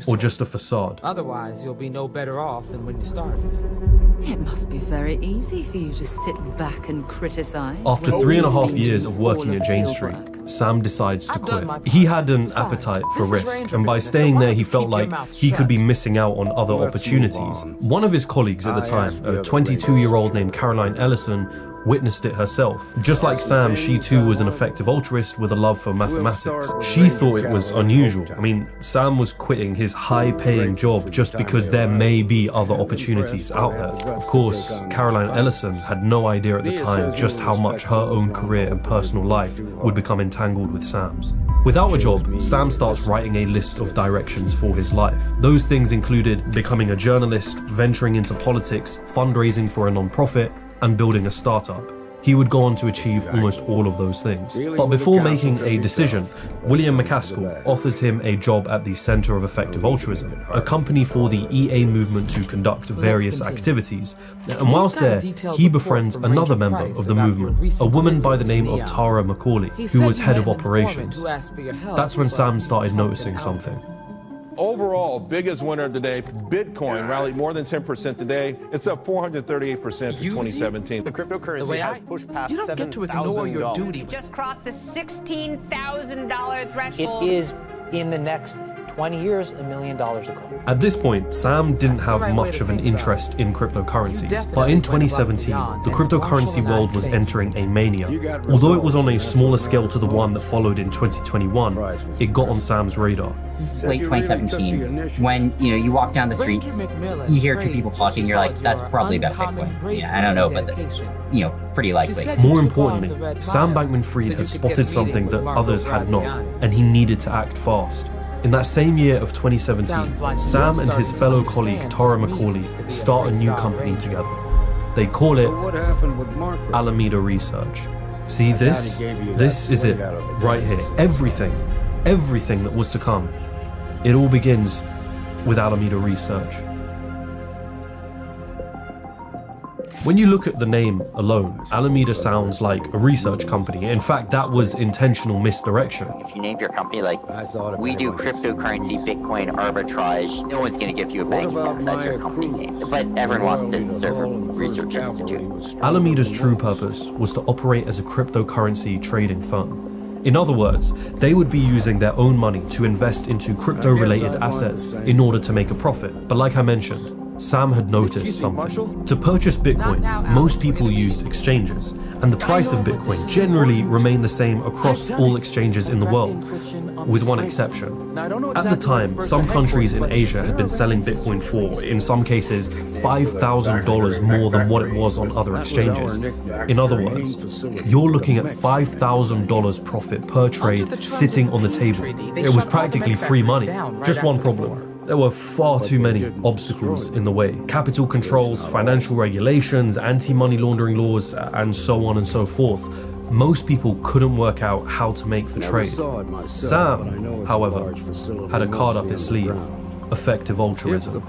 or just a facade? Otherwise, you'll be no better off than when you started. It must be very easy for you to sit back and criticize. After 3.5 years of working at Jane Street, Sam decides to quit. He had an appetite for risk, and by staying there he felt like he could be missing out on other opportunities. One of his colleagues at the time, a 22-year-old named Caroline Ellison, witnessed it herself. Just like Sam, she too was an effective altruist with a love for mathematics. She thought it was unusual. I mean, Sam was quitting his high-paying job just because there may be other opportunities out there. Of course, Caroline Ellison had no idea at the time just how much her own career and personal life would become entangled with Sam's. Without a job, Sam starts writing a list of directions for his life. Those things included becoming a journalist, venturing into politics, fundraising for a non-profit, and building a startup. He would go on to achieve almost all of those things. But before making a decision, William McCaskill offers him a job at the Center of Effective Altruism, a company for the EA movement to conduct various activities. And whilst there, he befriends another member of the movement, a woman by the name of Tara McCauley, who was head of operations. That's when Sam started noticing something. Overall, biggest winner of the day, Bitcoin rallied more than 10% today. It's up 438% for 2017. The cryptocurrency has pushed past $7,000. You just crossed the $16,000 threshold. It is, in the next 20 years, $1 million a coin. At this point, Sam didn't have much of an interest in cryptocurrencies, but in 2017, the cryptocurrency world was entering a mania. Although it was on a smaller scale to the one that followed in 2021, it got on Sam's radar. Late 2017, when you walk down the streets, you hear two people talking, you're like, that's probably about Bitcoin. Yeah, I don't know, but pretty likely. More importantly, Sam Bankman-Fried had spotted something that others had not, and he needed to act fast. In that same year of 2017, Sam and his fellow colleague Tara McCauley start a new company together. They call it Alameda Research. See this? This is it, right here. Everything that was to come. It all begins with Alameda Research. When you look at the name alone, Alameda sounds like a research company. In fact, that was intentional misdirection. If you named your company like, we do cryptocurrency, Bitcoin, arbitrage, no one's going to give you a bank account if that's your company name. But everyone wants to serve a research institute. Alameda's true purpose was to operate as a cryptocurrency trading firm. In other words, they would be using their own money to invest into crypto-related assets in order to make a profit. But like I mentioned, Sam had noticed something. To purchase Bitcoin, most people used exchanges, and the price of Bitcoin generally remained the same across all exchanges in the world, with one exception. At the time, some countries in Asia had been selling Bitcoin for, in some cases, $5,000 more than what it was on other exchanges. In other words, you're looking at $5,000 profit per trade sitting on the table. It was practically free money. Just one problem. There were far too many obstacles in the way. Capital controls, financial regulations, anti-money laundering laws, and so on and so forth. Most people couldn't work out how to make the trade. Sam, however, had a card up his sleeve. Effective altruism.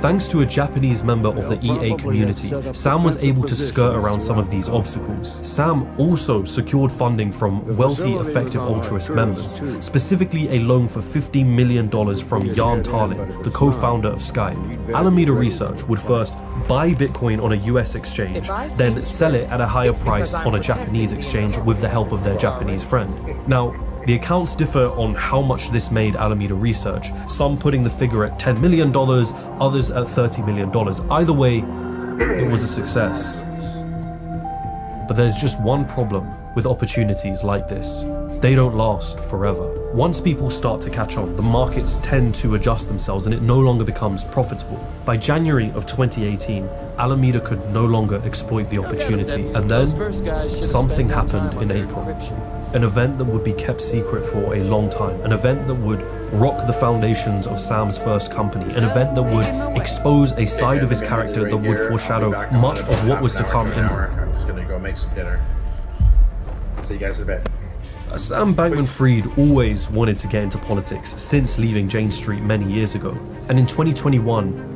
Thanks to a Japanese member of the EA community, Sam was able to skirt around some of these obstacles. Sam also secured funding from wealthy effective altruist members, specifically a loan for $50 million from Jan Tarlin, the co-founder of Skype. Alameda Research would first buy Bitcoin on a US exchange, then sell it at a higher price on a Japanese exchange with the help of their Japanese friend. Now, the accounts differ on how much this made Alameda Research, some putting the figure at $10 million, others at $30 million. Either way, it was a success. But there's just one problem with opportunities like this. They don't last forever. Once people start to catch on, the markets tend to adjust themselves and it no longer becomes profitable. By January of 2018, Alameda could no longer exploit the opportunity. And then, something happened in April. An event that would be kept secret for a long time. An event that would rock the foundations of Sam's first company. An event that would expose a side of his character that would foreshadow much of what was to come in. I'm just gonna go make some dinner. See you guys in a bit. Sam Bankman-Fried always wanted to get into politics since leaving Jane Street many years ago. And in 2021,